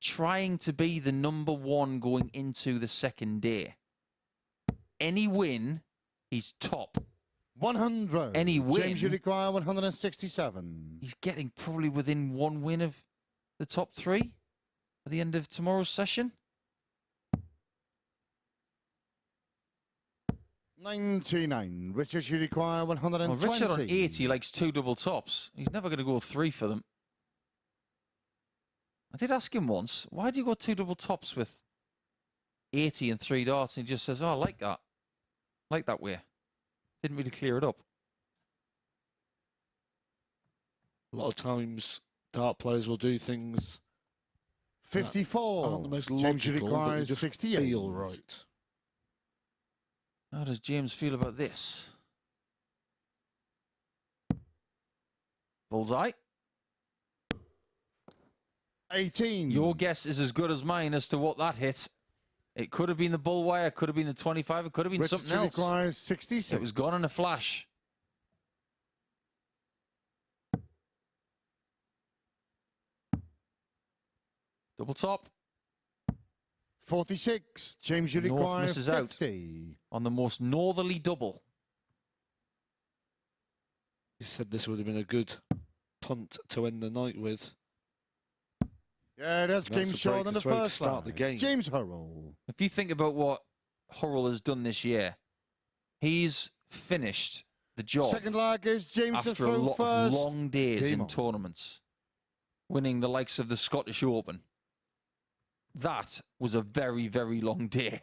Speaker 7: trying to be the #1 going into the second day. Any win, he's top.
Speaker 9: 100.
Speaker 7: Any win,
Speaker 9: James, you require 167.
Speaker 7: He's getting probably within 1 win of the top 3 at the end of tomorrow's session.
Speaker 9: 99. Richard, you require 120.
Speaker 7: Well, Richard on 80 likes 2 double tops. He's never going to go 3 for them. I did ask him once, why do you go 2 double tops with 80 and 3 darts? And he just says, oh, I like that. Like that way. Didn't really clear it up.
Speaker 8: A lot of times, dart players will do things
Speaker 9: 54.
Speaker 8: aren't the most
Speaker 9: James, you
Speaker 8: logical, but
Speaker 9: require
Speaker 8: they just
Speaker 9: 68.
Speaker 8: feel right.
Speaker 7: How does James feel about this? Bullseye.
Speaker 9: 18.
Speaker 7: Your guess is as good as mine as to what that hit. It could have been the bull wire, it could have been the 25, it could have been
Speaker 9: Richard
Speaker 7: something else.
Speaker 9: Requires 66.
Speaker 7: It was gone in a flash. Double top.
Speaker 9: 46. James, you
Speaker 7: North
Speaker 9: require
Speaker 7: misses
Speaker 9: 50.
Speaker 7: Out on the most northerly double.
Speaker 8: He said this would have been a good punt to end the night with.
Speaker 9: Yeah, that's game shorter than the first
Speaker 8: start the game.
Speaker 9: James Hurrell.
Speaker 7: If you think about what Hurrell has done this year, he's finished the job
Speaker 9: Second leg is James
Speaker 7: after a lot of long days in tournaments, winning the likes of the Scottish Open. That was a very, very long day.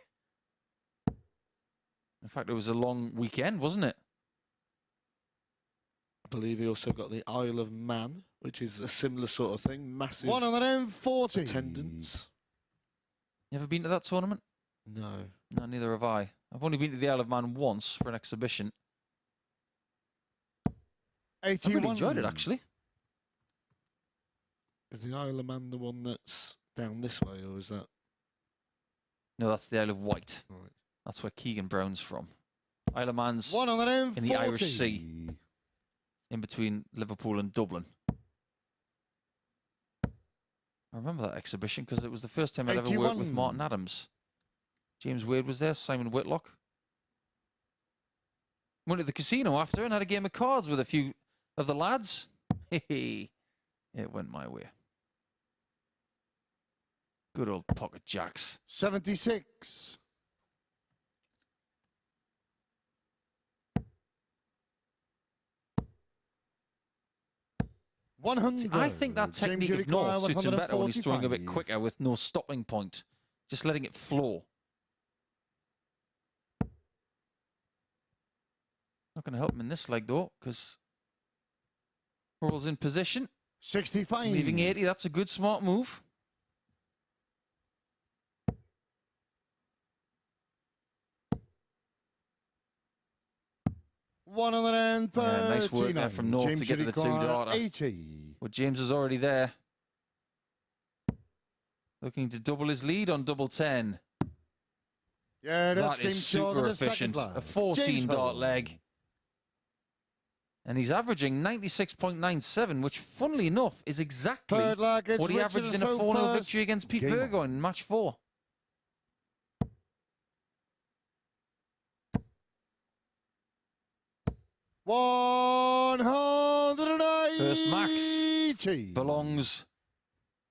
Speaker 7: In fact, it was a long weekend, wasn't it?
Speaker 8: I believe he also got the Isle of Man, which is a similar sort of thing. Massive
Speaker 9: 140
Speaker 8: attendance.
Speaker 7: You ever been to that tournament?
Speaker 8: No.
Speaker 7: No, neither have I. I've only been to the Isle of Man once for an exhibition.
Speaker 9: 81.
Speaker 7: I really enjoyed it, actually.
Speaker 8: Is the Isle of Man the one that's down this way, or is that...
Speaker 7: No, that's the Isle of Wight.
Speaker 8: Right.
Speaker 7: That's where Keegan Brown's from. Isle of Man's
Speaker 9: 140.
Speaker 7: in the Irish Sea, in between Liverpool and Dublin. I remember that exhibition because it was the first time I'd ever worked with Martin Adams. James Wade was there, Simon Whitlock. Went to the casino after and had a game of cards with a few of the lads. It went my way. Good old pocket jacks.
Speaker 9: 76.
Speaker 7: See, I think that technique of North suits him better when he's throwing a bit quicker with no stopping point. Just letting it flow. Not going to help him in this leg, though, because Hurrell's in position.
Speaker 9: 65.
Speaker 7: Leaving 80, that's a good, smart move.
Speaker 9: Yeah,
Speaker 7: nice work there from North to get to the 2-darter.
Speaker 9: 80.
Speaker 7: Well, James is already there. Looking to double his lead on double 10.
Speaker 9: Yeah,
Speaker 7: that is super efficient. A 14-dart leg. And he's averaging 96.97, which, funnily enough, is exactly what he averaged in a 4-0 victory against Pete Burgoyne in match 4. First max belongs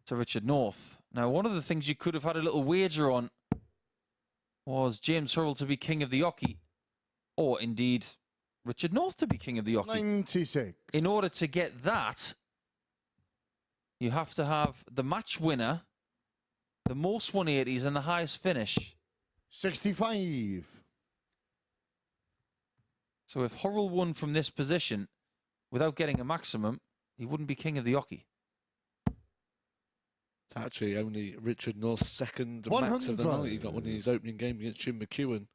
Speaker 7: to Richard North. Now, one of the things you could have had a little wager on was James Hurrell to be king of the Ocky, or indeed Richard North to be king of the Ocky.
Speaker 9: 96.
Speaker 7: In order to get that, you have to have the match winner, the most 180s, and the highest finish.
Speaker 9: 65.
Speaker 7: So if Hurrell won from this position without getting a maximum, he wouldn't be king of the Ocky.
Speaker 8: Actually, only Richard North's second max of the night. He got one in his opening game against Jim McEwen.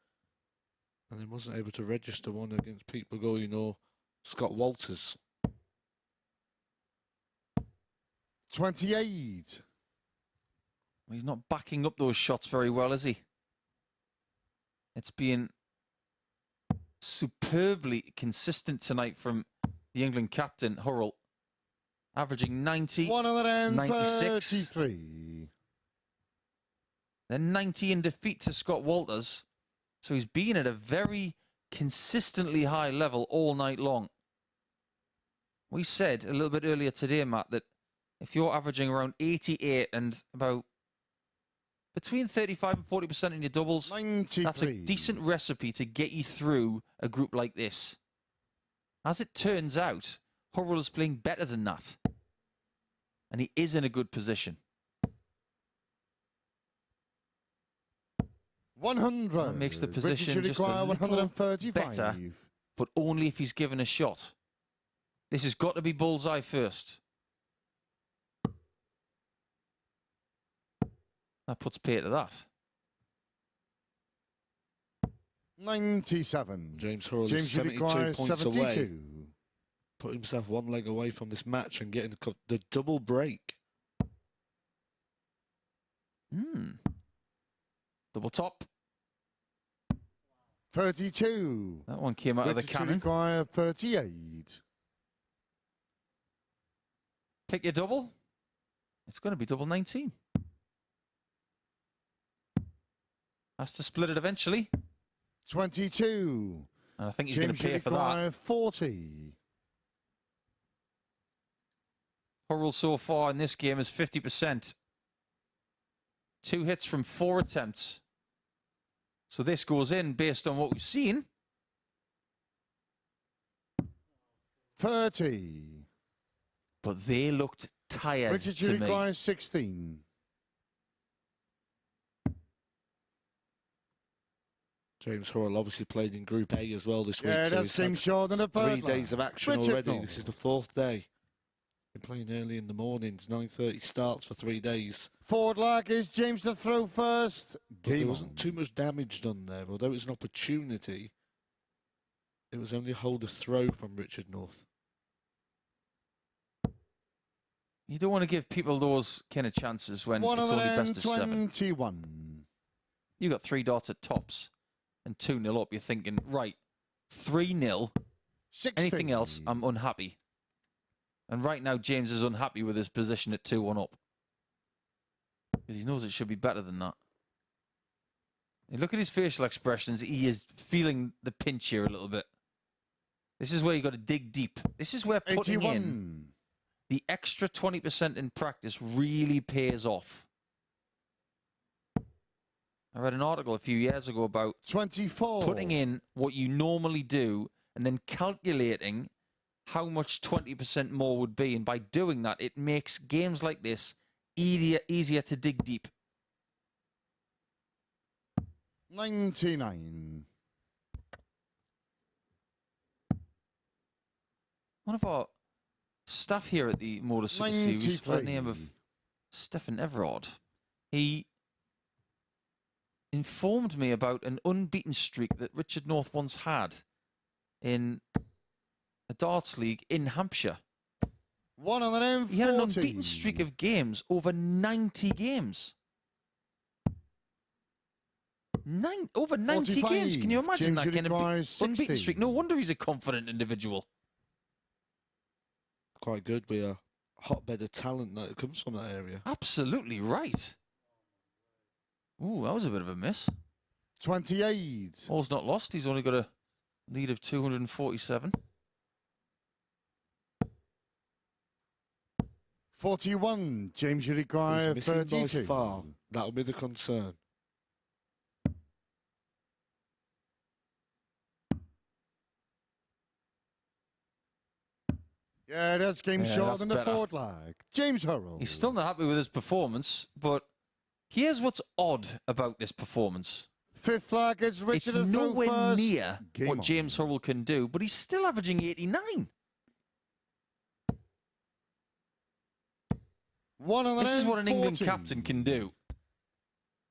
Speaker 8: And he wasn't able to register one against Pete Burgoyne or Scott Walters.
Speaker 9: 28.
Speaker 7: He's not backing up those shots very well, is he? It's been superbly consistent tonight from the England captain, Hurrell. Averaging 90, 96. Then 90 in defeat to Scott Walters. So he's been at a very consistently high level all night long. We said a little bit earlier today, Matt, that if you're averaging around 88 and about between 35 and 40% in your doubles, 93. That's a decent recipe to get you through a group like this. As it turns out, Hurrell is playing better than that. And he is in a good position.
Speaker 9: 100.
Speaker 7: That makes the position just a little better, but only if he's given a shot. This has got to be bullseye first. That puts pay to that.
Speaker 9: 97.
Speaker 8: James Hurrell is 72 points away. Put himself one leg away from this match and getting the double break.
Speaker 7: Double top.
Speaker 9: 32.
Speaker 7: That one came out of the cannon.
Speaker 9: 38.
Speaker 7: Pick your double. It's going to be double 19. Has to split it eventually.
Speaker 9: 22.
Speaker 7: And I think he's going to pay for that.
Speaker 9: 40.
Speaker 7: Hurrell so far in this game is 50%. 2 hits from 4 attempts. So this goes in based on what we've seen.
Speaker 9: 30.
Speaker 7: But they looked tired
Speaker 9: Richard,
Speaker 7: to
Speaker 9: you
Speaker 7: me.
Speaker 9: require 16.
Speaker 8: James Hurrell obviously played in Group A as well this week.
Speaker 9: Yeah,
Speaker 8: so
Speaker 9: that's
Speaker 8: he's
Speaker 9: Game
Speaker 8: had
Speaker 9: Short in the
Speaker 8: 3
Speaker 9: third
Speaker 8: days of
Speaker 9: leg.
Speaker 8: action
Speaker 9: Richard
Speaker 8: already.
Speaker 9: North.
Speaker 8: This is the 4th day. Been playing early in the mornings, 9:30 starts for 3 days.
Speaker 9: Forward leg is James to throw first.
Speaker 8: But there
Speaker 9: Game
Speaker 8: wasn't
Speaker 9: on.
Speaker 8: too much damage done there, although it was an opportunity. It was only a holder throw from Richard North.
Speaker 7: You don't want to give people those kind of chances when it's only best of 7.
Speaker 9: 21.
Speaker 7: You got 3 darts at tops and 2-0 up. You're thinking, right, 3-0.
Speaker 9: 60.
Speaker 7: Anything else, I'm unhappy. And right now, James is unhappy with his position at 2-1 up. Because he knows it should be better than that. And look at his facial expressions. He is feeling the pinch here a little bit. This is where you got to dig deep. This is where putting
Speaker 9: 81.
Speaker 7: in the extra 20% in practice really pays off. I read an article a few years ago about
Speaker 9: 24.
Speaker 7: putting in what you normally do and then calculating how much 20% more would be. And by doing that, it makes games like this easier to dig deep.
Speaker 9: 99.
Speaker 7: One of our staff here at the MODUS Super Series, by the name of Stefan Everard, he informed me about an unbeaten streak that Richard North once had in a darts league in Hampshire.
Speaker 9: 140.
Speaker 7: He had an unbeaten streak of games over 90 games. Over 90
Speaker 9: 45.
Speaker 7: games. Can you imagine
Speaker 9: James
Speaker 7: that kind of unbeaten
Speaker 9: 60.
Speaker 7: streak? No wonder he's a confident individual.
Speaker 8: Quite good. We are a hotbed of talent that comes from that area.
Speaker 7: Absolutely right. Ooh, that was a bit of a miss.
Speaker 9: 28.
Speaker 7: All's not lost. He's only got a lead of 247.
Speaker 9: 41. James, you require
Speaker 8: He's missing
Speaker 9: 32.
Speaker 8: by far. That'll be the concern.
Speaker 9: Yeah, that's Game
Speaker 7: Yeah,
Speaker 9: Short
Speaker 7: that's
Speaker 9: in the
Speaker 7: better.
Speaker 9: 4th leg. James Hurrell.
Speaker 7: He's still not happy with his performance, but here's what's odd about this performance.
Speaker 9: 5th leg is
Speaker 7: It's
Speaker 9: Richard to throw
Speaker 7: nowhere
Speaker 9: first.
Speaker 7: near
Speaker 9: Game
Speaker 7: what
Speaker 9: on.
Speaker 7: James Hurrell can do, but he's still averaging 89. This is what an England
Speaker 9: 140.
Speaker 7: captain can do.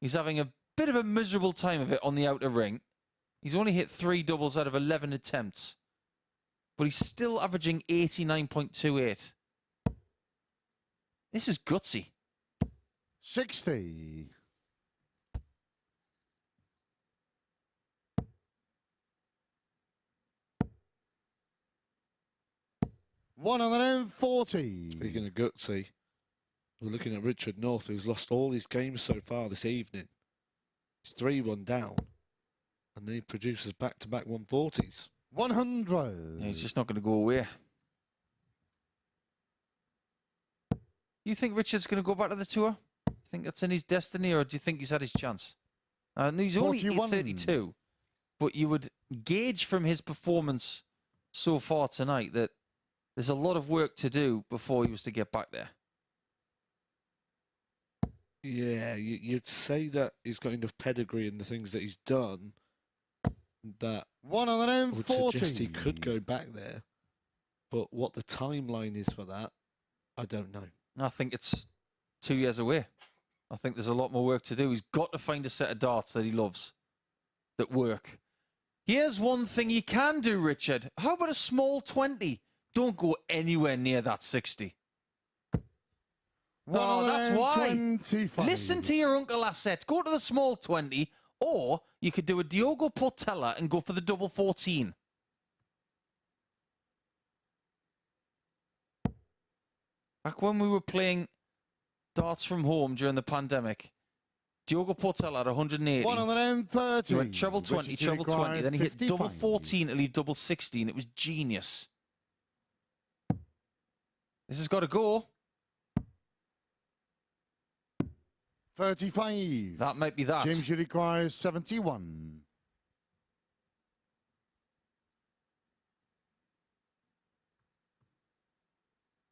Speaker 7: He's having a bit of a miserable time of it on the outer ring. He's only hit 3 doubles out of 11 attempts, but he's still averaging 89.28. This is gutsy.
Speaker 9: 60. 140.
Speaker 8: Speaking of gutsy, we're looking at Richard North, who's lost all his games so far this evening. He's 3-1 down, and then he produces back-to-back 140s.
Speaker 9: 100.
Speaker 7: Yeah, he's just not going to go away. You think Richard's going to go back to the tour? Think that's in his destiny, or do you think he's had his chance? He's only
Speaker 9: 41.
Speaker 7: 32, but you would gauge from his performance so far tonight that there's a lot of work to do before he was to get back there.
Speaker 8: Yeah, you'd say that he's got enough pedigree in the things that he's done that would
Speaker 9: 140.
Speaker 8: suggest he could go back there. But what the timeline is for that, I don't know.
Speaker 7: I think it's 2 years away. I think there's a lot more work to do. He's got to find a set of darts that he loves, that work. Here's one thing you can do, Richard. How about a small 20? Don't go anywhere near that 60. Oh, that's why.
Speaker 9: 125.
Speaker 7: Listen to your Uncle Asset. Go to the small 20, or you could do a Diogo Portela and go for the double 14. Back when we were playing darts from home during the pandemic, Diogo Portela had 180.
Speaker 9: 130.
Speaker 7: He went treble 20,
Speaker 9: Richard
Speaker 7: treble 20, then he hit
Speaker 9: 55.
Speaker 7: double 14 to leave double 16. It was genius. This has got to go.
Speaker 9: 35.
Speaker 7: That might be that.
Speaker 9: James, you require 71.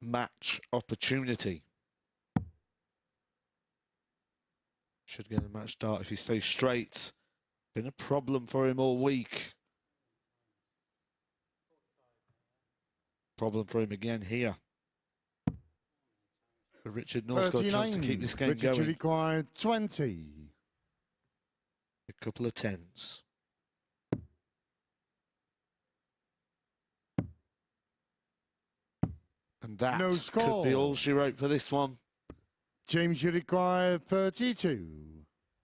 Speaker 8: match opportunity. Should get a match start if he stays straight. Been a problem for him all week. Problem for him again here. But Richard North's got a chance to keep this game
Speaker 9: Richard
Speaker 8: going.
Speaker 9: required 20.
Speaker 8: A couple of tens. And that
Speaker 9: No score.
Speaker 8: could be all she wrote for this one.
Speaker 9: James, you require 32.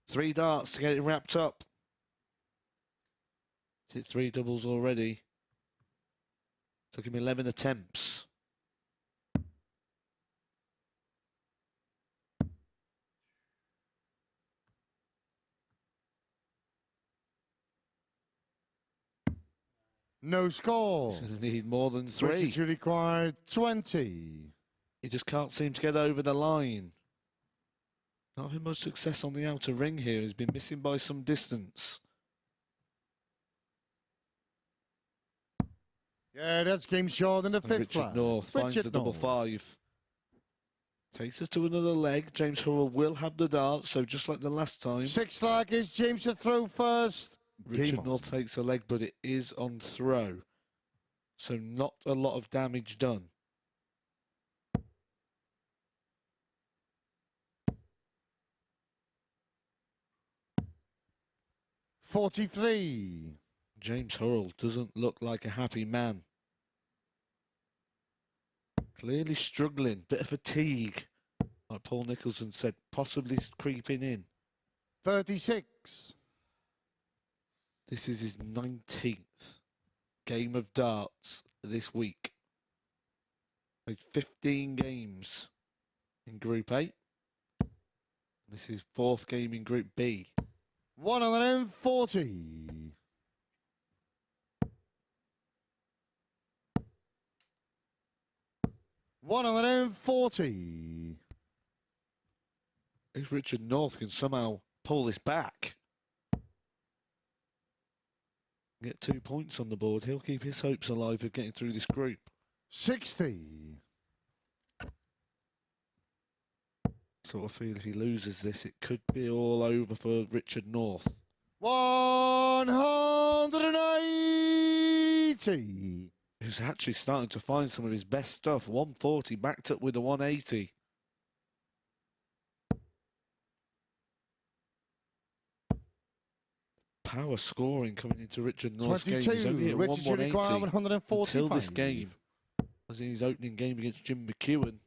Speaker 8: 3 darts to get it wrapped up. Hit 3 doubles already. Took him 11 attempts.
Speaker 9: No score.
Speaker 8: He's going to need more than 3.
Speaker 9: Richard, you required 20.
Speaker 8: He just can't seem to get over the line. Not having much success on the outer ring here. He's been missing by some distance.
Speaker 9: Yeah, that's game short in the fifth
Speaker 8: Richard
Speaker 9: flag.
Speaker 8: North finds the
Speaker 9: Richard
Speaker 8: double
Speaker 9: North.
Speaker 8: 5. Takes us to another leg. James Hurrell will have the dart, so just like the last time.
Speaker 9: 6 flag is James to throw first.
Speaker 8: Richard North takes a leg, but it is on throw. So not a lot of damage done.
Speaker 9: $43.
Speaker 8: James Hurrell doesn't look like a happy man. Clearly struggling, bit of fatigue. Like Paul Nicholson said, possibly creeping in.
Speaker 9: 36.
Speaker 8: This is his 19th game of darts this week. Played 15 games in Group A. This is 4th game in Group B.
Speaker 9: 140. $140.
Speaker 8: If Richard North can somehow pull this back, get 2 points on the board, he'll keep his hopes alive of getting through this group.
Speaker 9: 60.
Speaker 8: Sort of feel if he loses this, it could be all over for Richard North.
Speaker 9: 180.
Speaker 8: Who's actually starting to find some of his best stuff. 140 backed up with a 180. Power scoring coming into Richard North's game. He's only at 180 until this game. Was in his opening game against Jim McEwen.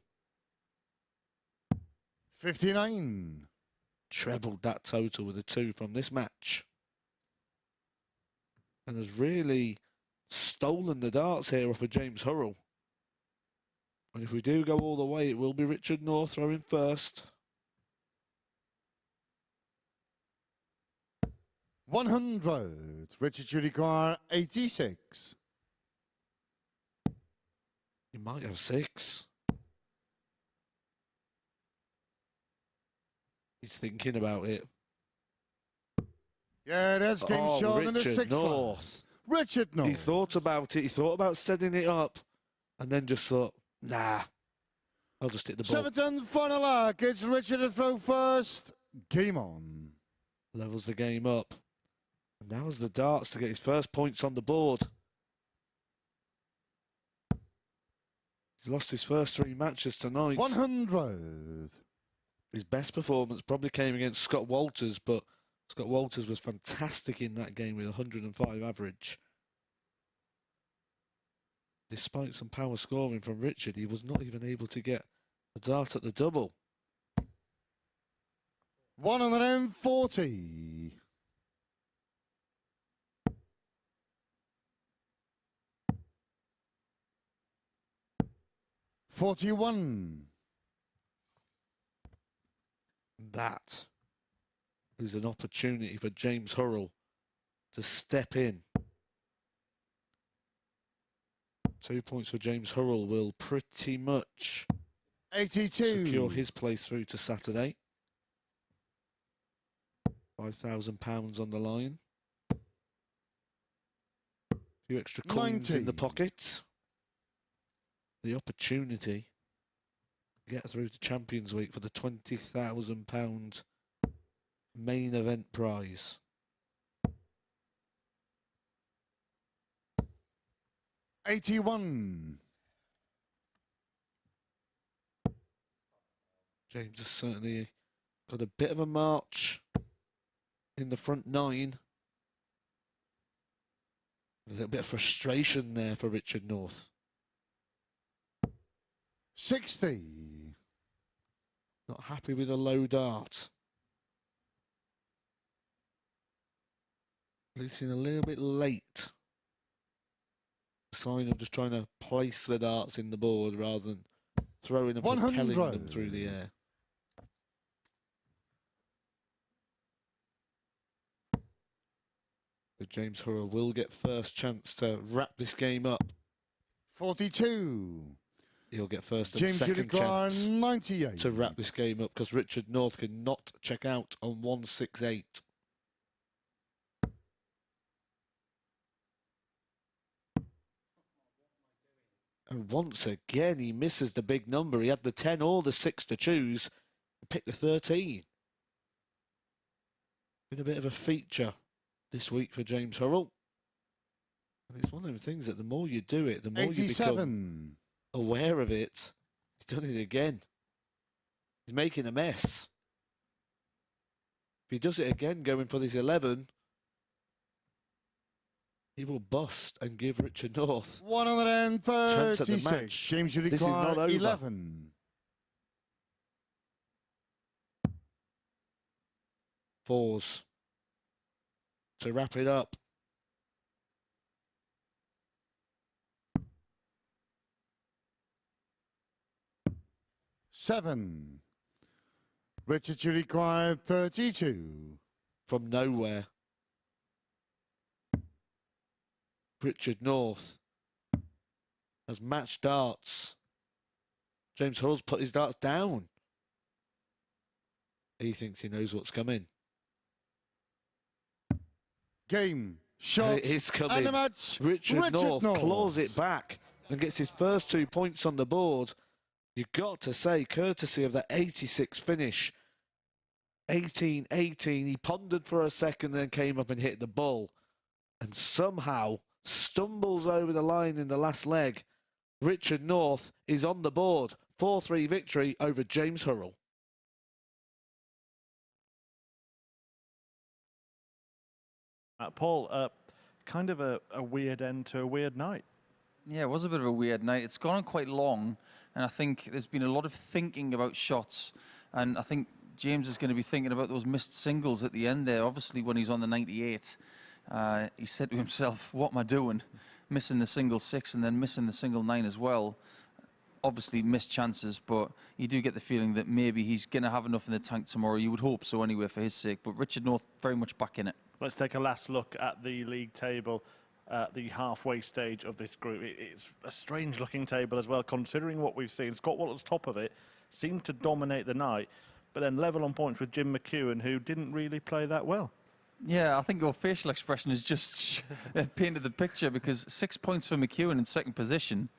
Speaker 9: 59.
Speaker 8: Trebled that total with a 2 from this match. And has really stolen the darts here off of James Hurrell. And if we do go all the way, it will be Richard North throwing first.
Speaker 9: 100. Richard, you require 86.
Speaker 8: He might have 6. He's thinking about it.
Speaker 9: Yeah, that's game short in the
Speaker 8: Richard
Speaker 9: 6th
Speaker 8: North.
Speaker 9: flag. Richard North.
Speaker 8: He thought about it. He thought about setting it up, and then just thought, nah, I'll just hit the ball.
Speaker 9: 7th final leg. It's Richard to throw first. Game on.
Speaker 8: Levels the game up. And now's the darts to get his first points on the board. He's lost his first 3 matches tonight.
Speaker 9: 100.
Speaker 8: His best performance probably came against Scott Walters, but Scott Walters was fantastic in that game with 105 average. Despite some power scoring from Richard, he was not even able to get a dart at the double.
Speaker 9: 140. $41.
Speaker 8: That is an opportunity for James Hurrell to step in. 2 points for James Hurrell will pretty much
Speaker 9: 82.
Speaker 8: secure his place through to Saturday. £5,000 on the line. A few extra coins
Speaker 9: 90.
Speaker 8: in the pocket. The opportunity get through to Champions Week for the £20,000 main event prize.
Speaker 9: '81.
Speaker 8: James has certainly got a bit of a march in the front 9. A little bit of frustration there for Richard North.
Speaker 9: 60.
Speaker 8: Not happy with a low dart. Releasing a little bit late. Sign of just trying to place the darts in the board rather than throwing them, propelling them through the air. But James Hurrell will get first chance to wrap this game up.
Speaker 9: 42.
Speaker 8: He'll get first and
Speaker 9: James
Speaker 8: second chance
Speaker 9: 98.
Speaker 8: to wrap this game up because Richard North cannot check out on 168. And once again, he misses the big number. He had the 10 or the 6 to choose. He picked the 13. Been a bit of a feature this week for James Hurrell. And it's one of them things that the more you do it, the more
Speaker 9: 87.
Speaker 8: you become aware of it. He's done it again. He's making a mess. If he does it again going for this 11, he will bust and give Richard North
Speaker 9: 136.
Speaker 8: chance at the match.
Speaker 9: James
Speaker 8: This is not over.
Speaker 9: 11.
Speaker 8: Fours to wrap it up.
Speaker 9: Seven. Richard should require 32.
Speaker 8: From nowhere. Richard North has matched darts. James Hurrell's put his darts down. He thinks he knows what's coming.
Speaker 9: Game, shot,
Speaker 8: it is coming.
Speaker 9: and a match.
Speaker 8: Richard North claws it back and gets his first 2 points on the board. You've got to say, courtesy of that 86 finish. 18-18, he pondered for a second, then came up and hit the ball. And somehow stumbles over the line in the last leg. Richard North is on the board. 4-3 victory over James Hurrell.
Speaker 2: Paul, kind of a weird end to a weird night.
Speaker 7: Yeah, it was a bit of a weird night. It's gone on quite long, and I think there's been a lot of thinking about shots, and I think James is going to be thinking about those missed singles at the end there. Obviously, when he's on the 98, he said to himself, what am I doing? Missing the single 6 and then missing the single 9 as well. Obviously, missed chances, but you do get the feeling that maybe he's going to have enough in the tank tomorrow. You would hope so anyway, for his sake. But Richard North very much back in it.
Speaker 2: Let's take a last look at the league table. The halfway stage of this group. It's a strange looking table as well, considering what we've seen. Scott Walter's top of it seemed to dominate the night, but then level on points with Jim McEwen, who didn't really play that well.
Speaker 7: Yeah, I think your facial expression is just painted the picture, because 6 points for McEwen in second position.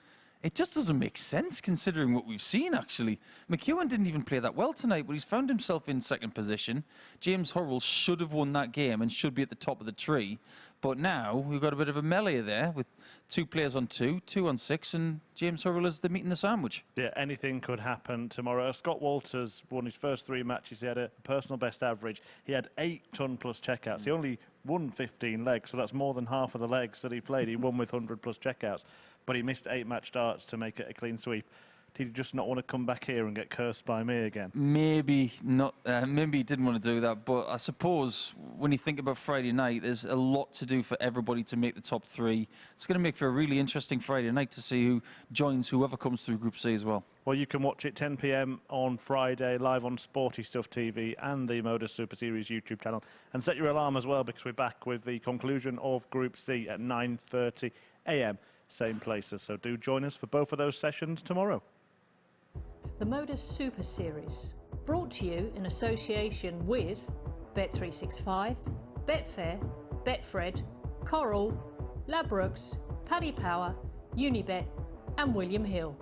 Speaker 7: It just doesn't make sense considering what we've seen, actually. McEwen didn't even play that well tonight, but he's found himself in second position. James Hurrell should have won that game and should be at the top of the tree. But now we've got a bit of a melee there with 2 players on 2, 2 on 6, and James Hurrell is the meat in the sandwich.
Speaker 2: Yeah, anything could happen tomorrow. Scott Walters won his first 3 matches. He had a personal best average. He had 8 ton-plus checkouts. He only won 15 legs, so that's more than half of the legs that he played. He won with 100-plus checkouts, but he missed 8 match starts to make it a clean sweep. Did he just not want to come back here and get cursed by me again?
Speaker 7: Maybe not. Maybe he didn't want to do that. But I suppose when you think about Friday night, there's a lot to do for everybody to make the top 3. It's going to make for a really interesting Friday night to see who joins whoever comes through Group C as well.
Speaker 2: Well, you can watch it 10 p.m. on Friday, live on Sporty Stuff TV and the MODUS Super Series YouTube channel. And set your alarm as well, because we're back with the conclusion of Group C at 9:30 a.m. Same places. So do join us for both of those sessions tomorrow.
Speaker 1: The MODUS Super Series, brought to you in association with Bet365, Betfair, Betfred, Coral, Ladbrokes, Paddy Power, Unibet and William Hill.